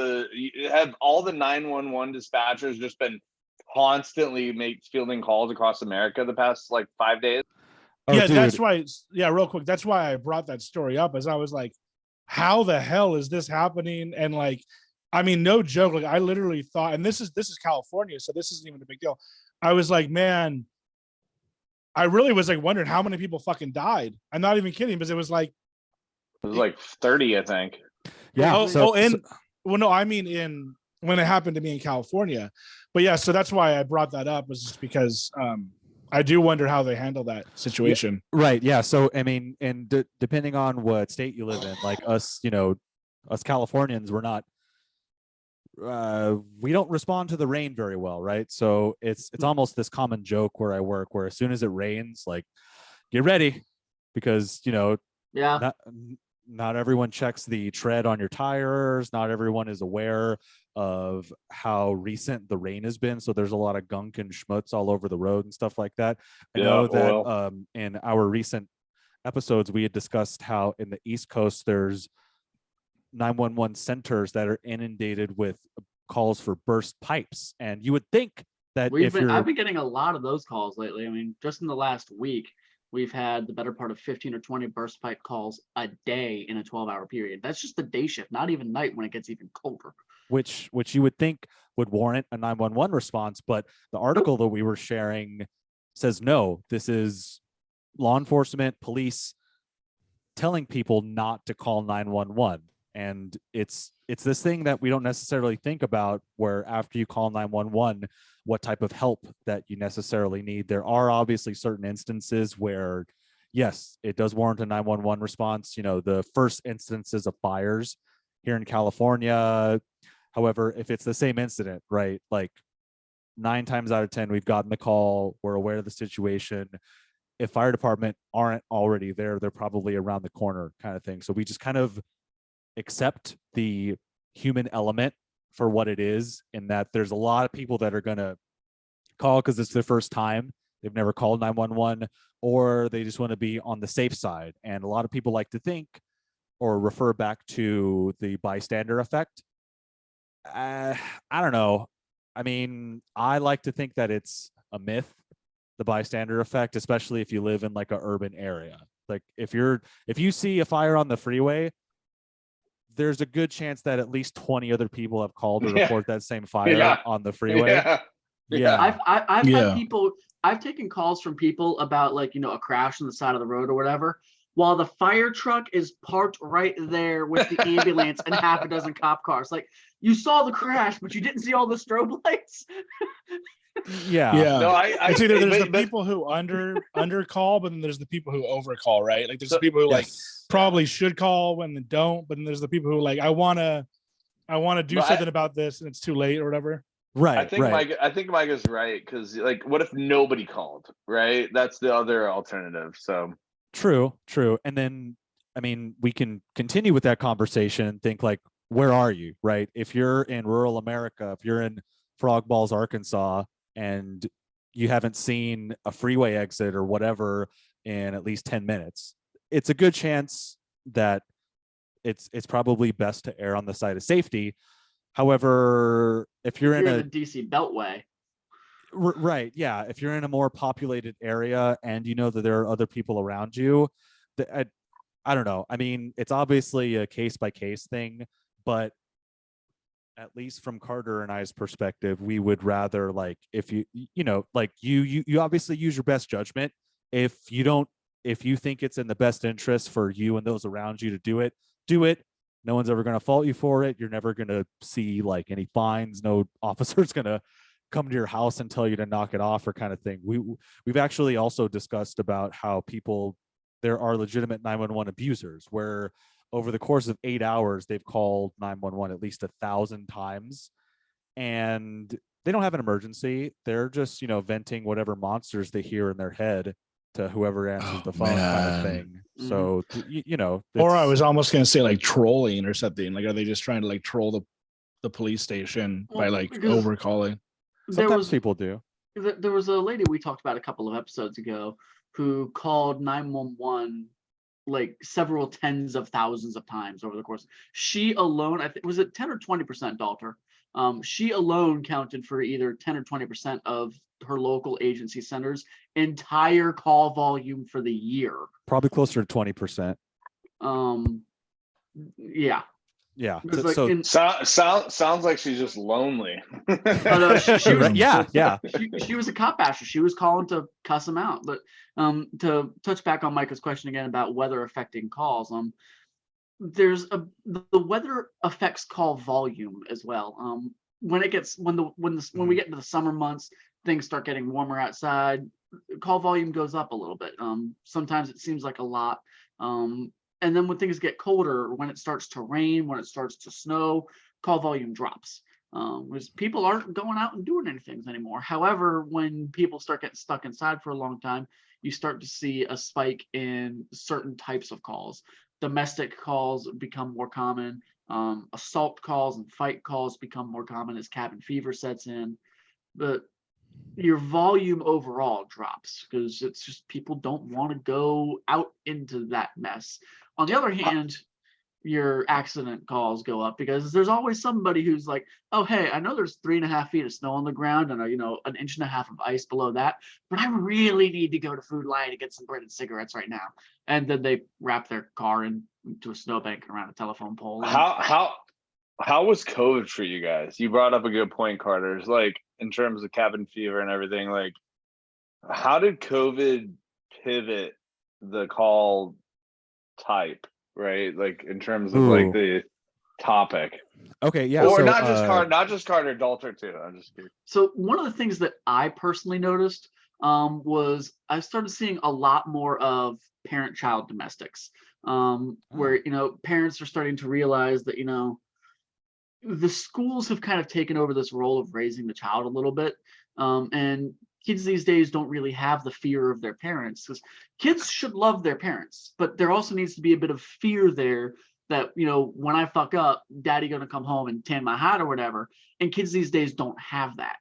have all the 911 dispatchers just been constantly fielding calls across America the past like 5 days? Oh, Yeah, dude. that's why. Yeah, real quick. That's why I brought that story up, as I was like, how the hell is this happening? And like, I mean, no joke. Like, I literally thought, and this is California, so this isn't even a big deal. I was like, man, I really was like wondering how many people fucking died. I'm not even kidding, because it was like 30, I think. Yeah. Well, no, I mean when it happened to me in California. But yeah, so that's why I brought that up, was just because I do wonder how they handle that situation. Right. Yeah. So, I mean, and depending on what state you live in, like us, us Californians, we're not, we don't respond to the rain very well. Right. So it's almost this common joke where I work, where as soon as it rains, like, get ready, because, yeah. Not everyone checks the tread on your tires. Not everyone is aware of how recent the rain has been. So there's a lot of gunk and schmutz all over the road and stuff like that. I know that in our recent episodes, we had discussed how in the East Coast, there's 911 centers that are inundated with calls for burst pipes. And you would think that I've been getting a lot of those calls lately. I mean, just in the last week, we've had the better part of 15 or 20 burst pipe calls a day in a 12-hour period. That's just the day shift, not even night when it gets even colder. Which you would think would warrant a 911 response, but the article that we were sharing says no. This is law enforcement, police telling people not to call 911, and it's this thing that we don't necessarily think about, where after you call 911, what type of help that you necessarily need. There are obviously certain instances where, yes, it does warrant a 911 response. The first instances of fires here in California. However, if it's the same incident, right, like 9 times out of 10, we've gotten the call, we're aware of the situation. If fire department aren't already there, they're probably around the corner, kind of thing. So we just kind of accept the human element for what it is, in that there's a lot of people that are going to call because it's their first time. They've never called 911, or they just want to be on the safe side. And a lot of people like to think or refer back to the bystander effect. I don't know. I mean, I like to think that it's a myth, the bystander effect, especially if you live in like an urban area. Like if you see a fire on the freeway, there's a good chance that at least 20 other people have called to report that same fire on the freeway. Yeah. I've had people, I've taken calls from people about like, a crash on the side of the road or whatever, while the fire truck is parked right there with the ambulance and half a dozen cop cars. Like, you saw the crash, but you didn't see all the strobe lights. Yeah. No, it's either there's the people who under call, but then there's the people who over call, right? Like there's the people who like probably should call when they don't, but then there's the people who like, I want to do something about this and it's too late or whatever. Right. I think Mike is right, because like, what if nobody called? Right, that's the other alternative. So True. And then, I mean, we can continue with that conversation and think like, where are you? Right. If you're in rural America, if you're in Frog Balls, Arkansas, and you haven't seen a freeway exit or whatever in at least 10 minutes, it's a good chance that it's probably best to err on the side of safety. However, if you're in the DC Beltway, right, yeah, if you're in a more populated area and you know that there are other people around you, I don't know. I mean, it's obviously a case by case thing, but at least from Carter and I's perspective, we would rather, like, if you know, like you obviously use your best judgment. If you think it's in the best interest for you and those around you to do it, do it. No one's ever going to fault you for it. You're never going to see like any fines. No officer's going to come to your house and tell you to knock it off or kind of thing. We've actually also discussed about how there are legitimate 911 abusers where over the course of 8 hours, they've called 911 at least 1,000 times, and they don't have an emergency. They're just, venting whatever monsters they hear in their head to whoever answers the phone, kind of thing. So, or I was almost going to say like trolling or something. Like, are they just trying to like troll the police station by like overcalling? Sometimes people do. There was a lady we talked about a couple of episodes ago who called 911 like several tens of thousands of times over the course. She alone, I think, was it 10 or 20%, Dalter? She alone counted for either 10 or 20% of her local agency center's entire call volume for the year. Probably closer to 20%. Yeah. Yeah. Like sounds like she's just lonely. She was, yeah. She was a cop basher. She was calling to cuss him out. But to touch back on Micah's question again about weather affecting calls, the weather affects call volume as well. When we get into the summer months, things start getting warmer outside. Call volume goes up a little bit. Sometimes it seems like a lot. And then when things get colder, when it starts to rain, when it starts to snow, call volume drops. Because people aren't going out and doing anything anymore. However, when people start getting stuck inside for a long time, you start to see a spike in certain types of calls. Domestic calls become more common. Assault calls and fight calls become more common as cabin fever sets in. But your volume overall drops because it's just people don't want to go out into that mess. On the other hand, your accident calls go up because there's always somebody who's like, oh, hey, I know there's 3.5 feet of snow on the ground and 1.5 inches of ice below that, but I really need to go to Food Lion to get some bread and cigarettes right now. And then they wrap their car into a snowbank around a telephone pole. How was COVID for you guys? You brought up a good point, Carter. It's like, in terms of cabin fever and everything, like, how did COVID pivot the call type, right? Like, in terms of like the topic. Okay, yeah. Or so, not just Carter, Dalter too. I'm just curious. So one of the things that I personally noticed was I started seeing a lot more of parent-child domestics, where parents are starting to realize that the schools have kind of taken over this role of raising the child a little bit, and kids these days don't really have the fear of their parents, because kids should love their parents, but there also needs to be a bit of fear there that when I fuck up, daddy gonna come home and tan my hat or whatever, and kids these days don't have that.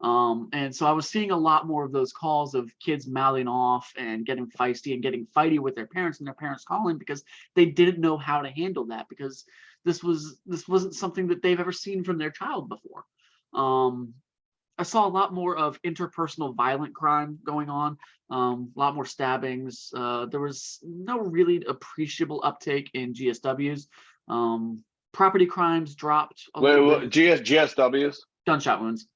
And so I was seeing a lot more of those calls of kids mouthing off and getting feisty and getting fighty with their parents, and their parents calling because they didn't know how to handle that, because this wasn't something that they've ever seen from their child before. I saw a lot more of interpersonal violent crime going on, a lot more stabbings. There was no really appreciable uptake in GSWs. Property crimes dropped a little bit. GSWs? Gunshot wounds.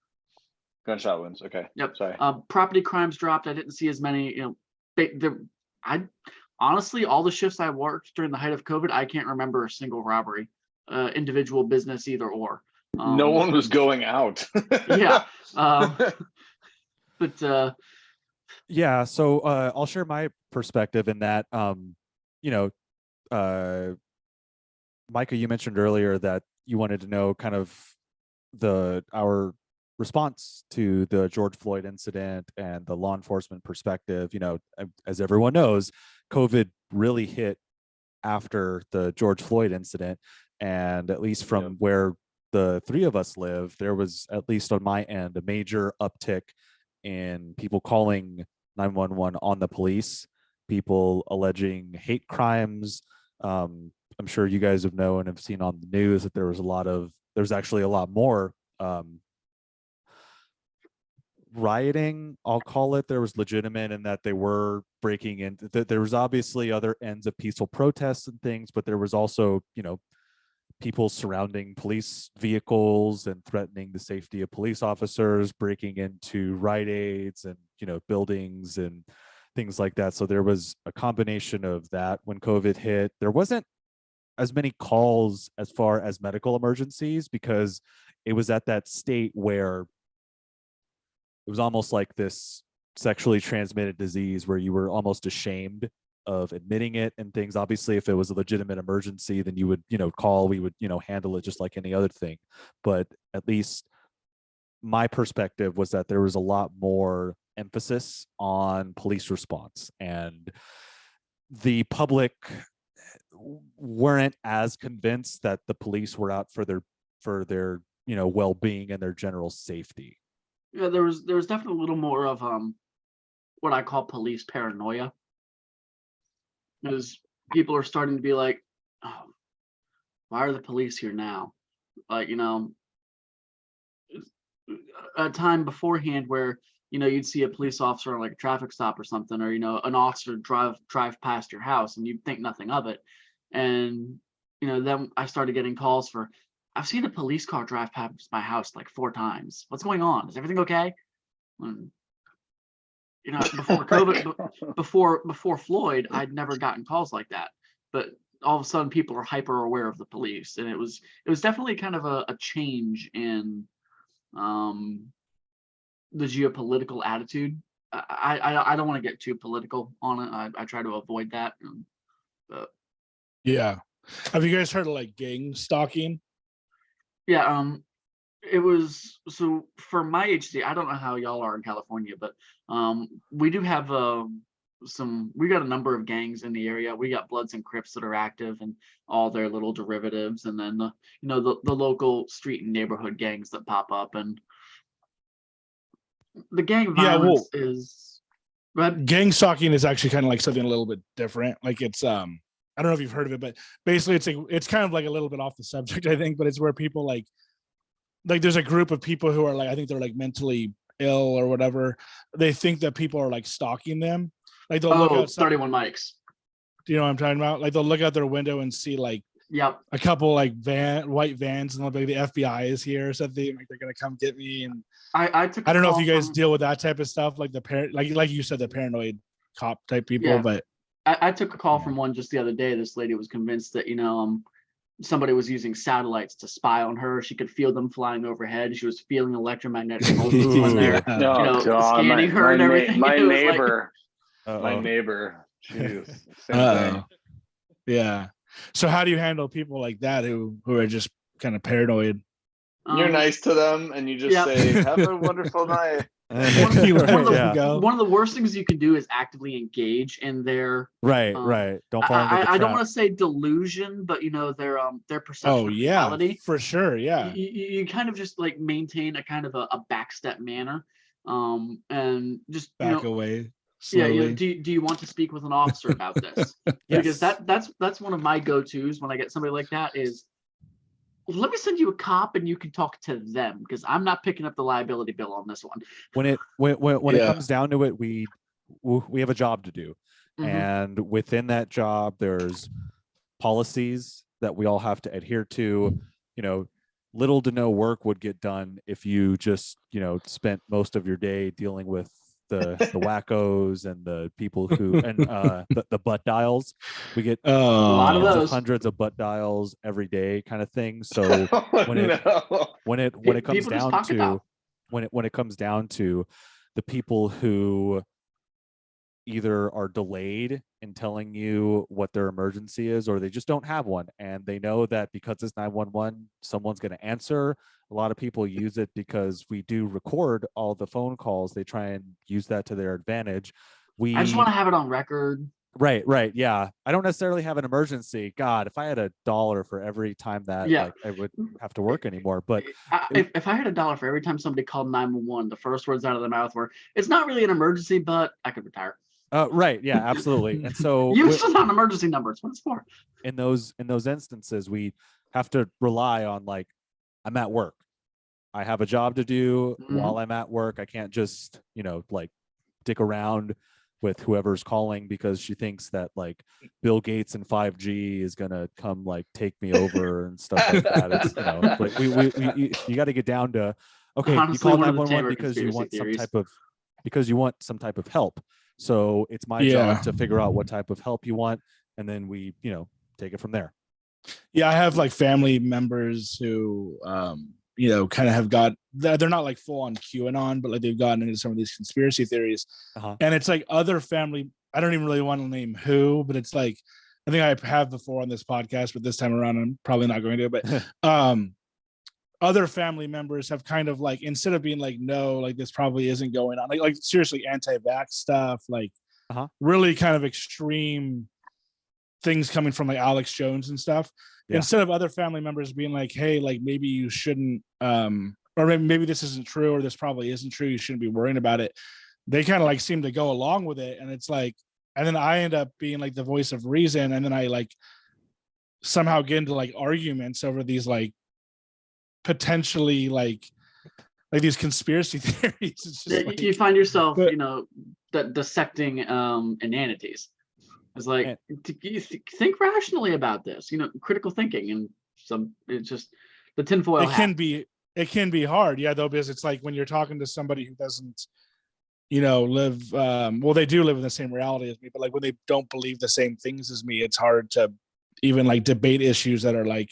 Gunshot wounds. Okay. Yep. Sorry. Property crimes dropped. I didn't see as many. I honestly, all the shifts I worked during the height of COVID, I can't remember a single robbery, individual business, either or. No one was going out. Yeah. But yeah. So I'll share my perspective in that. Micah, you mentioned earlier that you wanted to know kind of our response to the George Floyd incident and the law enforcement perspective. As everyone knows, COVID really hit after the George Floyd incident. And at least from where the three of us live, there was, at least on my end, a major uptick in people calling 911 on the police, people alleging hate crimes. I'm sure you guys have known and have seen on the news that there's actually a lot more rioting, I'll call it. There was legitimate in that they were breaking in. There was obviously other ends of peaceful protests and things, but there was also, people surrounding police vehicles and threatening the safety of police officers, breaking into Rite Aids and, buildings and things like that. So there was a combination of that when COVID hit. There wasn't as many calls as far as medical emergencies because it was at that state where it was almost like this sexually transmitted disease where you were almost ashamed of admitting it and things. Obviously, if it was a legitimate emergency, then you would, call, we would, handle it just like any other thing. But at least my perspective was that there was a lot more emphasis on police response, and the public weren't as convinced that the police were out for their well-being and their general safety. Yeah, there was definitely a little more of what I call police paranoia. Because people are starting to be like, oh, why are the police here now? Like, a time beforehand where, you'd see a police officer on like a traffic stop or something, or, an officer drive past your house and you'd think nothing of it. And, then I started getting calls for, I've seen a police car drive past my house like 4 times. What's going on? Is everything okay? And, before COVID, before Floyd, I'd never gotten calls like that. But all of a sudden, people are hyper aware of the police, and it was definitely kind of a change in the geopolitical attitude. I don't want to get too political on it. I try to avoid that. But yeah, have you guys heard of like gang stalking? yeah, it was, so for my HC, I don't know how y'all are in California, but we do have we got a number of gangs in the area. We got Bloods and Crips that are active and all their little derivatives, and then the local street and neighborhood gangs that pop up. And the gang violence is, gang stalking is actually kind of like something a little bit different. Like it's I don't know if you've heard of it, but basically it's kind of like a little bit off the subject, I think, but it's where people like there's a group of people who are like, I think they're like mentally ill or whatever. They think that people are like stalking them. Like they'll look outside. 31 mics. Do you know what I'm talking about? Like they'll look out their window and see like a couple like white vans, and they'll be like, the FBI is here or something. Like they're gonna come get me. And I don't know if you guys deal with that type of stuff, like like you said, the paranoid cop type people. But I took a call from one just the other day. This lady was convinced that somebody was using satellites to spy on her. She could feel them flying overhead. She was feeling electromagnetic pulses when they're scanning her and everything. My neighbor. Jeez. Same thing. Yeah. So how do you handle people like that who are just kind of paranoid? You're nice to them and you just say, have a wonderful night. One of the worst things you can do is actively engage in their right. Don't fall into the I don't want to say delusion, but their perception of reality. For sure. Yeah. You kind of just like maintain a kind of a backstep manner, and just back away. Slowly. Yeah. Do you want to speak with an officer about this? Because that's one of my go-tos when I get somebody like that is, let me send you a cop and you can talk to them, because I'm not picking up the liability bill on this one. When it comes down to it, we have a job to do. Mm-hmm. And within that job, there's policies that we all have to adhere to. Little to no work would get done if you just, spent most of your day dealing with the wackos and the people who and the butt dials. We get a lot of those, hundreds of butt dials every day, kind of thing. So when it comes down to the people who either are delayed in telling you what their emergency is, or they just don't have one. And they know that because it's 911, someone's going to answer. A lot of people use it because we do record all the phone calls. They try and use that to their advantage. I just want to have it on record. Right. Yeah. I don't necessarily have an emergency. God, if I had $1 for every time that like I would have to work anymore. But if I had $1 for every time somebody called 911, the first words out of their mouth were, "It's not really an emergency, but I could retire." Right. Yeah, absolutely. And so use it on emergency numbers. What it's for. In those instances, we have to rely on like, I'm at work. I have a job to do while I'm at work. I can't just, like dick around with whoever's calling because she thinks that like Bill Gates and 5G is gonna come like take me over and stuff like that. It's like you got to get down to, okay, honestly, you call 911 because you want some type of help. So it's my job to figure out what type of help you want, and then we take it from there. Yeah, I have like family members who kind of have they're not like full on QAnon, but like they've gotten into some of these conspiracy theories. And it's like other family, I don't even really want to name who, but it's like, I think I have before on this podcast, but this time around I'm probably not going to, but other family members have kind of like, instead of being like, no, like this probably isn't going on, like seriously anti-vax stuff, like really kind of extreme things coming from like Alex Jones and stuff. Instead of other family members being like, hey, like maybe you shouldn't, or maybe this isn't true, or this probably isn't true, you shouldn't be worrying about it, they kind of like seem to go along with it. And it's like, and then I end up being like the voice of reason, and then I like somehow get into like arguments over these like potentially like these conspiracy theories. It's just like, you find yourself dissecting inanities. It's like, you think rationally about this, critical thinking, and it's just the tinfoil hat. It can be hard, though, because it's like when you're talking to somebody who doesn't, live, well, they do live in the same reality as me, but like when they don't believe the same things as me, it's hard to even like debate issues that are like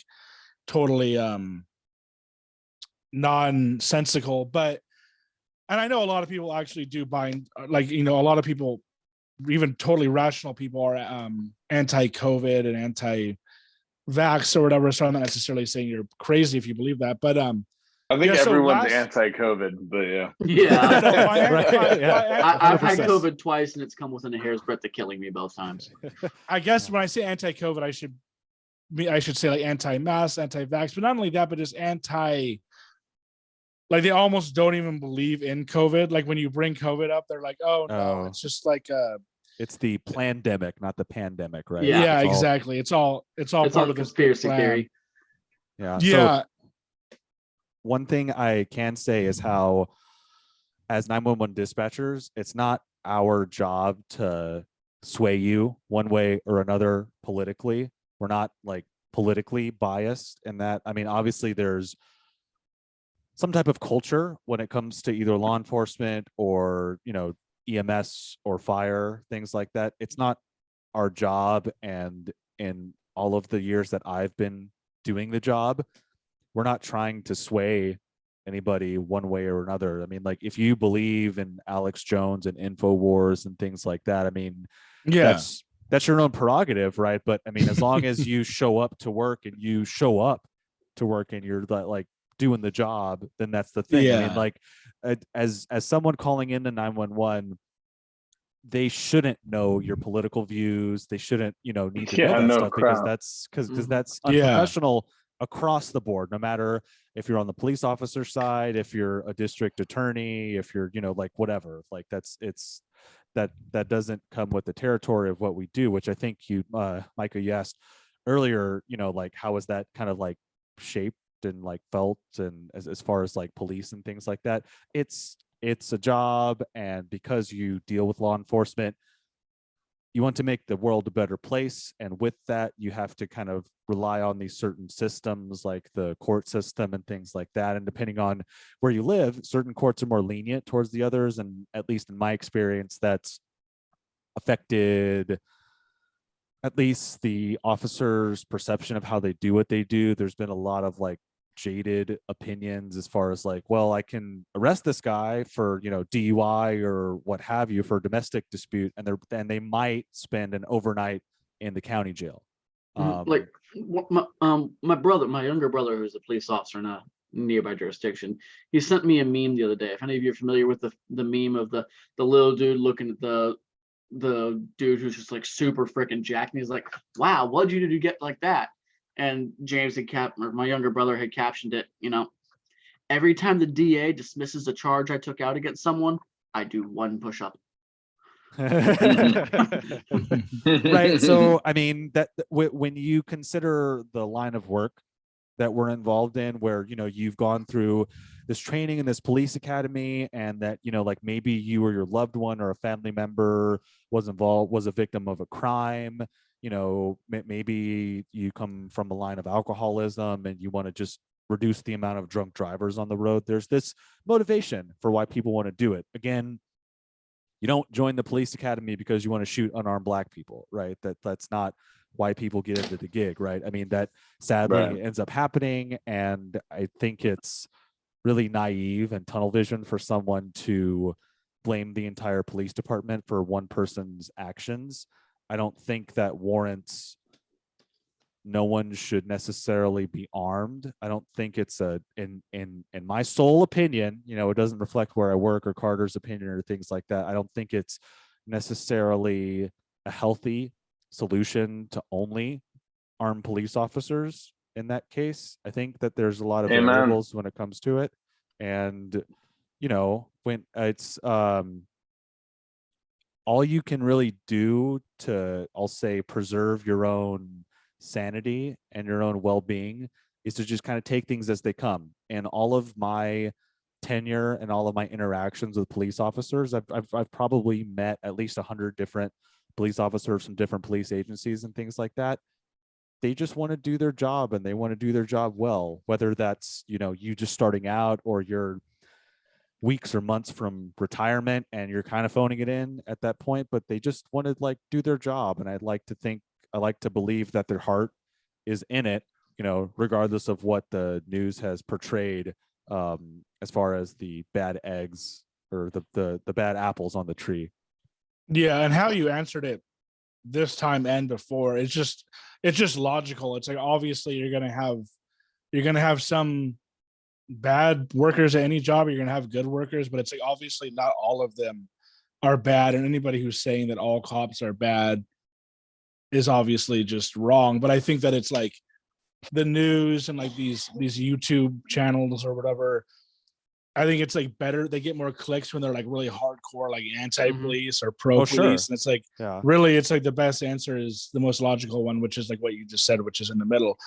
totally nonsensical. And I know a lot of people actually do bind, like, a lot of people, even totally rational people, are anti-COVID and anti-vax or whatever. So I'm not necessarily saying you're crazy if you believe that, but I think everyone's anti-COVID, but I've had COVID twice, and it's come within a hair's breadth of killing me both times. I guess when I say anti-COVID, I should say like anti-mask, anti-vax, but not only that, but just like they almost don't even believe in COVID. Like when you bring COVID up, they're like, "Oh no, it's just like it's the plandemic, not the pandemic, right?" Yeah, exactly. It's all part of the conspiracy theory. Yeah. Yeah. So one thing I can say is how, as 911 dispatchers, it's not our job to sway you one way or another politically. We're not like politically biased in that. I mean, obviously there's some type of culture when it comes to either law enforcement or, EMS or fire, things like that. It's not our job. And in all of the years that I've been doing the job, we're not trying to sway anybody one way or another. I mean, like if you believe in Alex Jones and InfoWars and things like that, I mean, that's your own prerogative, right? But I mean, as long as you show up to work and you're like doing the job, then that's the thing. I mean, like as someone calling in to 911, they shouldn't know your political views. They shouldn't, need to know that stuff because that's unprofessional across the board, no matter if you're on the police officer side, if you're a district attorney, if you're, like whatever, like that doesn't come with the territory of what we do, which I think you, Micah, you asked earlier, like how is that kind of like shaped and like felt, and as far as like police and things like that, it's a job, and because you deal with law enforcement, you want to make the world a better place, and with that you have to kind of rely on these certain systems like the court system and things like that, and depending on where you live, certain courts are more lenient towards the others, and at least in my experience that's affected at least the officer's perception of how they do what they do. There's been a lot of like jaded opinions as far as like, well, I can arrest this guy for, DUI or what have you for a domestic dispute, and they might spend an overnight in the county jail. Like my younger brother, who's a police officer in a nearby jurisdiction, he sent me a meme the other day. If any of you are familiar with the meme of the little dude looking at the dude who's just like super freaking jacked, and he's like, "Wow, what'd you do to get like that?" And James or my younger brother had captioned it, every time the DA dismisses a charge I took out against someone, I do one push-up. Right. So, I mean, that when you consider the line of work that we're involved in, where, you've gone through this training in this police academy, and that, like maybe you or your loved one or a family member was a victim of a crime, maybe you come from a line of alcoholism and you want to just reduce the amount of drunk drivers on the road. There's this motivation for why people want to do it. Again, you don't join the police academy because you want to shoot unarmed Black people, right? That's not why people get into the gig, right? I mean, that sadly ends up happening. And I think it's really naive and tunnel vision for someone to blame the entire police department for one person's actions. I don't think that warrants no one should necessarily be armed. I don't think it's in my sole opinion, it doesn't reflect where I work or Carter's opinion or things like that. I don't think it's necessarily a healthy solution to only arm police officers in that case. I think that there's a lot of variables when it comes to it. And, when it's all you can really do to, I'll say, preserve your own sanity and your own well-being is to just kind of take things as they come. And all of my tenure and all of my interactions with police officers, I've probably met at least 100 different police officers from different police agencies and things like that. They just want to do their job, and they want to do their job well, whether that's, you just starting out or you're weeks or months from retirement and you're kind of phoning it in at that point, but they just want to do their job. And I like to believe that their heart is in it, regardless of what the news has portrayed, as far as the bad eggs or the bad apples on the tree. Yeah. And how you answered it this time and before, it's just logical. It's like, obviously you're going to have some bad workers at any job, you're going to have good workers, but it's like, obviously not all of them are bad. And anybody who's saying that all cops are bad is obviously just wrong. But I think that it's like the news and like these YouTube channels or whatever, I think it's like better, they get more clicks when they're like really hardcore, like anti-police or pro-police. Sure. And it's like, really, it's like the best answer is the most logical one, which is like what you just said, which is in the middle.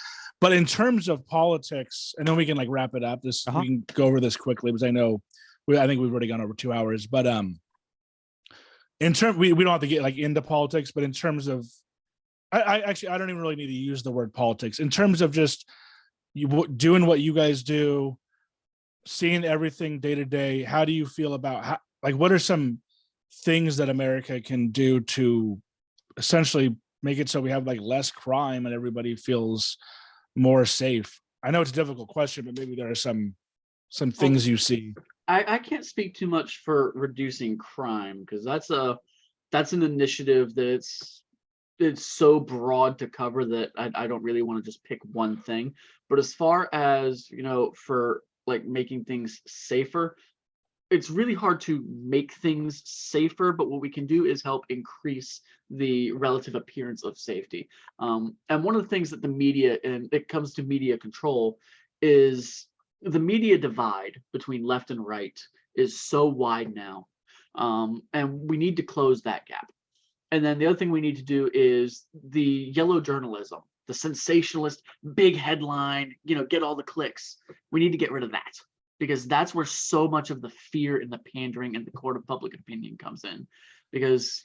But in terms of politics, and then we can like wrap it up. We can go over this quickly because I think we've already gone over 2 hours. But in terms, we don't have to get like into politics, but in terms of, I don't even really need to use the word politics. In terms of just you doing what you guys do, seeing everything day to day, how do you feel about what are some things that America can do to essentially make it so we have like less crime and everybody feels more safe? I know it's a difficult question, but maybe there are some things you see. I can't speak too much for reducing crime, because that's an initiative that's so broad to cover that I don't really want to just pick one thing. But as far as, for like making things safer, it's really hard to make things safer, but what we can do is help increase the relative appearance of safety. And one of the things that the media, and it comes to media control, is the media divide between left and right is so wide now. And we need to close that gap. And then the other thing we need to do is the yellow journalism, the sensationalist, big headline, get all the clicks. We need to get rid of that, because that's where so much of the fear and the pandering and the court of public opinion comes in. Because,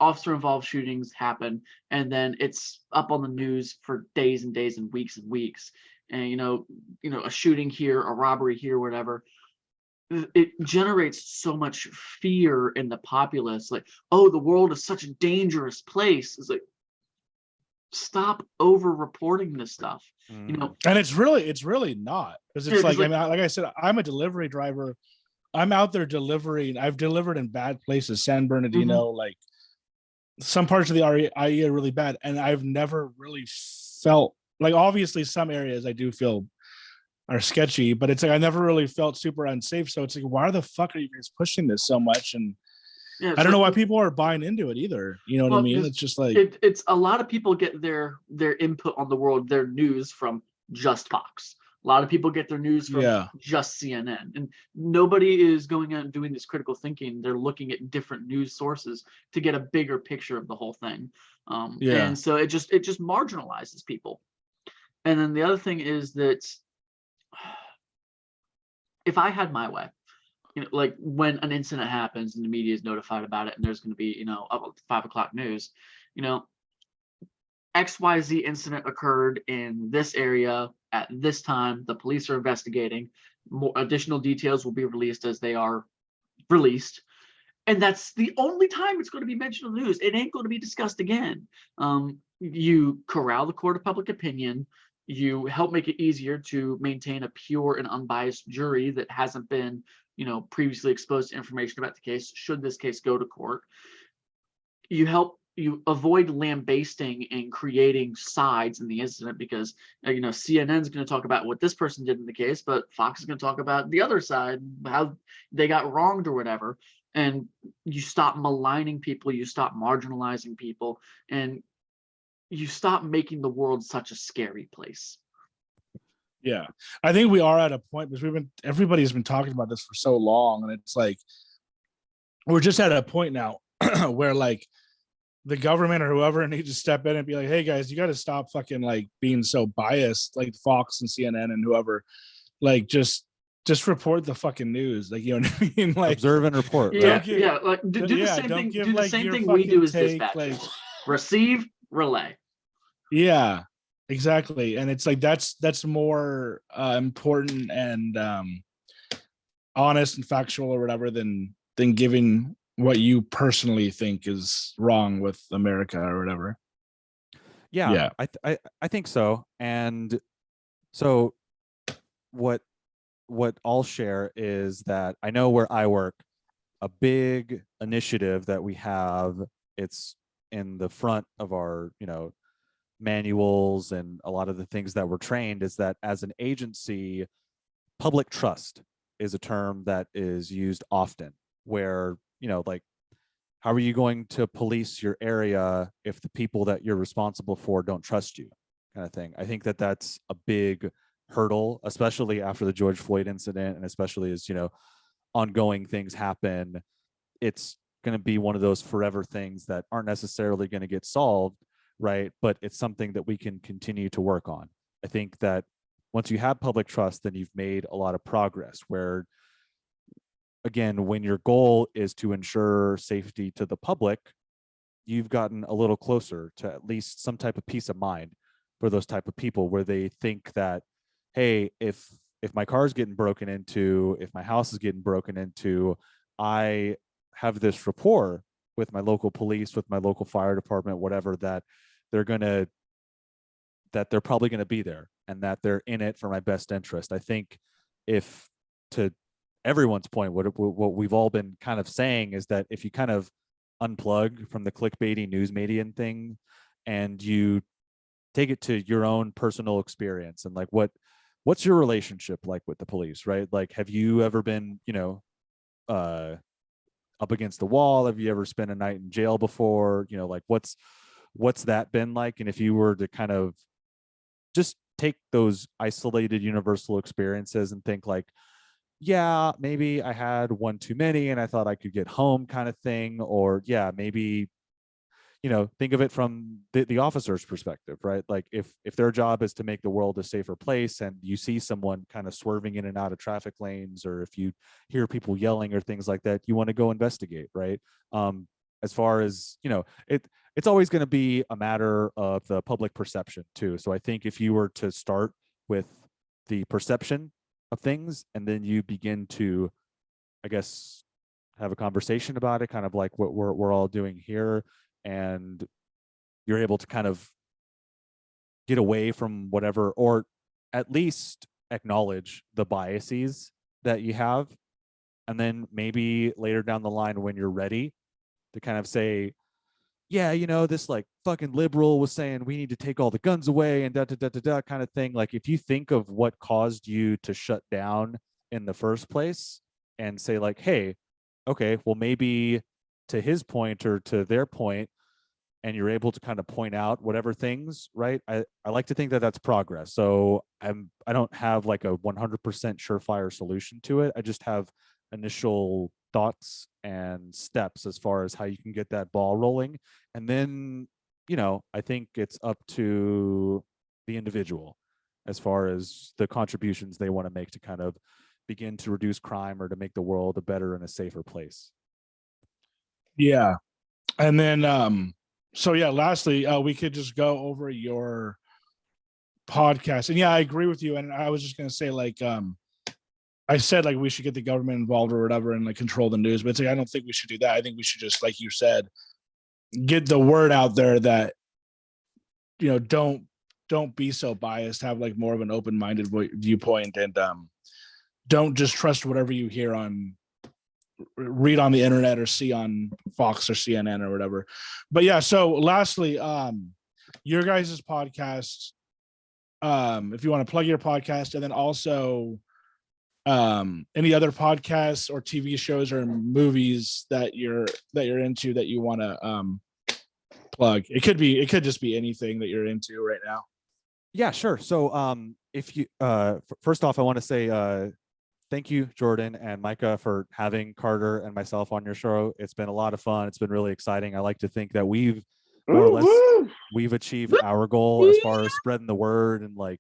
officer involved shootings happen, and then it's up on the news for days and days and weeks. And, a shooting here, a robbery here, whatever. It generates so much fear in the populace, like, oh, the world is such a dangerous place. It's like, stop over reporting this stuff. You know, and it's really not, because it's like, I mean, like I said, I'm a delivery driver. I'm out there delivering. I've delivered in bad places, San Bernardino, like some parts of the IE are really bad, and I've never really felt like, obviously some areas I do feel are sketchy, but it's like I never really felt super unsafe. So it's like, why the fuck are you guys pushing this so much? And I don't know why people are buying into it either. You know what I mean? It's just like it's a lot of people get their input on the world, their news from just Fox. A lot of people get their news from just CNN, and nobody is going out and doing this critical thinking. They're looking at different news sources to get a bigger picture of the whole thing. And so it just marginalizes people. And then the other thing is that if I had my way, you know, like when an incident happens and the media is notified about it, and there's going to be, you know, up 5 o'clock news, you know, XYZ incident occurred in this area at this time. The police are investigating. More additional details will be released as they are released. And that's the only time it's going to be mentioned on the news. It ain't going to be discussed again. You corral the court of public opinion. You help make it easier to maintain a pure and unbiased jury that hasn't been, you know, previously exposed to information about the case, should this case go to court. You avoid lambasting and creating sides in the incident, because, you know, CNN is going to talk about what this person did in the case, but Fox is going to talk about the other side, how they got wronged or whatever. And you stop maligning people, you stop marginalizing people, and you stop making the world such a scary place. Yeah, I think we are at a point, because everybody's been talking about this for so long, and it's like we're just at a point now where like the government or whoever needs to step in and be like, hey guys, you got to stop fucking like being so biased, like Fox and CNN and whoever, like just report the fucking news, like, you know what I mean? Like, observe and report. Like do the same thing. Do the same thing we do as dispatchers. Like, receive, relay. Yeah, exactly. And it's like that's more important and honest and factual or whatever than giving what you personally think is wrong with America or whatever. Yeah. I think so. And so what I'll share is that I know where I work, a big initiative that we have, it's in the front of our, you know, manuals and a lot of the things that we're trained, is that as an agency, public trust is a term that is used often, where, you know, like, how are you going to police your area if the people that you're responsible for don't trust you, kind of thing. I think that that's a big hurdle, especially after the George Floyd incident, and especially as, you know, ongoing things happen. It's going to be one of those forever things that aren't necessarily going to get solved, right? But it's something that we can continue to work on. I think that once you have public trust, then you've made a lot of progress, where, again, when your goal is to ensure safety to the public, you've gotten a little closer to at least some type of peace of mind for those type of people, where they think that, hey, if my car is getting broken into, if my house is getting broken into, I have this rapport with my local police, with my local fire department, whatever, that they're probably going to be there, and that they're in it for my best interest. I think, if to everyone's point, what we've all been kind of saying is that if you kind of unplug from the clickbaity news media and thing, and you take it to your own personal experience, and like, what's your relationship like with the police, right? Like, have you ever been, you know, up against the wall? Have you ever spent a night in jail before? You know, like, what's that been like? And if you were to kind of just take those isolated universal experiences and think like, yeah, maybe I had one too many and I thought I could get home, kind of thing. Or yeah, maybe, you know, think of it from the officer's perspective, right? Like, if their job is to make the world a safer place, and you see someone kind of swerving in and out of traffic lanes, or if you hear people yelling or things like that, you want to go investigate, right? As far as, you know, it's always going to be a matter of the public perception too. So I think if you were to start with the perception of things, and then you begin to, I guess, have a conversation about it, kind of like what we're all doing here, and you're able to kind of get away from whatever, or at least acknowledge the biases that you have. And then maybe later down the line, when you're ready to kind of say, yeah, this like fucking liberal was saying we need to take all the guns away and da da da da da kind of thing. Like, if you think of what caused you to shut down in the first place and say like, hey, okay, well, maybe to his point or to their point, and you're able to kind of point out whatever things, right? I like to think that that's progress. So I don't have like a 100% surefire solution to it. I just have initial thoughts and steps as far as how you can get that ball rolling. And then, I think it's up to the individual as far as the contributions they want to make to kind of begin to reduce crime or to make the world a better and a safer place. Yeah. And then, so yeah, lastly, we could just go over your podcast. And yeah, I agree with you. And I was just going to say, like, I said, like, we should get the government involved or whatever and like control the news, but it's like, I don't think we should do that. I think we should just, like you said, get the word out there that, don't be so biased, have like more of an open-minded viewpoint, and don't just trust whatever you read on the internet or see on Fox or CNN or whatever. But yeah, so lastly, your guys' podcast, if you want to plug your podcast, and then also any other podcasts or TV shows or movies that you're into that you want to plug. It could just be anything that you're into right now. Yeah, sure. So if you first off, I want to say thank you, Jordan and Micah, for having Carter and myself on your show. It's been a lot of fun. It's been really exciting. I like to think that we've more or less we've achieved our goal as far as spreading the word and like,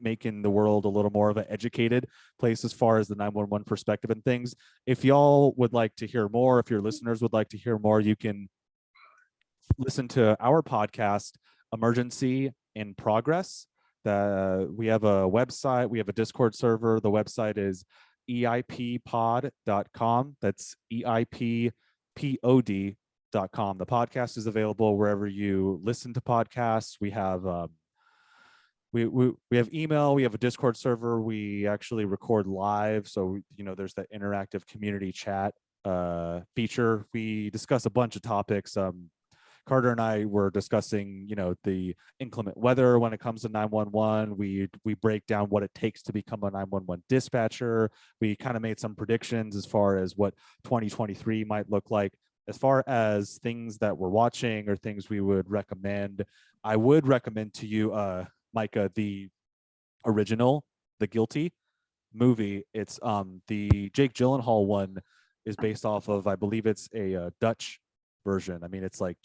making the world a little more of an educated place as far as the 911 perspective and things. If y'all would like to hear more, if your listeners would like to hear more, you can listen to our podcast, Emergency in Progress. We have a website, we have a Discord server. The website is eippod.com. That's eippod.com. The podcast is available wherever you listen to podcasts. We have we have email, we have a Discord server, we actually record live, so there's that interactive community chat feature. We discuss a bunch of topics. Carter and I were discussing, the inclement weather when it comes to 911. We break down what it takes to become a 911 dispatcher. We kind of made some predictions as far as what 2023 might look like. As far as things that we're watching or things we would recommend, I would recommend to you, Micah, the original, The Guilty movie. It's the Jake Gyllenhaal one is based off of, I believe it's a Dutch version. I mean, it's like,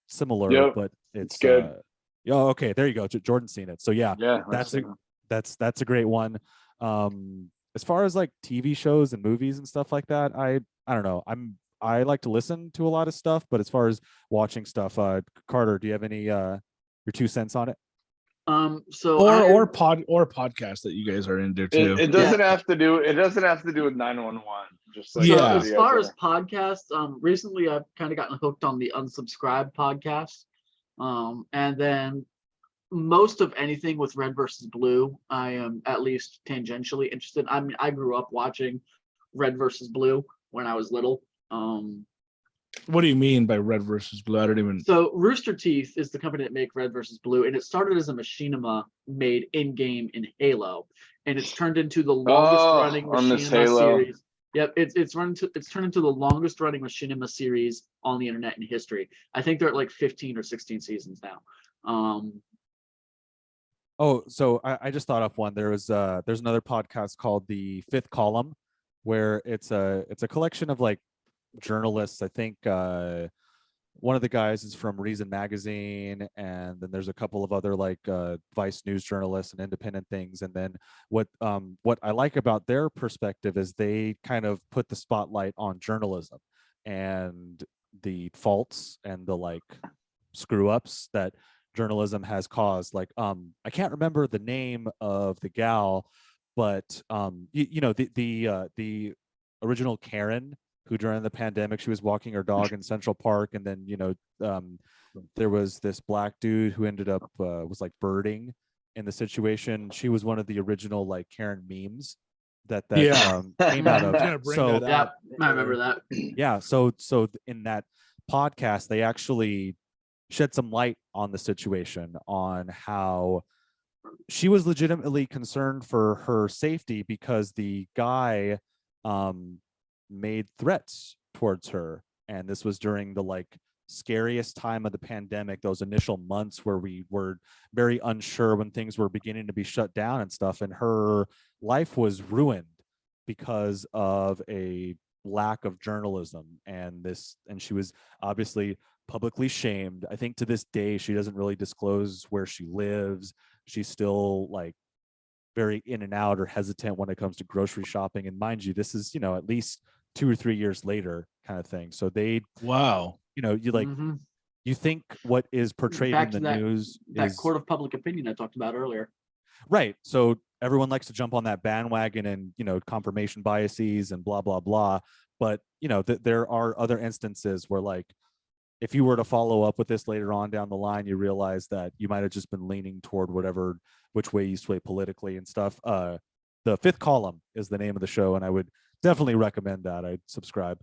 similar, but it's good. Okay, there you go. Jordan's seen it. So yeah, that's a great one. As far as like TV shows and movies and stuff like that, I don't know. I like to listen to a lot of stuff, but as far as watching stuff, Carter, do you have any your 2 cents on it? So podcasts that you guys are into too. It doesn't have to do with 911. Just like as far as podcasts, recently I've kind of gotten hooked on the Unsubscribed podcast. And then most of anything with Red versus Blue, I am at least tangentially interested. I mean, I grew up watching Red versus Blue when I was little. What do you mean by Red versus Blue? I don't even. So Rooster Teeth is the company that make Red versus Blue, and it started as a machinima made in game in Halo, and it's turned into the longest running machinima series. Yep, it's turned into the longest running machinima series on the internet in history. I think they're at like 15 or 16 seasons now. So I just thought of one. There's another podcast called The Fifth Column, where it's a collection of like journalists. I think one of the guys is from Reason Magazine, and then there's a couple of other like Vice News journalists and independent things. And then what I like about their perspective is they kind of put the spotlight on journalism and the faults and the like screw ups that journalism has caused. Like I can't remember the name of the gal, but the original Karen who during the pandemic, she was walking her dog in Central Park. And then, there was this black dude who ended up was like birding in the situation. She was one of the original like Karen memes that Yeah. came out I was of. gonna bring So that Yeah, up. I remember that. yeah, so in that podcast, they actually shed some light on the situation, on how she was legitimately concerned for her safety because the guy made threats towards her. And this was during the like scariest time of the pandemic, those initial months where we were very unsure when things were beginning to be shut down and stuff. And her life was ruined because of a lack of journalism. And she was obviously publicly shamed. I think to this day, she doesn't really disclose where she lives. She's still like very in and out or hesitant when it comes to grocery shopping. And mind you, this is, at least 2 or 3 years later kind of thing. So Wow. you like, you think what is portrayed Back in to the news that is court of public opinion I talked about earlier. right. So everyone likes to jump on that bandwagon and, confirmation biases and blah, blah, blah. But, there are other instances where like, if you were to follow up with this later on down the line, you realize that you might have just been leaning toward which way you sway politically and stuff. The Fifth Column is the name of the show, and I would definitely recommend that. I'd subscribe.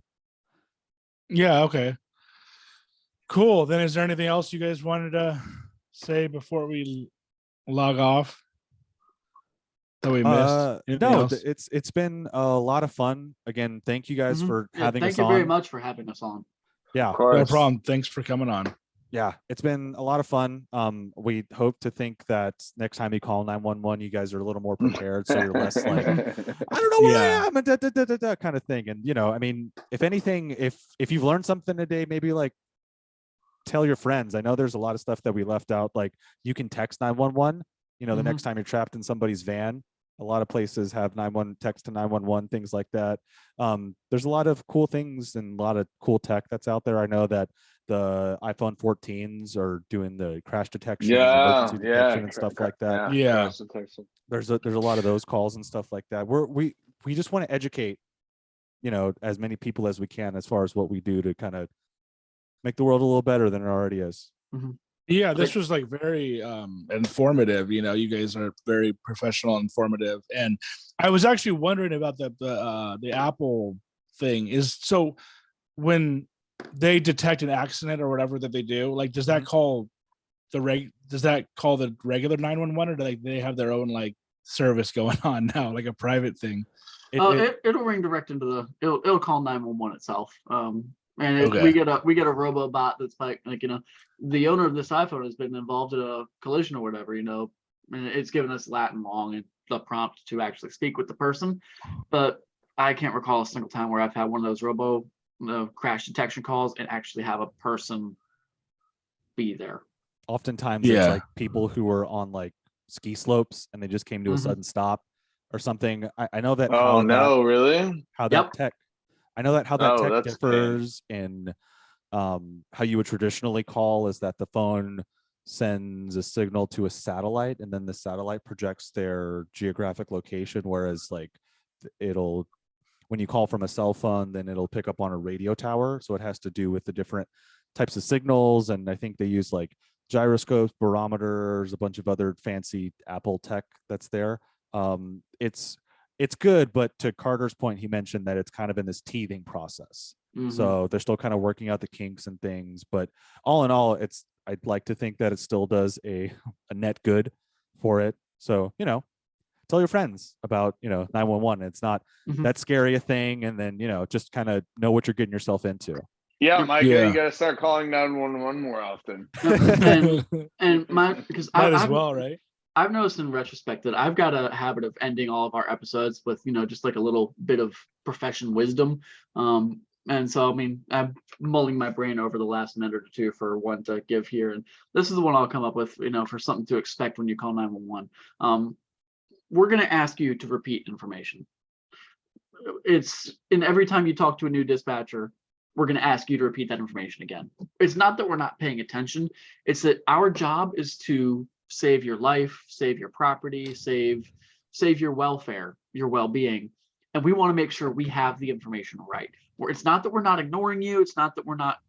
Yeah. Okay. Cool. Then is there anything else you guys wanted to say before we log off that we missed? Anything No, else? it's been a lot of fun. Again, thank you guys for having us on. Thank you very much for having us on. Yeah, Of course. No problem. Thanks for coming on. yeah, it's been a lot of fun. We hope to think that next time you call 911, you guys are a little more prepared, so you're less like, I don't know where I am, and kind of thing. And I mean, if anything, if you've learned something today, maybe like tell your friends. I know there's a lot of stuff that we left out. Like you can text 911. The next time you're trapped in somebody's van. A lot of places have 911 text to 911, things like that. There's a lot of cool things and a lot of cool tech that's out there. I know that the iPhone 14s are doing the crash detection, emergency detection, and stuff like that. Yeah. There's a lot of those calls and stuff like that. We just want to educate, as many people as we can as far as what we do to kind of make the world a little better than it already is. Yeah, this was like very informative. You guys are very professional, informative, and I was actually wondering about the Apple thing. Is so when they detect an accident or whatever that they do, like, does that call the regular 911, or do they have their own like service going on now, like a private thing? It'll ring direct into it'll call 911 itself. And we get a robot that's like the owner of this iPhone has been involved in a collision or whatever, and it's given us Latin long and the prompt to actually speak with the person. But I can't recall a single time where I've had one of those crash detection calls and actually have a person be there. Oftentimes it's like people who are on like ski slopes and they just came to a sudden stop or something. I know that. Oh no, really? How that tech. I know that how that tech differs in how you would traditionally call is that the phone sends a signal to a satellite and then the satellite projects their geographic location, whereas like when you call from a cell phone, then it'll pick up on a radio tower. So it has to do with the different types of signals. And I think they use like gyroscopes, barometers, a bunch of other fancy Apple tech that's there. It's good, but to Carter's point, he mentioned that it's kind of in this teething process. So they're still kind of working out the kinks and things, but all in all, I'd like to think that it still does a net good for it. So, tell your friends about, 911. It's not that scary a thing. And then, just kind of know what you're getting yourself into. Yeah, Micah, you got to start calling 911 more often. and because right? I've noticed in retrospect that I've got a habit of ending all of our episodes with, just like a little bit of profession wisdom. And so, I mean, I'm mulling my brain over the last minute or two for one to give here. And this is the one I'll come up with, for something to expect when you call 911. We're going to ask you to repeat information. Every time you talk to a new dispatcher, we're going to ask you to repeat that information again. It's not that we're not paying attention. It's that our job is to save your life, save your property, save your welfare, your well-being. And we want to make sure we have the information right. Where it's not that we're not ignoring you. It's not that we're not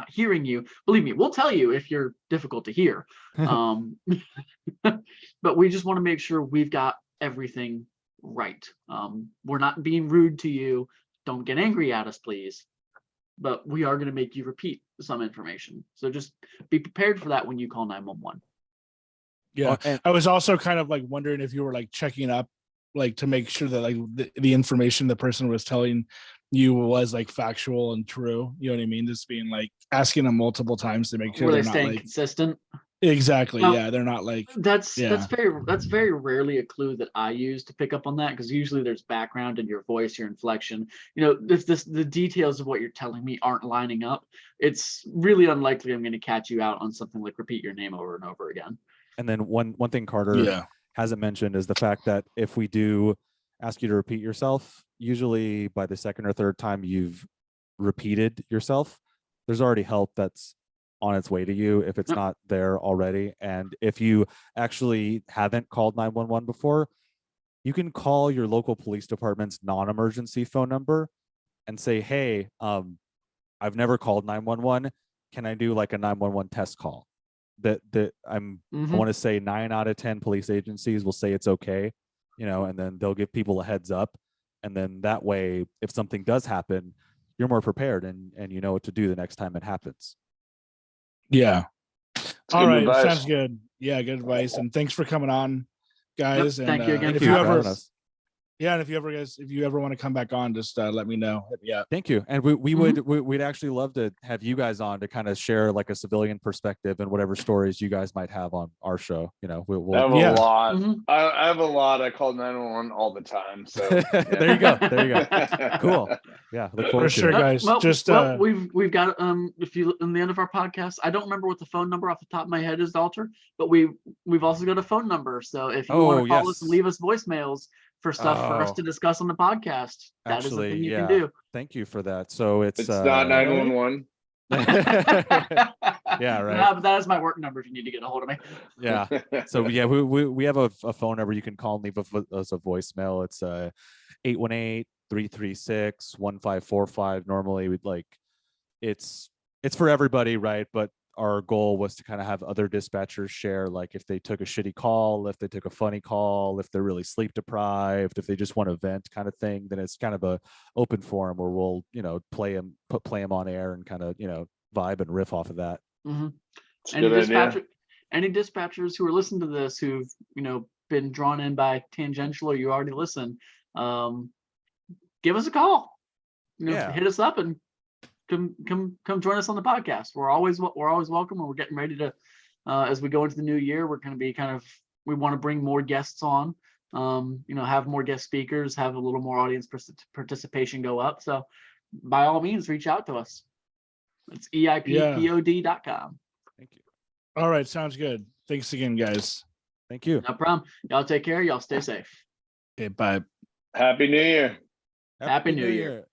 hearing you. Believe me, we'll tell you if you're difficult to hear. But we just want to make sure we've got everything right. We're not being rude to you. Don't get angry at us, please. But we are going to make you repeat some information. So just be prepared for that when you call 911. Yeah. I was also kind of like wondering if you were like checking up, like to make sure that like the information the person was telling you was like factual and true. You know what I mean? Just being like asking them multiple times to make sure Were they're they not staying like consistent? exactly. No. Yeah. They're not like That's very rarely a clue that I use to pick up on that, because usually there's background in your voice, your inflection. You know, if the details of what you're telling me aren't lining up, it's really unlikely I'm going to catch you out on something like repeat your name over and over again. And then one thing Carter hasn't mentioned is the fact that if we do ask you to repeat yourself, usually by the second or third time you've repeated yourself, there's already help that's on its way to you if it's not there already. And if you actually haven't called 911 before, you can call your local police department's non-emergency phone number and say, hey, I've never called 911. Can I do like a 911 test call? I want to say 9 out of 10 police agencies will say it's okay, you know, and then they'll give people a heads up. And then that way, if something does happen, you're more prepared and you know what to do the next time it happens. Yeah. All right. advice. Sounds good. Yeah. Good advice. And thanks for coming on, guys. Yep, thank you again And if for you having ever, us. yeah. And if you ever want to come back on, just let me know. Yeah. Thank you. And we'd actually love to have you guys on to kind of share like a civilian perspective and whatever stories you guys might have on our show. You know, I have a lot. Mhm. I have a lot. I call 911 all the time. So there you go. There you go. Cool. Yeah. Look forward For to sure, it. guys. We've got if you in the end of our podcast, I don't remember what the phone number off the top of my head is, Dalter, but we've also got a phone number. So if you want to call us and leave us voicemails for stuff for us to discuss on the podcast, that is the thing you can do. Thank you for that. So it's not 911. Yeah, right. No, but that is my work number if you need to get a hold of me. Yeah. So yeah, we have a phone number you can call and leave us a voicemail. It's 818-336-1545. Normally we'd like it's for everybody, right? But our goal was to kind of have other dispatchers share, like if they took a shitty call, if they took a funny call, if they're really sleep deprived, if they just want to vent kind of thing, then it's kind of a open forum where we'll, you know, play them on air and kind of, you know, vibe and riff off of that. Mm-hmm. Any dispatchers who are listening to this who've, you know, been drawn in by tangential or you already listen, give us a call. You know, hit us up and come join us on the podcast. We're always welcome, and we're getting ready to as we go into the new year, we're going to be we want to bring more guests on, you know, have more guest speakers, have a little more audience participation go up. So by all means, reach out to us. It's eippod.com. Thank you. All right, sounds good. Thanks again, guys. Thank you. No problem. Y'all take care. Y'all stay safe. Okay, bye. Happy New Year. Happy New Year.